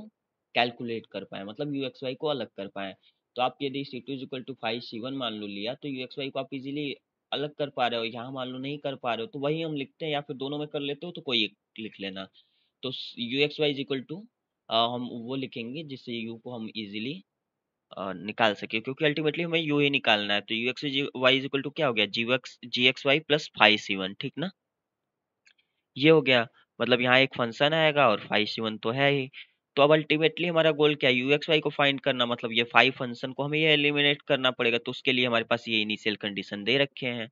कैलकुलेट कर पाए, मतलब UXY को अलग कर पाए। तो आप यदि C2 is equal to 5C1 मान लो लिया, तो UXY को आप इजीली अलग कर पा रहे हो। यहाँ मान लो नहीं कर पा रहे हो तो वही हम लिखते हैं, या फिर दोनों में कर लेते हो तो कोई एक लिख लेना। तो UXY इज इक्वल टू हम वो लिखेंगे जिससे U को हम इजीली निकाल सके, क्योंकि अल्टीमेटली हमें यू ही निकालना है। तो u x y is equal to क्या हो गया, जी एक्स वाई प्लस 5C1, ठीक ना। ये हो गया, मतलब यहाँ एक फंक्शन आएगा और 5C1 तो है ही। तो अब अल्टीमेटली हमारा गोल क्या है, यू एक्स वाई को फाइंड करना, मतलब ये 5 फंक्शन को हमें ये एलिमिनेट करना पड़ेगा। तो उसके लिए हमारे पास ये इनिशियल कंडीशन दे रखे हैं,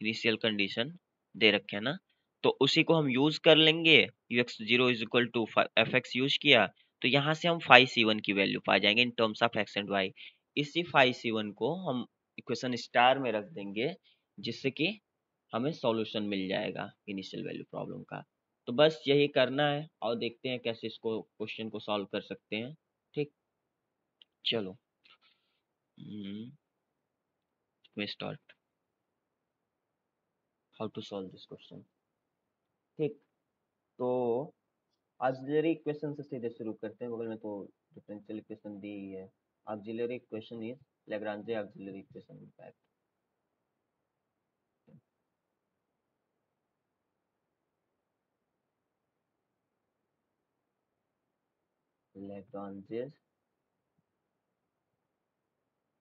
इनिशियल कंडीशन दे रखे हैं ना। तो उसी को हम यूज कर लेंगे। U x zero is equal to f x use किया, तो यहाँ से हम 5C1 की वैल्यू पा जाएंगे in terms of x and y. इसी 5C1 को हम इक्वेशन स्टार में रख देंगे, जिससे कि हमें सॉल्यूशन मिल जाएगा इनिशियल वैल्यू प्रॉब्लम का। तो बस यही करना है, और देखते हैं कैसे इसको क्वेश्चन को सॉल्व कर सकते हैं। ठीक, चलो मैं start how to solve this question. ठीक, तो ऑक्सिलरी इक्वेशन से सीधे शुरू करते हैं। बगल में तो डिफरेंशियल इक्वेशन दी ही है। Auxiliary equation is Lagrange auxiliary equation in fact. Lagrange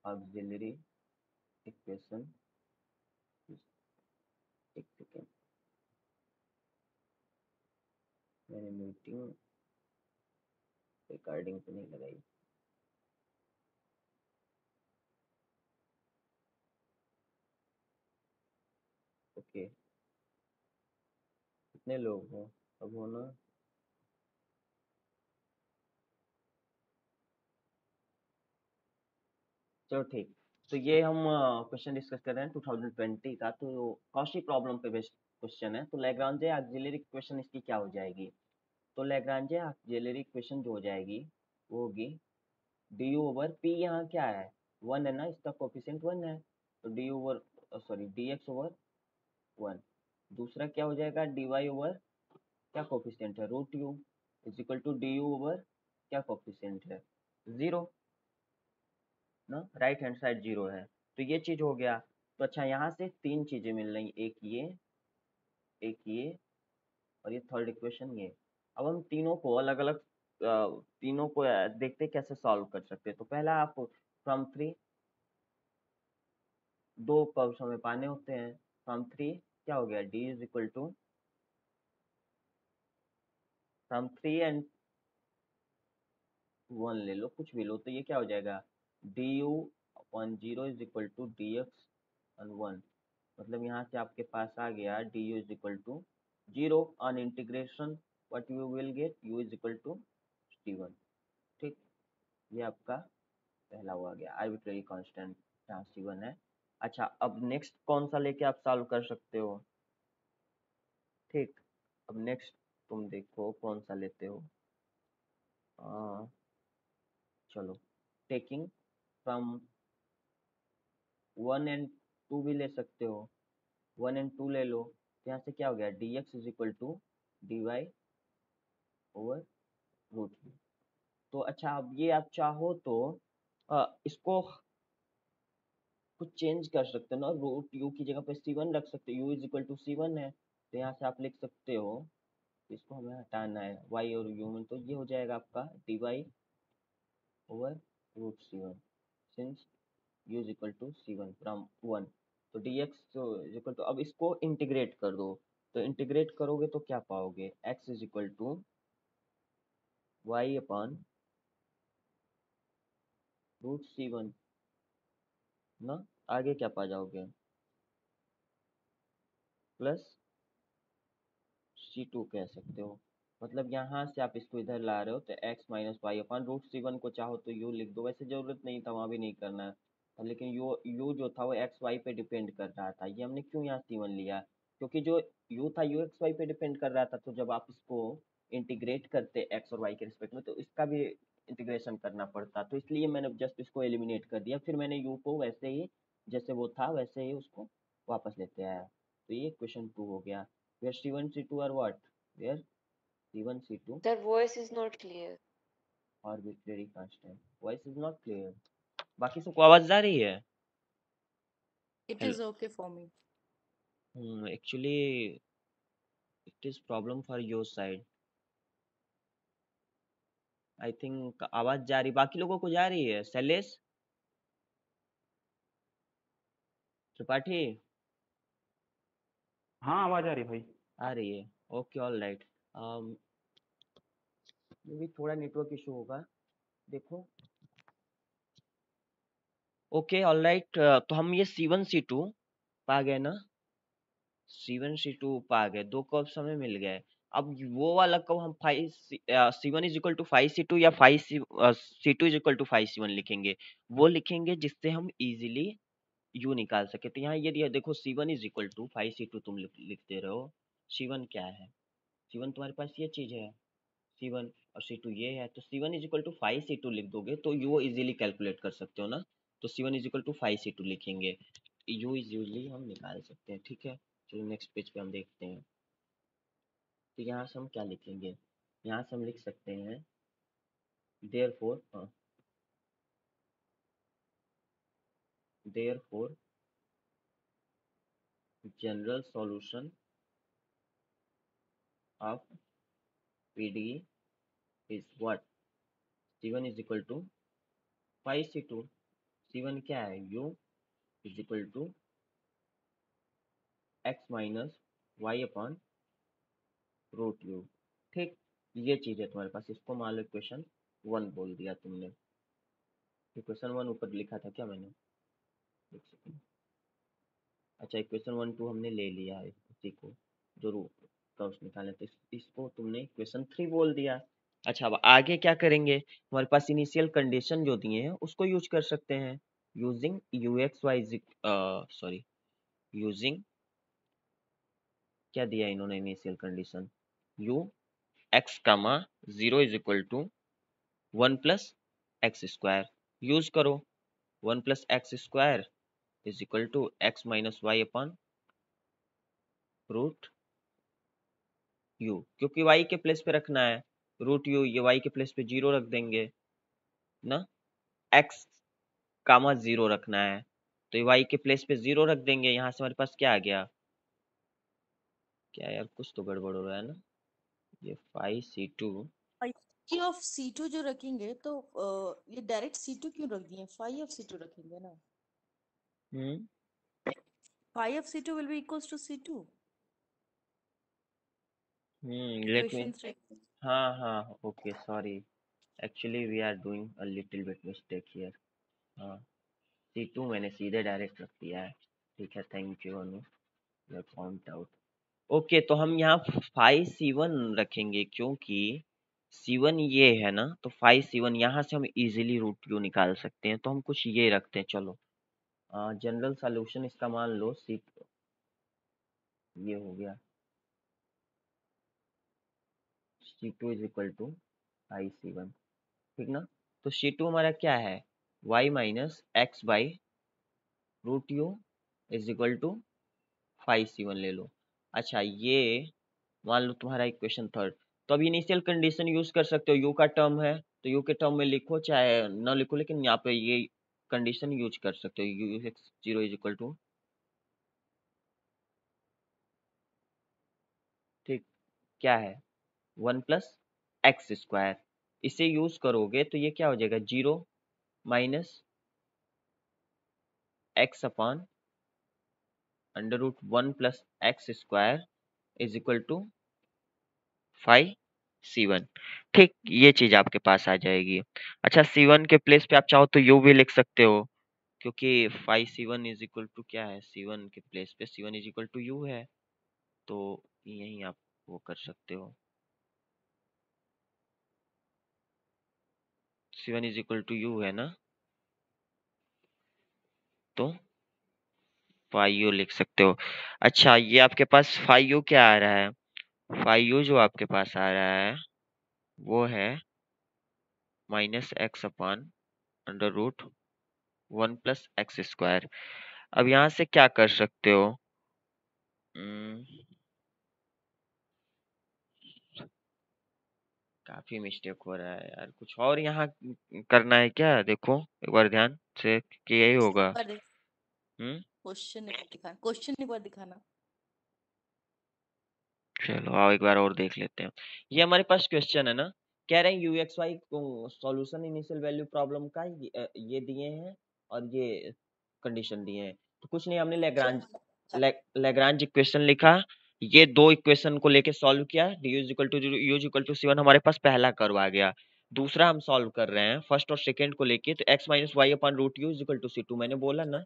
auxiliary equation, एक सेकेंड मैंने मीटिंग रिकॉर्डिंग पे नहीं लगाई। ओके, कितने लोग हो अब हो ना। चलो ठीक, तो ये हम क्वेश्चन डिस्कस कर रहे हैं 2020 का। तो कॉशी प्रॉब्लम पे बेस्ड क्वेश्चन है। तो लैग्रांजे ऑक्सिलरी इक्वेशन इसकी क्या हो जाएगी, तो लैग्रांजे ऑक्सिलरी इक्वेशन जो हो जाएगी वो होगी डी ओवर पी। यहाँ क्या है, वन है ना, इसका कोफिशिएंट वन है। तो d over sorry d x over one. दूसरा क्या हो जाएगा, डी वाई ओवर क्या कोफिशिएंट है, root u is equal to d u over क्या कोफिशिएंट है, जीरो ना, राइट हैंड साइड जीरो है। तो ये चीज हो गया। तो अच्छा, यहाँ से तीन चीजें मिल रही, एक ये और ये थर्ड इक्वेशन ये। अब हम तीनों को अलग अलग तीनों को देखते कैसे सॉल्व कर सकते हैं। तो पहला आप फ्रॉम थ्री, दो कर्व्स हमें पाने होते हैं। फ्रॉम थ्री क्या हो गया, d is equal to from three and one ले लो, कुछ भी लो, तो ये क्या हो जाएगा, d u upon zero is equal to d x on one. मतलब यहाँ से आपके पास आ गया d u is equal to zero on integration what you will get, u is equal to टी1। ठीक, ये आपका पहला हुआ गया आर्बिट्रेरी कांस्टेंट जहाँ C1 है। अच्छा, अब नेक्स्ट कौन सा लेके आप सॉल्व कर सकते हो। ठीक, अब नेक्स्ट तुम देखो कौन सा लेते हो। आ, चलो, taking from one and two भी ले सकते हो। वन एंड टू ले लो, तो यहाँ से क्या हो गया, d x is equal to d y over root u. तो अच्छा, अब ये आप चाहो तो इसको कुछ चेंज कर सकते हो ना, रूट यू की जगह पे C1 रख सकते हो, you is equal to C1 है। तो यहाँ से आप लिख सकते हो, इसको हमें हटाना है y और u में, तो ये हो जाएगा आपका d y over root C1 since u is equal to C1 from one. तो dx इज इक्वल टू, अब इसको इंटीग्रेट कर दो। तो इंटीग्रेट करोगे तो क्या पाओगे, x is equal to y upon root C1 ना, आगे क्या पा जाओगे, प्लस C2 कह सकते हो। मतलब यहाँ से आप इसको इधर ला रहे हो, तो x minus y upon root C1 को चाहो तो u लिख दो। वैसे जरूरत नहीं था, वहाँ भी नहीं करना है, लेकिन u जो था वो x y पे डिपेंड कर रहा था। ये हमने क्यों यहाँ C1 लिया, क्योंकि जो u था u x y पे डिपेंड कर रहा था। तो जब आप इसको इंटीग्रेट करते x और y के रिस्पेक्ट में, तो इसका भी इंटीग्रेशन करना पड़ता, तो इसलिए मैंने जस्ट इसको एलिमिनेट कर दिया, फिर मैंने u को वैसे ही जैसे वो था वैसे ही उसको वापस लेते आया। तो ये क्वेश्चन 2 हो गया। Where C1 C2 are what, where C1 C2 Their voice is not clear. arbitrary constant, voice is not clear. बाकी सबको आवाज आ रही है? It is okay for me. Actually it is problem for your side, I think आवाज जा रही, बाकी लोगों को जा रही है? शैलेश त्रिपाठी हाँ आवाज आ रही है भाई। आ रही है? Okay all right. भी थोड़ा नेटवर्क इशू होगा, देखो। ओके ऑल राइट, तो हम ये C1 C2 पा गए ना, C1 C2 पा गए, दो कर्व्स हमें मिल गए। अब वो वाला कर्व हम C1 is equal to 5C2 या C2 is equal to 5C1 लिखेंगे, वो लिखेंगे जिससे हम इजीली u निकाल सके। तो यहाँ ये दिया देखो, C1 is equal to 5C2 तुम लिखते रहो। C1 क्या है? C1 तुम्हारे पास ये चीज है C1, और C2 ये है, तो C1 is equal to 5C2 लिख दोगे तो u इजीली कैलकुलेट कर सकते हो ना। तो C1 is equal to 5C2 लिखेंगे, u इज यूजली हम निकाल सकते हैं। ठीक है, चलो नेक्स्ट पेज पे हम देखते हैं। तो यहाँ से हम क्या लिखेंगे, यहाँ से हम लिख सकते हैं therefore general solution of PDE is what, C1 is equal to 5C2। C1 क्या है, u is equal to x minus y upon root u। ठीक, ये चीज है तुम्हारे पास, इसको मान लो इक्वेशन 1 बोल दिया तुमने। इक्वेशन 1 ऊपर लिखा था क्या मैंने, एक सेकंड। अच्छा, इक्वेशन 1 2 हमने ले लिया है, इसी को जो रूट कर्व्स निकाले, तो इसको तुमने इक्वेशन 3 बोल दिया। अच्छा, अब आगे क्या करेंगे, हमारे पास इनिशियल कंडीशन जो दिए हैं उसको यूज कर सकते हैं। यूजिंग यूजिंग क्या दिया इन्होंने initial condition, u x comma 0 is equal to 1 plus x square. Use करो, 1 plus x square is equal to x minus y upon root u, क्योंकि y के प्लेस पे रखना है रूट u, ये y के प्लेस पे 0 रख देंगे ना, x कामा 0 रखना है तो ये y के प्लेस पे 0 रख देंगे। यहाँ से हमारे पास क्या आ गया, क्या यार कुछ तो गड़बड़ हो रहा है ना, ये 5C2 फाइव ऑफ C2 जो रखेंगे तो ये डायरेक्ट C2 क्यों रख दिए, 5 ऑफ C2 रखेंगे ना। Hmm 5 of C2 will be equals to C2 let me, equation 3. हाँ हाँ okay sorry, actually we are doing a little bit mistake here. हाँ, C2 मैंने सीधे डायरेक्ट रख दिया है। ठीक है, thank you Anu, you point out. Okay, तो हम यहाँ 5C1 रखेंगे क्योंकि C1 ये है ना, तो 5C1 यहाँ से हम इजीली रूट u निकाल सकते हैं, तो हम कुछ ये रखते हैं। चलो जनरल सॉल्यूशन इसका मान लो ये हो गया C2 is equal to 5C1। ठीक ना, तो C2 हमारा क्या है, y minus x by root u is equal to 5C1 ले लो। अच्छा, ये मान लो तुम्हारा इक्वेशन थर्ड, तो अब इनिशियल कंडीशन यूज कर सकते हो, u का टर्म है तो u के टर्म में लिखो चाहे न लिखो, लेकिन यहाँ पे ये कंडीशन यूज कर सकते हो, u x 0 is equal to, ठीक क्या है 1 प्लस एक्स स्क्वायर। इसे यूज करोगे तो ये क्या हो जाएगा, 0 minus x upon under root 1 plus x square is equal to 5C1। ठीक, ये चीज आपके पास आ जाएगी। अच्छा, C1 के प्लेस पे आप चाहो तो u भी लिख सकते हो, क्योंकि 5C1 इज इक्वल टू क्या है, C1 के प्लेस पे C1 is equal to u है, तो यही आप वो कर सकते हो, C1 is equal to u है ना, तो 5u लिख सकते हो। अच्छा, ये आपके पास 5u क्या आ रहा है, 5u जो आपके पास आ रहा है वो है minus x upon under root 1 plus x square. अब यहाँ से क्या कर सकते हो? काफी मिस्टेक हो रहा है यार, कुछ और यहाँ करना है क्या? देखो एक बार ध्यान से कि यही होगा। हम्म क्वेश्चन एक बार दिखाना, क्वेश्चन एक बार दिखाना। चलो आओ एक बार और देख लेते हैं। ये हमारे पास क्वेश्चन है ना, कह रहे हैं u x y solution initial value problem का ये दिए हैं और ये कंडीशन दिए हैं। तो कुछ नहीं, हमने लैग्रांज इक्वेशन लिखा, ये दो इक्वेशन को लेके सॉल्व किया, d is equal to u is equal to C one हमारे पास पहला कर्व आ गया। दूसरा हम सॉल्व कर रहे हैं फर्स्ट और सेकंड को लेके, तो x minus y upon root u is equal to C two. मैंने बोला ना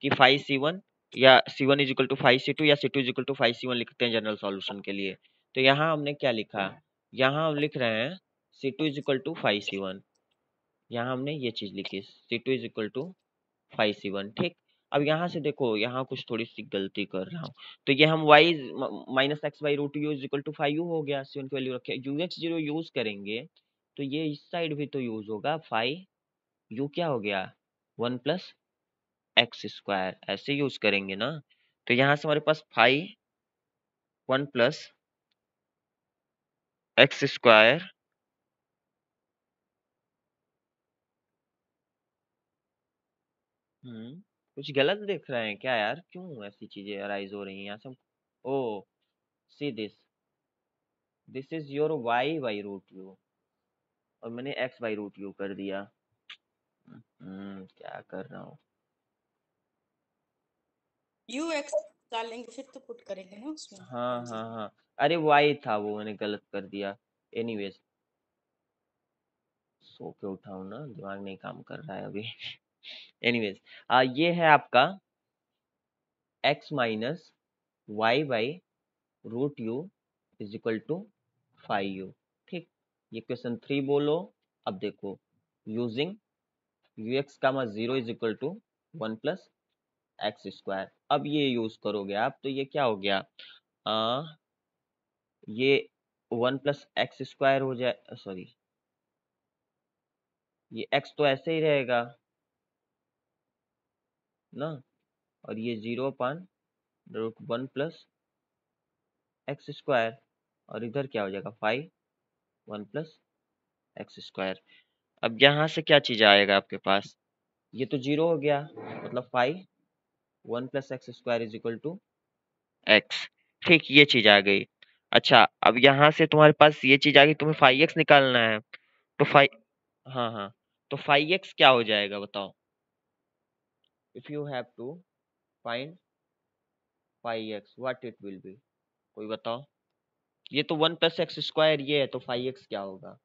कि फाइव सी वन या C1 is equal to 5C2 या C2 is equal to 5C1 लिखते हैं जनरल सॉल्यूशन के लिए। तो यहाँ हमने क्या लिखा, यहाँ हम लिख रहे हैं C2 is equal to 5C1। यहाँ हमने ये चीज लिखी C2 is equal to 5C1। ठीक, अब यहाँ से देखो, यहाँ कुछ थोड़ी सी गलती कर रहा हूँ। तो ये हम y minus x by root u is equal to 5u हो गया, C1 की वैल्यू रखे, ux0 यूज करेंगे तो ये इस साइड भी तो यूज होगा, 5u क्या हो गया 1 प्लस एक्स स्क्वायर, ऐसे यूज करेंगे ना। तो यहाँ से हमारे पास 1 प्लस एक्स स्क्वायर कुछ गलत देख रहे हैं क्या यार? क्यों ऐसी चीजें अराइज हो रही हैं यहाँ से हम? Oh see this is your y by root u और मैंने एक्स बाई रूट यू कर दिया। क्या कर रहा हूँ? यू एक्स डालेंगे फिर तो पुट करेंगे ना उसमें। हाँ हाँ हाँ, अरे वाई था वो, मैंने गलत कर दिया। एनीवेज सो के उठाऊं ना, दिमाग नहीं काम कर रहा है अभी। एनीवेज ये है आपका x minus y by root u is equal to 5u। ठीक, ये क्वेश्चन 3 बोलो। अब देखो, using ux comma 0 is equal to 1 plus x square, अब ये यूज करोगे आप तो ये क्या हो गया, ये 1 प्लस एक्स स्क्वायर हो जाए, सॉरी ये x तो ऐसे ही रहेगा ना, और ये 0 upon root 1 plus x square, और इधर क्या हो जाएगा 5 1 प्लस एक्स स्क्वायर। अब यहाँ से क्या चीज आएगा आपके पास, ये तो 0 हो गया, मतलब 5 1 plus x square is equal to x. ठीक, ये चीज आ गई। अच्छा, अब यहाँ से तुम्हारे पास ये चीज आ गई, तुम्हें 5x निकालना है। तो 5, हाँ हाँ, तो 5x क्या हो जाएगा बताओ, if you have to find 5x what it will be, कोई बताओ। ये तो 1 प्लस एक्स स्क्वायर ये है, तो 5x क्या होगा?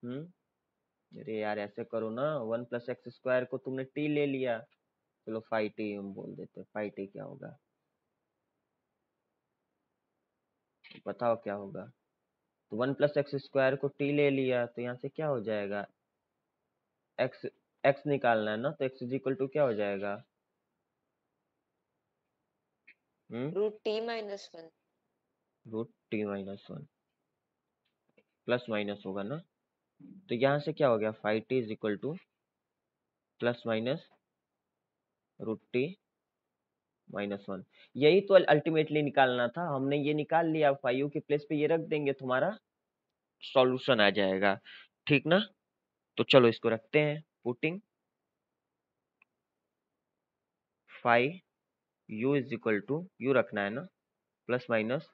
अरे यार ऐसे करो ना, 1 प्लस एक्स स्क्वायर को तुमने t ले लिया, चलो 5t हम बोल देते हैं, 5t क्या होगा बताओ क्या होगा? तो 1 प्लस एक्स स्क्वायर को t ले लिया, तो यहाँ से क्या हो जाएगा, x x निकालना है ना, तो x इज इक्वल टू क्या हो जाएगा, root t minus one, root t minus one, plus minus होगा ना। तो यहाँ से क्या हो गया, 5t is equal to plus minus root t minus one. यही तो अल्टीमेटली निकालना था, हमने ये निकाल लिया, 5u के प्लेस पे ये रख देंगे, तुम्हारा सॉल्यूशन आ जाएगा। ठीक ना, तो चलो इसको रखते हैं, putting 5u is equal to, u रखना है ना, plus minus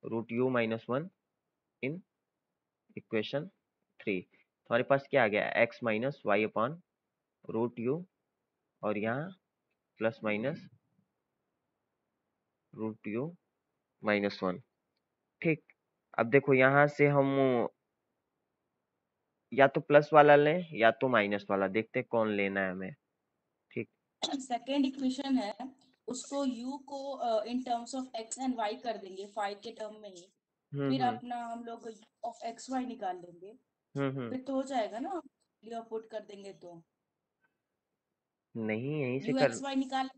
root u minus one in equation 3। हमारे पास क्या आ गया, x minus y upon root u, और यहाँ plus minus root u minus one. ठीक, अब देखो यहाँ से हम या तो प्लस वाला लें या तो माइनस वाला, देखते हैं कौन लेना है हमें। ठीक, सेकेंड इक्वेशन है, उसको u को इन terms of x and y कर देंगे 5 के टर्म में ही, फिर हम्म अपना हम लोग ऑफ एक्स वाई निकाल लेंगे, हम्म, फिर तो हो जाएगा ना, ये पुट कर देंगे तो नहीं यहीं से यू कर, एक्स वाई निकाल,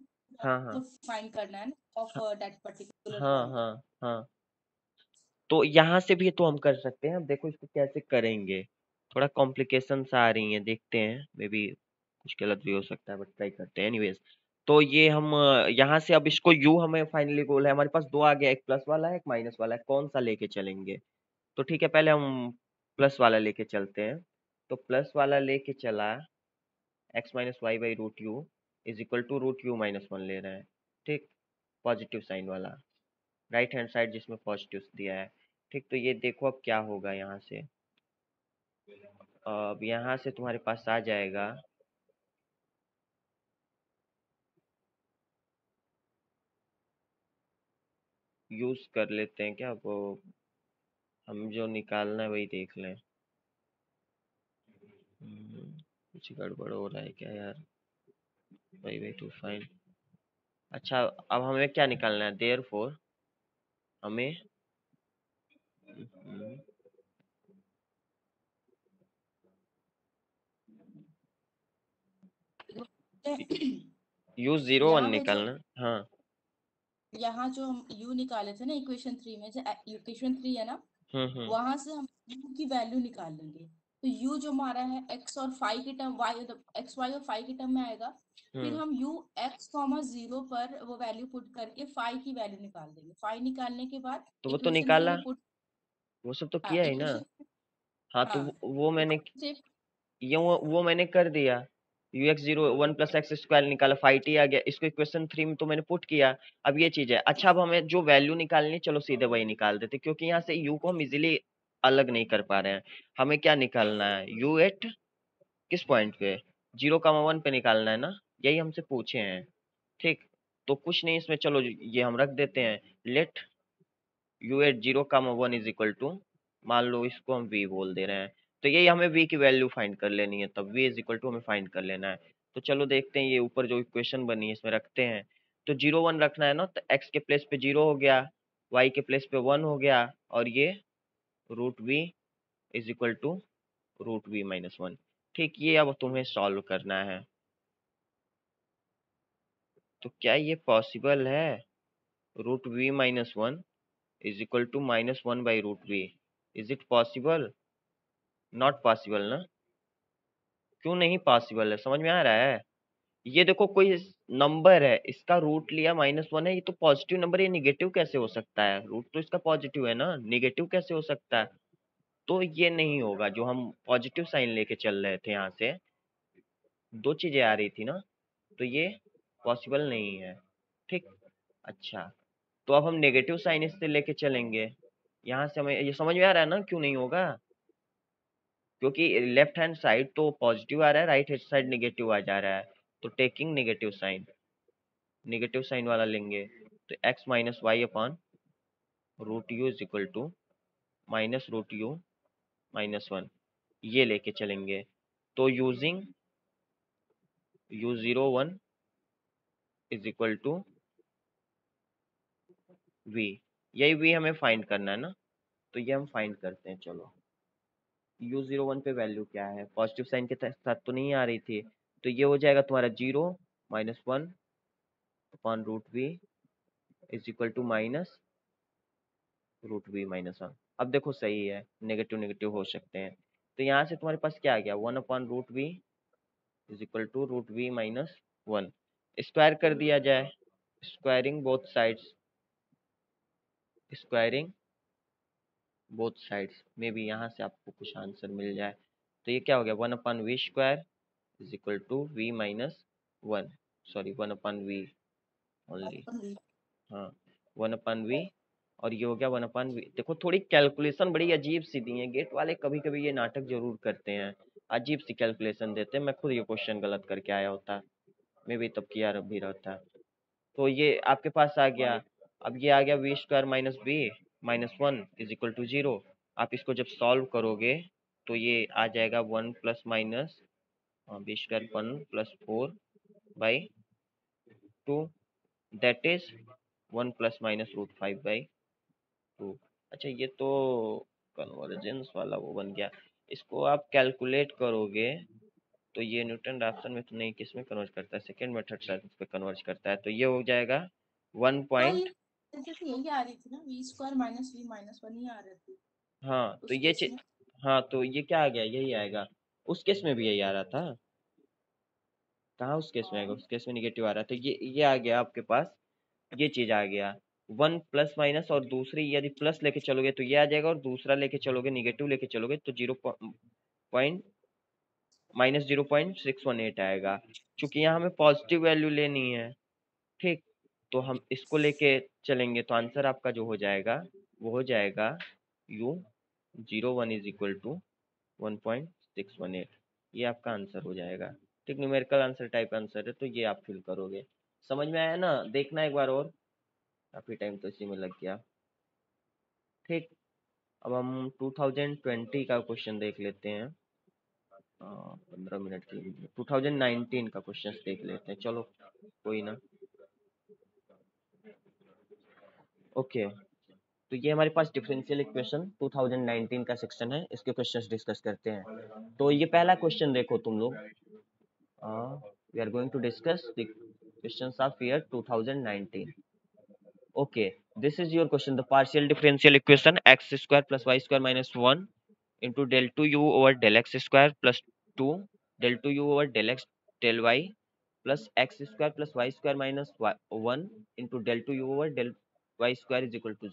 हाँ तो हाँ फाइंड करना है ना ऑफ दैट पर्टिकुलर हाँ पॉइंट। हाँ हाँ, तो यहाँ से भी तो हम कर सकते हैं। अब देखो इसको कैसे करेंगे, थोड़ा कॉम्प्लिकेशंस आ रही हैं, देखते हैं, मे बी कुछ गलत भी हो सकता है बट ट्राई करते हैं एनीवेज। तो ये हम यहाँ से अब इसको u हमें फाइनली गोल है, हमारे पास दो आ गया, एक प्लस वाला है एक माइनस वाला है, कौन सा लेके चलेंगे? तो ठीक है, पहले हम प्लस वाला लेके चलते हैं। तो प्लस वाला लेके चला, x minus y by root u is equal to root u minus one ले रहे हैं, ठीक, पॉजिटिव साइन वाला, राइट हैंड साइड जिसमें पॉजिटिव दिया है, ठीक। तो ये देखो अब क्या होगा यहाँ से, अब यहाँ से तुम्हारे पास आ जाएगा यूज कर लेते हैं क्या वो, हम जो निकालना है वही देख लें। कुछ गड़बड़ हो रहा है क्या यार? वही वे टू फाइन। अच्छा, अब हमें क्या निकालना है? देयरफॉर हमें u 0 1 यहाँ पे जो निकालना। हाँ यहाँ जो हम u निकाले थे ना इक्वेशन 3 में, जो इक्वेशन 3 है ना, वहां से हम u की वैल्यू निकाल लेंगे। तो u जो हमारा है x और फाई के टर्म, y x y और फाई के टर्म में आएगा। फिर हम u x, 0 पर वो वैल्यू पुट करके फाई की वैल्यू निकाल देंगे। फाई निकालने के बाद तो वो तो इक्वेशन से निकाला, वो पुट, वो सब तो हाँ किया है ना। इक्वेशन, हाँ तो हाँ वो मैंने, से, ये वो मैंने कर दिया। ux 0 1 प्लस एक्स स्क्वायर निकाला, फाइव टी आ गया, इसको इक्वेशन 3 में तो मैंने पुट किया। अब ये चीज है। अच्छा, अब हमें जो वैल्यू निकालनी है, चलो सीधे वही निकाल देते, क्योंकि यहाँ से u को हम इजीली अलग नहीं कर पा रहे हैं। हमें क्या निकालना है? u एट किस पॉइंट पे? 0, 1 पे निकालना है ना, यही हमसे पूछे हैं, ठीक। तो कुछ नहीं इसमें, चलो ये हम रख देते हैं, let u at 0, 1 is equal to, मान लो इसको हम v बोल दे रहे हैं। तो यही हमें v की वैल्यू फाइंड कर लेनी है, तब v इज इक्वल टू हमें फाइंड कर लेना है। तो चलो देखते हैं, ये ऊपर जो इक्वेशन बनी है इसमें रखते हैं। तो 0 1 रखना है ना, तो x के प्लेस पे 0 हो गया, y के प्लेस पे 1 हो गया, और ये root v is equal to root v minus 1, ठीक। ये अब तुम्हें सॉल्व करना है। तो क्या ये पॉसिबल है? Root v minus 1 is equal to minus 1 by root v, is it possible? Not possible ना? क्यों नहीं पॉसिबल है, समझ में आ रहा है? ये देखो, कोई नंबर है, इसका रूट लिया -1 है, ये तो पॉजिटिव नंबर, ये निगेटिव कैसे हो सकता है? रूट तो इसका पॉजिटिव है ना, निगेटिव कैसे हो सकता है? तो ये नहीं होगा, जो हम पॉजिटिव साइन लेके चल रहे थे, यहाँ से दो चीजें आ रही थी ना, तो ये पॉसिबल नहीं है, ठीक। अच्छा, तो अब हम नेगेटिव साइन इससे लेके चलेंगे, यहाँ से हमें ये समझ में आ रहा है ना क्यों नहीं होगा? क्योंकि लेफ्ट हैंड साइड तो पॉजिटिव आ रहा है, राइट हैंड साइड नेगेटिव आ जा रहा है। तो टेकिंग नेगेटिव साइन वाला लेंगे, तो x minus y upon root u is equal to minus root u minus 1, ये लेके चलेंगे। तो using u 0 1 is equal to v, यही v हमें फाइंड करना है ना, तो ये हम फाइंड करते हैं। चलो, u 0 1 पे वैल्यू क्या है? पॉजिटिव साइन के साथ तो नहीं आ रही थी, तो ये हो जाएगा तुम्हारा 0 minus 1 upon root v is equal to minus root v minus 1। अब देखो सही है, नेगेटिव नेगेटिव हो सकते हैं। तो यहाँ से तुम्हारे पास क्या आ गया? 1 upon root v is equal to root v minus 1। Square कर दिया जाए, squaring both sides, squaring both sides में भी यहाँ से आपको कुछ आंसर मिल जाए। तो ये क्या हो गया? 1 upon v square is equal to v minus 1, sorry 1 upon v only, हाँ 1 अपॉन v, और ये हो गया 1 अपॉन v। देखो थोड़ी कैलकुलेशन बड़ी अजीब सी दी है, गेट वाले कभी कभी ये नाटक जरूर करते हैं, अजीब सी कैलकुलेशन देते हैं। मैं खुद ये क्वेश्चन गलत करके आया होता, मैं भी तब किया भी रहता। तो ये आपके पास आ गया, अब ये आ गया v square minus b minus 1 is equal to 0। आप इसको जब सॉल्व करोगे तो ये आ जाएगा 1 plus minus b square 1 plus 4 by 2, that is 1 plus minus root 5 by 2। अच्छा, ये तो कन्वर्जेंस वाला वो बन गया। इसको आप कैलकुलेट करोगे तो ये न्यूटन रैप्सन में तो नहीं, किस में कन्वर्ज करता है? सेकेंड मेथड शायद इस पे कन्वर्ज करता है। तो ये हो जाएगा 1 हाँ, पॉइंट जैसे तो यही आ रही थी ना, v square minus v minus 1 ही आ रही थी हाँ तो उस ये केस चीज, में। हाँ तो ये क्या आ गया, यही आएगा। उस केस में भी यही आ रहा था, कहाँ उस केस में आएगा, हाँ उस केस में निगेटिव आ रहा था। ये आ गया आपके पास, ये चीज आ गया। वन प्लस माइनस, और दूसरी यदि प्लस लेके चलोगे तो ये आ जाएगा, और दूसरा लेके चलोगे, निगेटिव लेके चलोगे तो 0.-0.618 आएगा। चूंकि यहाँ हमें पॉजिटिव वैल्यू लेनी है, ठीक, तो हम इसको लेके चलेंगे तो आंसर आपका जो हो जाएगा वो हो जाएगा u01 इज इक्वल टू 1.618। ये आपका आंसर हो जाएगा। ठीक, न्यूमेरिकल आंसर टाइप आंसर है, तो ये आप फिल करोगे। समझ में आया ना? देखना एक बार और, काफी टाइम तो इसी में लग गया। ठीक, अब हम 2020 का क्वेश्चन देख लेते हैं। 15 मिनट के लिए 2019 का क्वेश्चन देख लेते हैं, चलो कोई ना। ओके, तो ये हमारे पास डिफरेंशियल इक्वेशन 2019 का सेक्शन है, इसके क्वेश्चंस डिस्कस करते हैं। तो ये पहला क्वेश्चन देखो तुम लोग, we are going to discuss the questions of year 2019। Okay, this is your question. The partial differential equation x square plus y square minus 1 into del 2u over del x square plus 2 del 2u over del x del y plus x square plus y square minus 1 into del 2u over del y square is equal to 0.